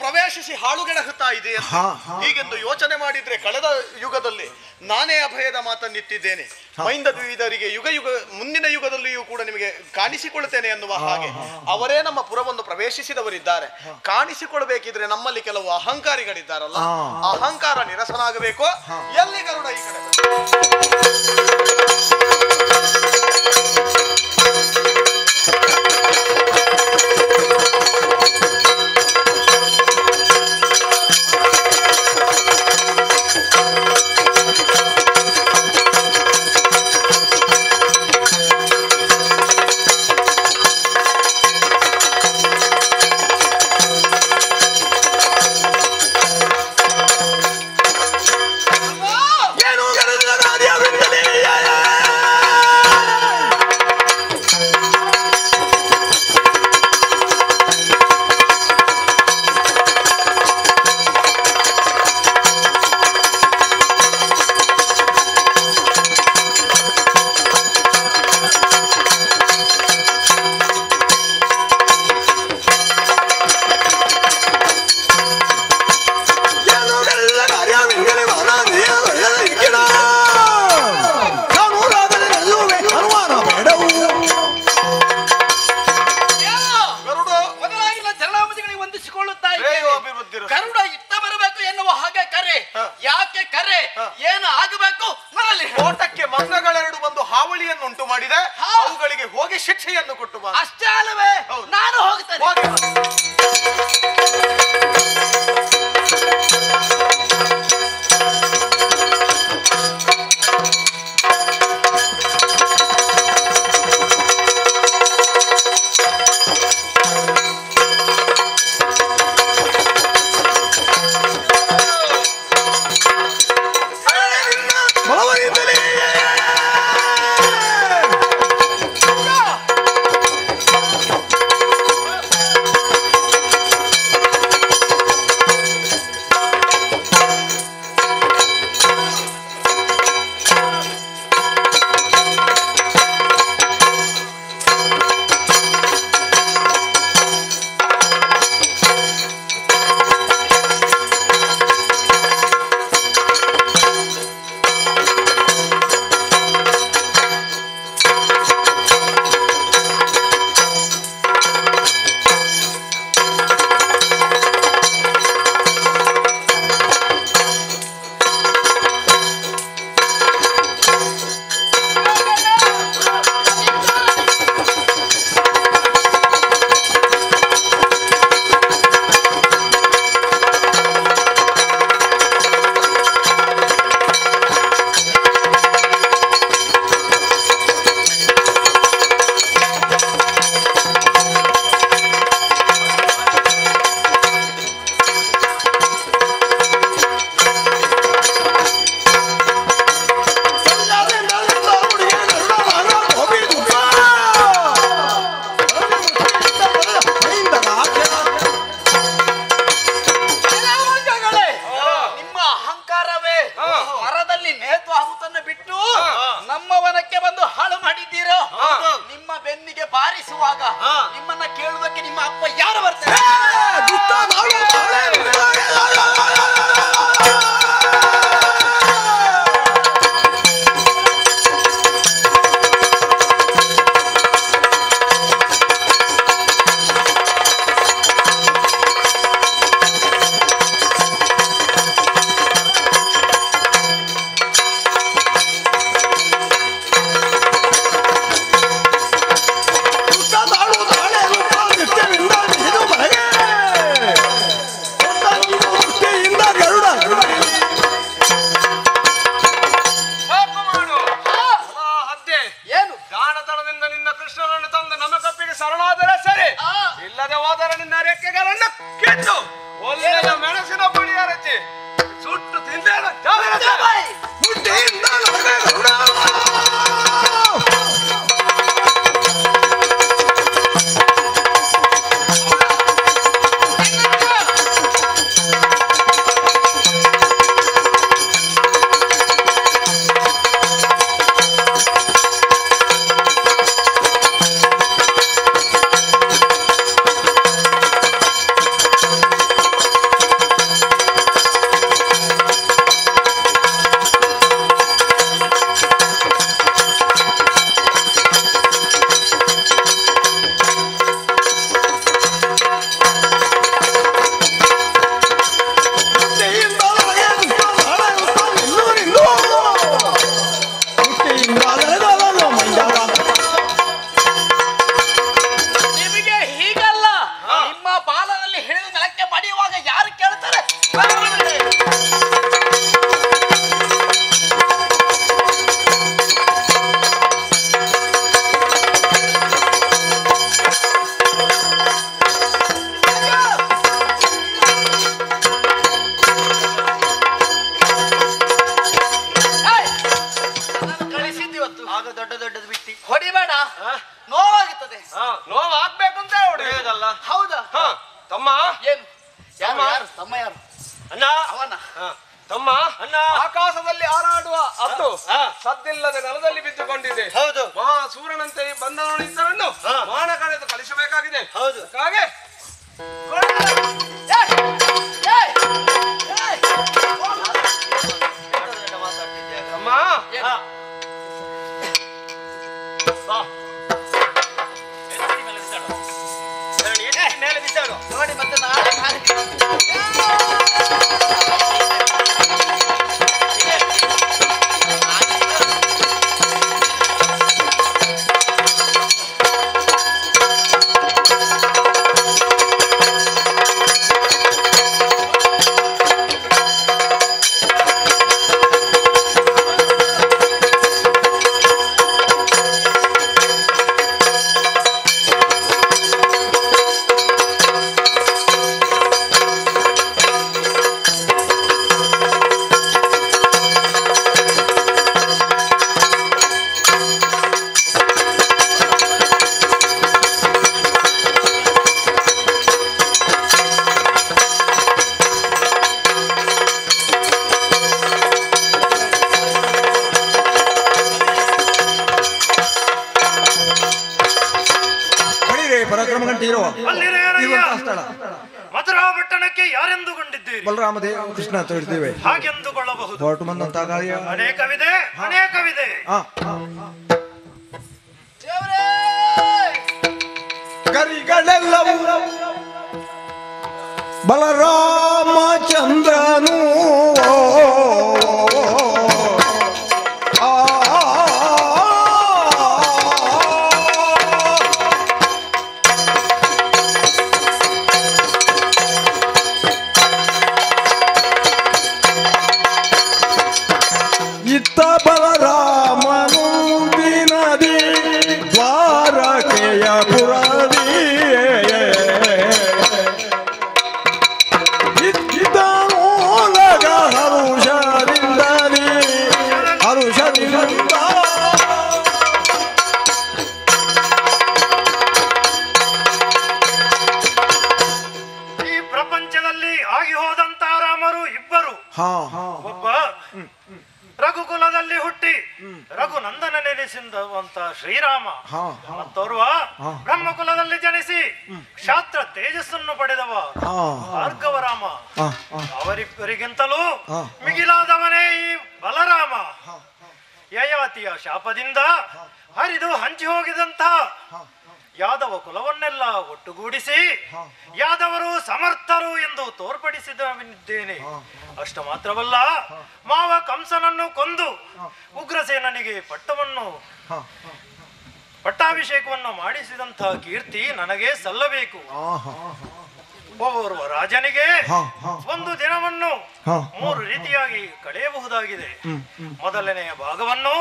ಪ್ರವೇಶಿಸಿ ಹಾಳುಗೆಡಹುತ್ತಾ ಇದೆ ಅಂತ. ಹೀಗೆಂದು ಯೋಚನೆ ಮಾಡಿದ್ರೆ ಕಳೆದ ಯುಗದಲ್ಲಿ ನಾನೇ ಅಭಯದ ಮಾತನ್ನಿಟ್ಟಿದ್ದೇನೆ. ಮೈಂದ ದ್ವಿಧರಿಗೆ ಮುಂದಿನ ಯುಗದಲ್ಲಿಯೂ ಕೂಡ ನಿಮಗೆ ಕಾಣಿಸಿಕೊಳ್ಳುತ್ತೇನೆ ಅನ್ನುವ ಹಾಗೆ ಅವರೇ ನಮ್ಮ ಪುರವನ್ನು ಪ್ರವೇಶಿಸಿದವರಿದ್ದಾರೆ. ಕಾಣಿಸಿಕೊಳ್ಬೇಕಿದ್ರೆ ನಮ್ಮಲ್ಲಿ ಕೆಲವು ಅಹಂಕಾರಿಗಳಿದ್ದಾರಲ್ಲ, ಅಹಂಕಾರ ನಿರಸನಾಗಬೇಕು. ಎಲ್ಲಿ ಗರುಡ ಈ ಕಡೆ ತೋಟಕ್ಕೆ ಮಂಗಗಳೆರಡು ಬಂದು ಹಾವಳಿಯನ್ನುಂಟು ಮಾಡಿದೆ. ಅವುಗಳಿಗೆ ಹೋಗಿ ಶಿಕ್ಷೆಯನ್ನು ಕೊಟ್ಟು ಬಾ. ಅಷ್ಟೇ ಅಲ್ಲವೇ? ನಾನು ಹೋಗ್ತೇನೆ. ನಿಮ್ಮನ್ನ ಕೇಳುವುದಕ್ಕೆ ನಿಮ್ಮ ಅಪ್ಪ ಯಾರು ಬರ್ತಾರೆ? ಶರಣಾದರೆ ಸರಿ, ಇಲ್ಲದೆ ಹೋದರೆ ನಿನ್ನ ರೆಕ್ಕೆಗಳನ್ನು ಕಿತ್ತು ಒಳ್ಳೆಯ ಮೆಣಸಿನ ಪುಡಿಯ ರಚಿ ಸುಟ್ಟು ತಿಂದೇನು. ತಮ್ಮ ಯಾರು? ಅಣ್ಣ ಅವನ ತಮ್ಮ ಅಣ್ಣ. ಆಕಾಶದಲ್ಲಿ ಹಾರಾಡುವ ಹದ್ದು ಸದ್ದಿಲ್ಲದೆ ನೆಲದಲ್ಲಿ ಬಿದ್ದುಕೊಂಡಿದೆ. ಹೌದು. ಸೂರ್ಯನಂತೆ ಬಂದವನು ಇದ್ದವನು ಮಾನ ಕಳೆದು ಕಳಿಸಬೇಕಾಗಿದೆ. ಹೌದು. ಹಾಗೆ ಅಮ್ಮ ಮೇಲೆ ಬಿಸಾಡು ನೋಡಿ ಮತ್ತೆ ನಾಳೆ ಪರಾಕ್ರಮ ಗಂಟೆ ಇರುವ ಸ್ಥಳ ಮಧುರಾ ಪಟ್ಟಣಕ್ಕೆ ಯಾರೆಂದುಕೊಂಡಿದ್ದೀರಿ? ಬಲರಾಮದೇವ ಕೃಷ್ಣ ಅಂತ ಹೇಳ್ತೇವೆ. ಹಾಗೆಂದುಕೊಳ್ಳಬಹುದು. ಹೊರಟು ಬಂದಂತ ಕಾರ್ಯ ಅನೇಕವಿದೆ, ಅನೇಕವಿದೆ. ಕರಿಗಳೆಲ್ಲವೂ ಬಲರಾಮಚಂದ್ರನು ಇತ್ತ ಬಲರಾಮನು ದಿನದಿ ದ್ವಾರಕೆಯ ಪುರದಿ ಇದ್ದನೂಲಗ ಹರುಷರಿಂದಲಿ ಹರುಷದಿಂದ ಈ ಪ್ರಪಂಚದಲ್ಲಿ ಆಗಿ ಹೋದಂತ ರಾಮರು ಇಬ್ಬರು. ಒಬ್ಬ ರಘುಕುಲದಲ್ಲಿ ಹುಟ್ಟಿ ರಘುನಂದನ ನೆಲೆಸಿದಂತ ಶ್ರೀರಾಮ, ಮತ್ತೋರ್ವ ಬ್ರಹ್ಮಕುಲದಲ್ಲಿ ಜನಿಸಿ ಕ್ಷಾತ್ರ ತೇಜಸ್ಸನ್ನು ಪಡೆದವ ಭಾರ್ಗವರಾಮ. ಅವರಿಬ್ಬರಿಗಿಂತಲೂ ಮಿಗಿಲಾದವನೇ ಈ ಬಲರಾಮ. ಯಯಾತಿಯ ಶಾಪದಿಂದ ಹರಿದು ಹಂಚಿ ಹೋಗಿದಂತ ಯಾದವ ಕುಲವನ್ನೆಲ್ಲ ಒಟ್ಟುಗೂಡಿಸಿ ಯಾದವರು ಸಮರ್ಥರು ಎಂದು ತೋರ್ಪಡಿಸಿದ್ದೇನೆ. ಅಷ್ಟು ಮಾತ್ರವಲ್ಲ, ಮಾವ ಕಂಸನನ್ನು ಕೊಂದು ಉಗ್ರಸೇನನಿಗೆ ಪಟ್ಟಾಭಿಷೇಕವನ್ನು ಮಾಡಿಸಿದಂತಹ ಕೀರ್ತಿ ನನಗೆ ಸಲ್ಲಬೇಕು. ಓರ್ವ ರಾಜನಿಗೆ ಒಂದು ದಿನವನ್ನು 3 ರೀತಿಯಾಗಿ ಕಳೆಯಬಹುದಾಗಿದೆ. ಮೊದಲನೆಯ ಭಾಗವನ್ನು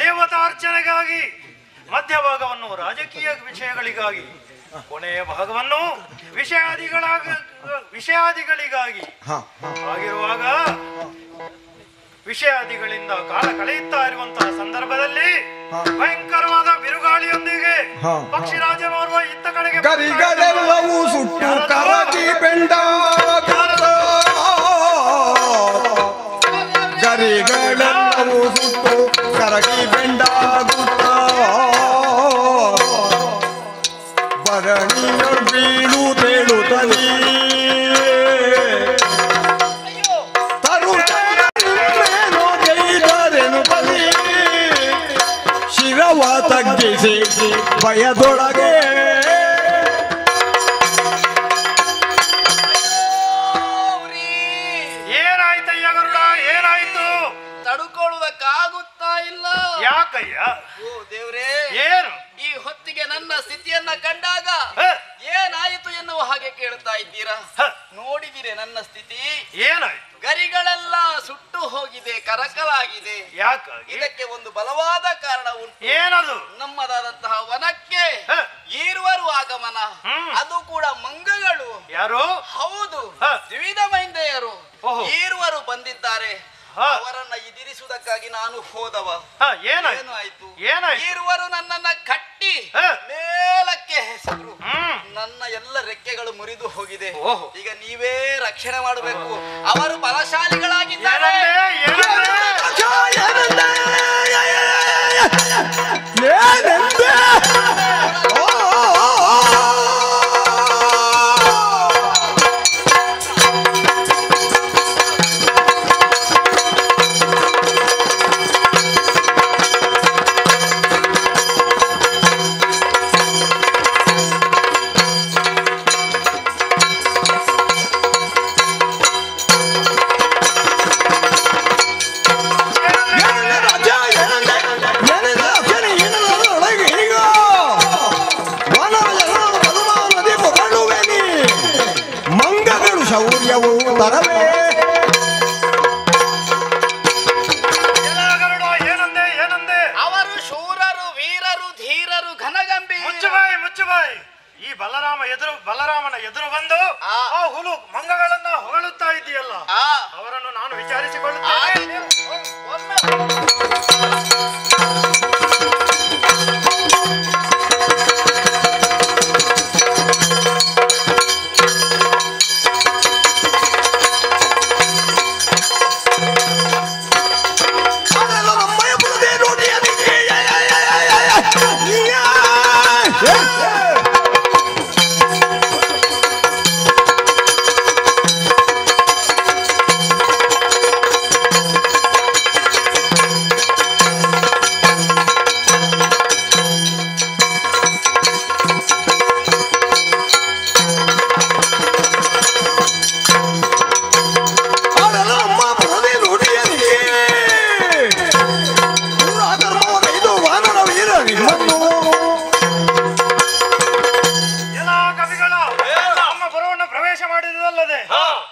ದೇವತಾರ್ಚನೆಗಾಗಿ, ಮಧ್ಯಭಾಗವನ್ನು ರಾಜಕೀಯ ವಿಷಯಗಳಿಗಾಗಿ, ಕೊನೆಯ ಭಾಗವನ್ನು ವಿಷಯಾದಿಗಳಿಗಾಗಿ. ಹಾಗಿರುವಾಗ ವಿಷಯಾದಿಗಳಿಂದ ಕಾಲ ಕಳೆಯುತ್ತಾ ಇರುವಂತಹ ಸಂದರ್ಭದಲ್ಲಿ ಭಯಂಕರವಾದ ಬಿರುಗಾಳಿಯೊಂದಿಗೆ ಪಕ್ಷಿರಾಜನೋರ್ವ ಇತ್ತ ಕಡೆಗೆ ಕರಿಗಳೆಲ್ಲವೂ ಸುಟ್ಟು ಕರಗಿ ಬೆಂಡ ಕರಿಗಳೆಲ್ಲವೂ ಸುಟ್ಟು ಕರಗಿ ಬೆಂಡಾಗುತ್ತ ಭರಣಿಯೊಳ್ ಬೀಳು ತೇಳುತ್ತಲೀ ತರುತ್ತೇನೋ ಜೈದರೆನು ಬಲಿ ಶಿರವ ತಗ್ಗಿಸಿ ಭಯದೊಳಗೆ ಏನಾಯ್ತಯ್ಯ ಗರುಡ, ಏನಾಯ್ತು? ತಡ್ಕೊಳ್ಳುವುದಕ್ಕಾಗುತ್ತಾ ಇಲ್ಲ. ಯಾಕಯ್ಯ? ಓ ದೇವ್ರೇ, ಏನು ಈ ಹೊತ್ತಿಗೆ ನನ್ನ ಸ್ಥಿತಿಯನ್ನ ಕಂಡಾಗ ಏನಾಯಿತು ಎನ್ನುವ ಹಾಗೆ ಕೇಳ್ತಾ ಇದ್ದೀರಾ? ನೋಡಿದಿರೆ ನನ್ನ ಸ್ಥಿತಿ ಏನಾಯ್ತು? ಗರಿಗಳೆಲ್ಲ ಸುಟ್ಟು ಹೋಗಿದೆ, ಕರಕಲಾಗಿದೆ. ಯಾಕಾಗಿ? ಇದಕ್ಕೆ ಒಂದು ಬಲವಾದ ಕಾರಣ ಉಂಟು. ಏನದು? ನಮ್ಮದಾದಂತಹ ವನಕ್ಕೆ ಈರುವರು ಆಗಮನ, ಅದು ಕೂಡ ಮಂಗಗಳು. ಯಾರು? ಹೌದು, ದ್ವಿಧ ಮೈಂದೆಯರು ಈರುವರು ಬಂದಿದ್ದಾರೆ. ಅವರನ್ನ ಎದುರಿಸುವುದಕ್ಕಾಗಿ ನಾನು ಹೋದವ. ಏನಾಯ್ತು? ಈರುವರು ನನ್ನನ್ನ ಕಟ್ಟಿ ಕಟ್ಟಿ ಮೇಲಕ್ಕೆ ಹೆಸರು ನನ್ನ ಎಲ್ಲ ರೆಕ್ಕೆಗಳು ಮುರಿದು ಹೋಗಿದೆ. ಈಗ ನೀವೇ ರಕ್ಷಣೆ ಮಾಡಬೇಕು. ಅವರು ಬಲಶಾಲಿಗಳಾಗಿದ್ದಾರೆ. ಶೌರ್ಯವು ತರವೇ ಏನಂದೆ? ಅವರು ಶೂರರು, ವೀರರು, ಧೀರರು, ಘನಗಂಭೀರ. ಮುಚ್ಚುಬಾಯಿ. ಈ ಬಲರಾಮನ ಎದುರು ಬಂದು ಆ ಹುಲು ಮಂಗಗಳನ್ನ ಹೊಗಳುತ್ತಾ ಇದೆಯಲ್ಲ, ಅವರನ್ನು ನಾನು ವಿಚಾರಿಸಿಕೊಳ್ಳುತ್ತೇನೆ.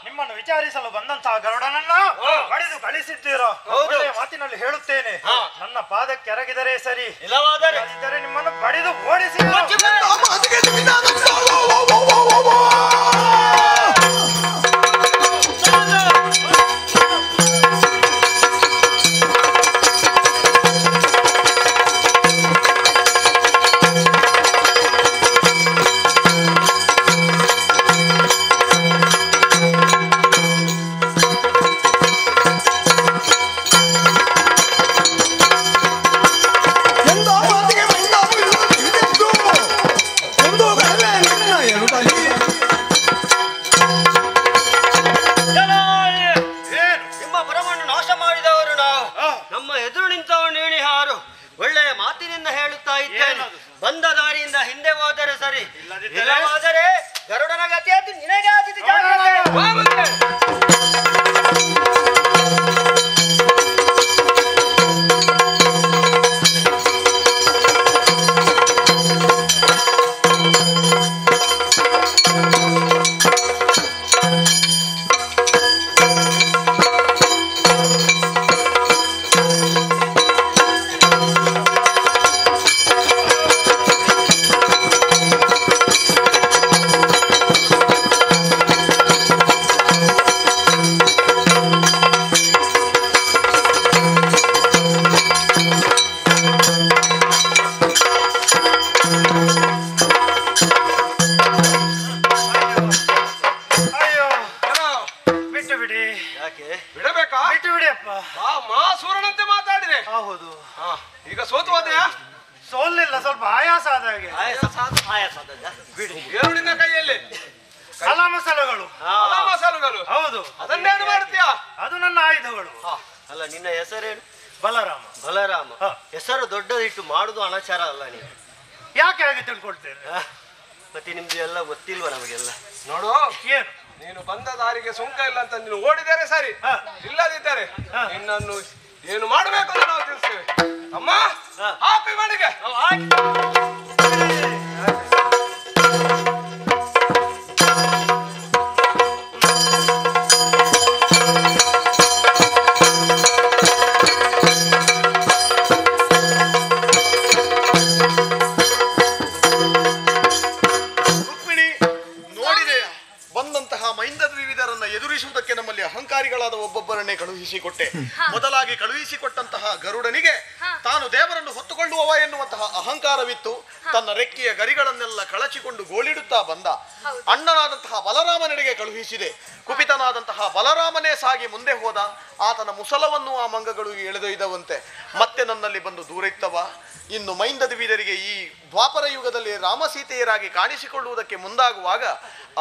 ನಿಮ್ಮನ್ನು ವಿಚಾರಿಸಲು ಬಂದಂತಹ ಗರುಡನನ್ನ ಬಡಿದು ಕಳಿಸಿದ್ದೀರೋ? ಮಾತಿನಲ್ಲಿ ಹೇಳುತ್ತೇನೆ, ನನ್ನ ಪಾದಕ್ಕೆ ಎರಗಿದರೆ ಸರಿ, ಇಲ್ಲವಾದರೆ ನಿಮ್ಮನ್ನು ಬಡಿದು ಓಡಿಸಿ. ಒಳ್ಳೆಯ ಮಾತಿನಿಂದ ಹೇಳುತ್ತಾ ಇದ್ದೇನೆ, ಬಂದ ದಾರಿಯಿಂದ ಹಿಂದೆ ಹೋದರೆ ಸರಿ, ಇಲ್ಲವಾದರೆ ಗರುಡನ ಗತಿಯಾಗಿ ನಿನಗೆ ಆದಿತಿ ಜಾಗ್ರತೆ. ಹೌದು, ಈಗ ಸೋತು ಹೋದೆಯಾ? ಸೋಲಿಲ್ಲ, ಸ್ವಲ್ಪ ಆಯಾಸ ಆದ ಹಾಗೆ. ಗರುಡಿನ ಕೈಯಲ್ಲಿ ಮಸಾಲಗಳು. ಹೌದು, ಅದನ್ನೇನು ಮಾಡ್ತೀಯಾ? ಅದು ನನ್ನ ಆಯುಧಗಳು. ಅಲ್ಲ, ನಿನ್ನ ಹೆಸರೇನು? ಬಲರಾಮ. ಬಲರಾಮ ಹೆಸರು ದೊಡ್ಡದಿಟ್ಟು ಮಾಡುದು ಅನಾಚಾರ ಅಲ್ಲ? ನೀವು ಯಾಕೆ ಹಾಗೆ ತಿಳ್ಕೊಳ್ತೇನೆ? ಮತ್ತೆ ನಿಮ್ದು ಎಲ್ಲ ಗೊತ್ತಿಲ್ವಾ ನಮಗೆಲ್ಲ? ನೋಡು, ಏನು ನೀನು ಬಂದ ದಾರಿಗೆ ಸುಂಕ ಇಲ್ಲ ಅಂತ ನೀನು ಓಡಿದರೆ ಸರಿ, ಇಲ್ಲದಿದ್ದರೆ ನಿನ್ನನ್ನು ಏನು ಮಾಡಬೇಕು ಅಂತ ನಾವು ತಿಳಿಸ್ತೇವೆ. ಅಮ್ಮ, ಹಾಕಿ ಮನೆಗೆ. ರುಕ್ಮಿಣಿ, ನೋಡಿದೆಯಾ ಬಂದಂತಹ ಮೈಂದ ದ್ವಿವಿಧರನ್ನ ಎದುರಿಸುವುದಕ್ಕೆ ನಮ್ಮಲ್ಲಿ ಅಹಂಕಾರಿಗಳಾದ ಒಬ್ಬೊಬ್ಬರನ್ನೇ ಕಳುಹಿಸಿಕೊಟ್ಟೆ. ಮೊದಲಾಗಿ ಕಳುಹಿಸಿಕೊಟ್ಟಂತಹ ಗರುಡನಿಗೆ ತಾನು ದೇವರನ್ನು ಹೊತ್ತುಕೊಳ್ಳುವವ ಎನ್ನುವಂತಹ ಅಹಂಕಾರವಿತ್ತು. ತನ್ನ ರೆಕ್ಕೆಯ ಗರಿಗಳನ್ನೆಲ್ಲ ಕಳಚಿಕೊಂಡು ಗೋಳಿಡುತ್ತಾ ಬಂದ. ಅಣ್ಣನಾದಂತಹ ಬಲರಾಮನೆಡೆಗೆ ಕಳುಹಿಸಿದೆ. ಕುಪಿತನಾದಂತಹ ಬಲರಾಮನೇ ಸಾಗಿ ಮುಂದೆ ಹೋದ. ಆತನ ಮುಸಲವನ್ನು ಆ ಮಂಗಗಳು ಎಳೆದೊಯ್ದವಂತೆ. ಮತ್ತೆ ನನ್ನಲ್ಲಿ ಬಂದು ದೂರಿತ್ತವ. ಇನ್ನು ಮೈಂದದ ವೀರರಿಗೆ ಈ ದ್ವಾಪರ ಯುಗದಲ್ಲಿ ರಾಮಸೀತೆಯರಾಗಿ ಕಾಣಿಸಿಕೊಳ್ಳುವುದಕ್ಕೆ ಮುಂದಾಗುವಾಗ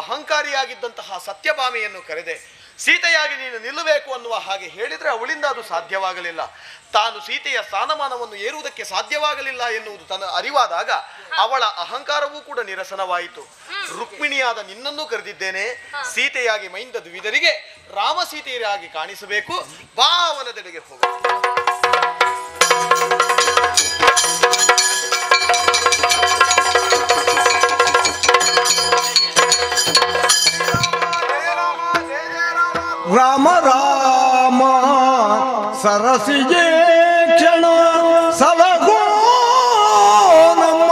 ಅಹಂಕಾರಿಯಾಗಿದ್ದಂತಹ ಸತ್ಯಭಾಮೆಯನ್ನು ಕರೆದೆ. ಸೀತೆಯಾಗಿ ನೀನು ನಿಲ್ಲಬೇಕು ಅನ್ನುವ ಹಾಗೆ ಹೇಳಿದ್ರೆ ಅವಳಿಂದ ಅದು ಸಾಧ್ಯವಾಗಲಿಲ್ಲ. ತಾನು ಸೀತೆಯ ಸ್ಥಾನಮಾನವನ್ನು ಏರುವುದಕ್ಕೆ ಸಾಧ್ಯವಾಗಲಿಲ್ಲ ಎನ್ನುವುದು ತನ್ನ ಅರಿವಾದಾಗ ಅವಳ ಅಹಂಕಾರವೂ ಕೂಡ ನಿರಸನವಾಯಿತು. ರುಕ್ಮಿಣಿಯಾದ ನಿನ್ನನ್ನು ಕರೆದಿದ್ದೇನೆ, ಸೀತೆಯಾಗಿ ಮೈಂದದ ವಿದರಿಗೆ ರಾಮ ಸೀತೆಯರಾಗಿ ಕಾಣಿಸಬೇಕು, ಭಾವನದೆಡೆಗೆ ಹೋಗ. ರಾಮ ರಾಮ ಸರಸಿಗೆ ಕ್ಷಣ ಸಲಗೋ ನಮ್ಮ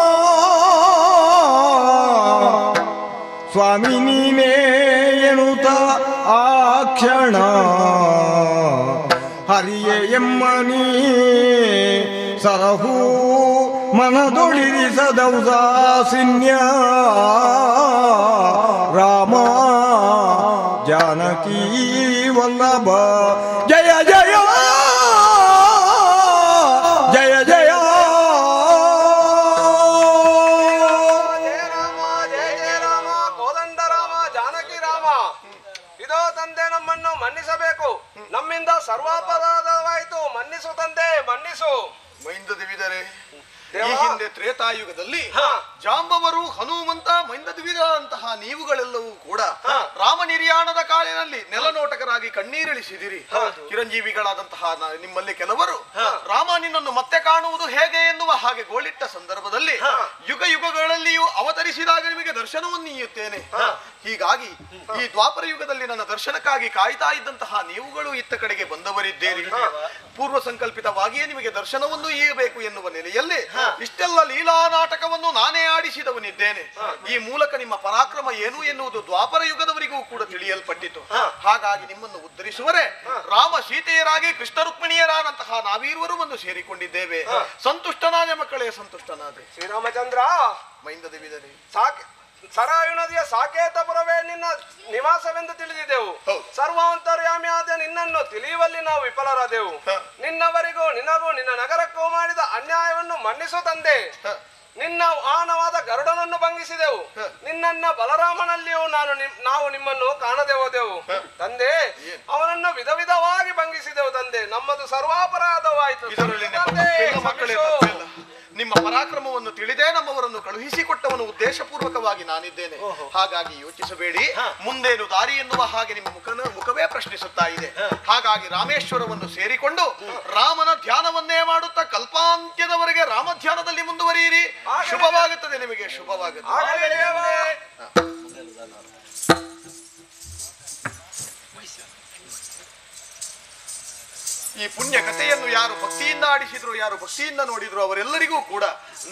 ಸ್ವಾಮಿ ನೀನೇ ಎನ್ನುತ್ತ ಆ ಕ್ಷಣ ಹರಿಯೇ ಎಮ್ಮನಿ ಸರಹು ಮನದೊಳಿರಿಸದೌದಾಸಿನ್ಯ ರಾಮ ಜಾನಕಿ ವಲ್ಲಭ ಜಯ ಜಯ ಜಯ ಜಯ ಕೋದಂಡ ರಾಮ ಜಾನಕಿ ರಾಮ. ಇದೋ ತಂದೆ, ನಮ್ಮನ್ನು ಮನ್ನಿಸಬೇಕು. ನಮ್ಮಿಂದ ಸರ್ವಾಪರಾಧವಾಯಿತು. ಮನ್ನಿಸು ತಂದೆ, ಮನ್ನಿಸು. ಮೈಂದದ ವಿದರೆ ಈ ಹಿಂದೆ ತ್ರೇತಾಯುಗದಲ್ಲಿ ಜಾಂಬವರು, ಹನುಮಂತ, ಮೈಂದದ್ವಿದ ಅಂತಹ ನೀವುಗಳೆಲ್ಲವೂ ಕೂಡ ರಾಮ ನಿರ್ಯಾಣದ ಕಾಲಿನಲ್ಲಿ ನೆಲನೋಟಕರಾಗಿ ಕಣ್ಣೀರಿಳಿಸಿದಿರಿ. ಚಿರಂಜೀವಿಗಳಾದಂತಹ ನಿಮ್ಮಲ್ಲಿ ಕೆಲವರು ರಾಮ ನಿನ್ನನ್ನು ಮತ್ತೆ ಕಾಣುವುದು ಹೇಗೆ ಎನ್ನುವ ಹಾಗೆ ಗೋಳಿಟ್ಟ ಸಂದರ್ಭದಲ್ಲಿ ಯುಗ ಯುಗಗಳಲ್ಲಿಯೂ ಅವತರಿಸಿದಾಗ ನಿಮಗೆ ದರ್ಶನವನ್ನು ನೀಯುತ್ತೇನೆ. ಹೀಗಾಗಿ ಈ ದ್ವಾಪರ ಯುಗದಲ್ಲಿ ನನ್ನ ದರ್ಶನಕ್ಕಾಗಿ ಕಾಯ್ತಾ ಇದ್ದಂತಹ ನೀವುಗಳು ಇತ್ತ ಕಡೆಗೆ ಬಂದವರಿದ್ದೀರಿ. ಪೂರ್ವ ಸಂಕಲ್ಪಿತವಾಗಿಯೇ ನಿಮಗೆ ದರ್ಶನವನ್ನು ಈಯಬೇಕು ಎನ್ನುವ ನೆಲೆಯಲ್ಲಿ ಇಷ್ಟೆಲ್ಲ ಲೀಲಾ ನಾಟಕವನ್ನು ನಾನೇ ಆಡಿಸಿದವನಿದ್ದೇನೆ. ಈ ಮೂಲಕ ನಿಮ್ಮ ಪರಾಕ್ರಮ ಏನು ಎನ್ನುವುದು ದ್ವಾಪರ ಯುಗದವರಿಗೂ ಕೂಡ ತಿಳಿಯಲ್ಪಟ್ಟಿತು. ಹಾಗಾಗಿ ನಿಮ್ಮನ್ನು ಉದ್ಧರಿಸುವರೆ ರಾಮ ಸೀತೆಯರಾಗಿ ಕೃಷ್ಣ ರುಕ್ಮಿಣಿಯರಾದಂತಹ ನಾವೀರುವರು ಬಂದು ಸೇರಿಕೊಂಡಿದ್ದೇವೆ. ಸಂತುಷ್ಟನಾದೆ ಮಕ್ಕಳೇ, ಸಂತುಷ್ಟನಾದೆ. ಶ್ರೀರಾಮಚಂದ್ರ, ಮೈಂದದ ವಿದರೆ ಸರಾಯು ನದಿಯ ಸಾಕೇತಪುರವೇ ನಿನ್ನ ನಿವಾಸವೆಂದು ತಿಳಿದಿದ್ದೆವು. ಸರ್ವಾಂತರ್ಯಾಮಿಯಾದ ನಿನ್ನನ್ನು ತಿಳಿಯುವಲ್ಲಿ ನಾವು ವಿಫಲರಾದೆವು. ನಿನ್ನವರಿಗೂ ನಿನಗೂ ನಿನ್ನ ನಗರಕ್ಕೂ ಮಾಡಿದ ಅನ್ಯಾಯವನ್ನು ಮನ್ನಿಸು ತಂದೆ. ನಿನ್ನ ವಾಹನವಾದ ಗರುಡನನ್ನು ಭಂಗಿಸಿದೆವು. ನಿನ್ನನ್ನ ಬಲರಾಮನಲ್ಲಿಯೂ ನಾವು ನಿಮ್ಮನ್ನು ಕಾಣದೆ ಹೋದೆವು ತಂದೆ. ಅವನನ್ನು ವಿಧ ವಿಧವಾಗಿ ಭಂಗಿಸಿದೆವು ತಂದೆ. ನಮ್ಮದು ಸರ್ವಾಪರಾಧವಾಯಿತು. ನಿಮ್ಮ ಪರಾಕ್ರಮವನ್ನು ತಿಳಿದೇ ನಮ್ಮವರನ್ನು ಕಳುಹಿಸಿಕೊಟ್ಟವನು ಉದ್ದೇಶಪೂರ್ವಕವಾಗಿ ನಾನಿದ್ದೇನೆ. ಹಾಗಾಗಿ ಯೋಚಿಸಬೇಡಿ. ಮುಂದೇನು ದಾರಿ ಎನ್ನುವ ಹಾಗೆ ನಿಮ್ಮ ಮುಖವೇ ಪ್ರಶ್ನಿಸುತ್ತಾ ಇದೆ. ಹಾಗಾಗಿ ರಾಮೇಶ್ವರವನ್ನು ಸೇರಿಕೊಂಡು ರಾಮನ ಧ್ಯಾನವನ್ನೇ ಮಾಡುತ್ತಾ ಕಲ್ಪಾಂತ್ಯದವರೆಗೆ ರಾಮ ಧ್ಯಾನದಲ್ಲಿ ಮುಂದುವರಿಯಿರಿ. ಶುಭವಾಗುತ್ತದೆ, ನಿಮಗೆ ಶುಭವಾಗುತ್ತದೆ. ಈ ಪುಣ್ಯ ಕಥೆಯನ್ನು ಯಾರು ಭಕ್ತಿಯಿಂದ ಆಡಿಸಿದ್ರು, ಯಾರು ಭಕ್ತಿಯಿಂದ ನೋಡಿದ್ರು, ಅವರೆಲ್ಲರಿಗೂ ಕೂಡ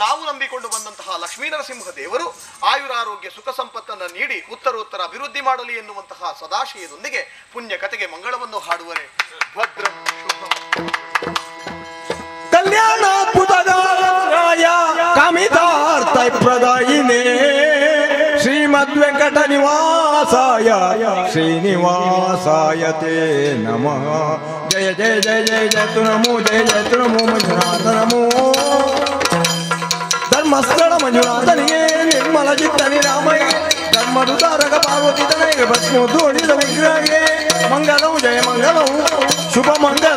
ನಾವು ನಂಬಿಕೊಂಡು ಬಂದಂತಹ ಲಕ್ಷ್ಮೀ ನರಸಿಂಹ ದೇವರು ಆಯುರಾರೋಗ್ಯ ಸುಖ ಸಂಪತ್ತನ್ನು ನೀಡಿ ಉತ್ತರೋತ್ತರ ಅಭಿವೃದ್ಧಿ ಮಾಡಲಿ ಎನ್ನುವಂತಹ ಸದಾಶಯದೊಂದಿಗೆ ಪುಣ್ಯ ಕಥೆಗೆ ಮಂಗಳವನ್ನು ಹಾಡುವರೆ. ಭದ್ರಂ ಕಲ್ಯಾಣ ಪುತಗಾಯ ಕಾಮಿತಾರ್ಥ ಪ್ರದಾಯಿನೇ ಶ್ರೀಮದ್ ವೆಂಕಟ ನಿವಾಸಾಯ ಶ್ರೀನಿವಾಸಾಯ ತೇ ನಮಃ. ಜಯ ಜಯ ಜಯ ಜಯ ಜಯತು ನಮೋ, ಜಯ ಜಯತು ನಮೋ ಮಂಜುನಾಥ ನಮೋ. ಧರ್ಮಸ್ಥಳ ಮಂಜುನಾಥನಿಗೆ ನಿರ್ಮಲ ಚಿತ್ತನಿ ರಾಮಯ್ಯ ಧರ್ಮದುತಾರಕ ಪಾರ್ವತಿ ತನಗೆ ಭಸ್ಮೋಧೋಡಿದ ವಿಗ್ರಹಗೆ ಮಂಗಲವು ಜಯ ಮಂಗಲವು ಶುಭ ಮಂಗಲ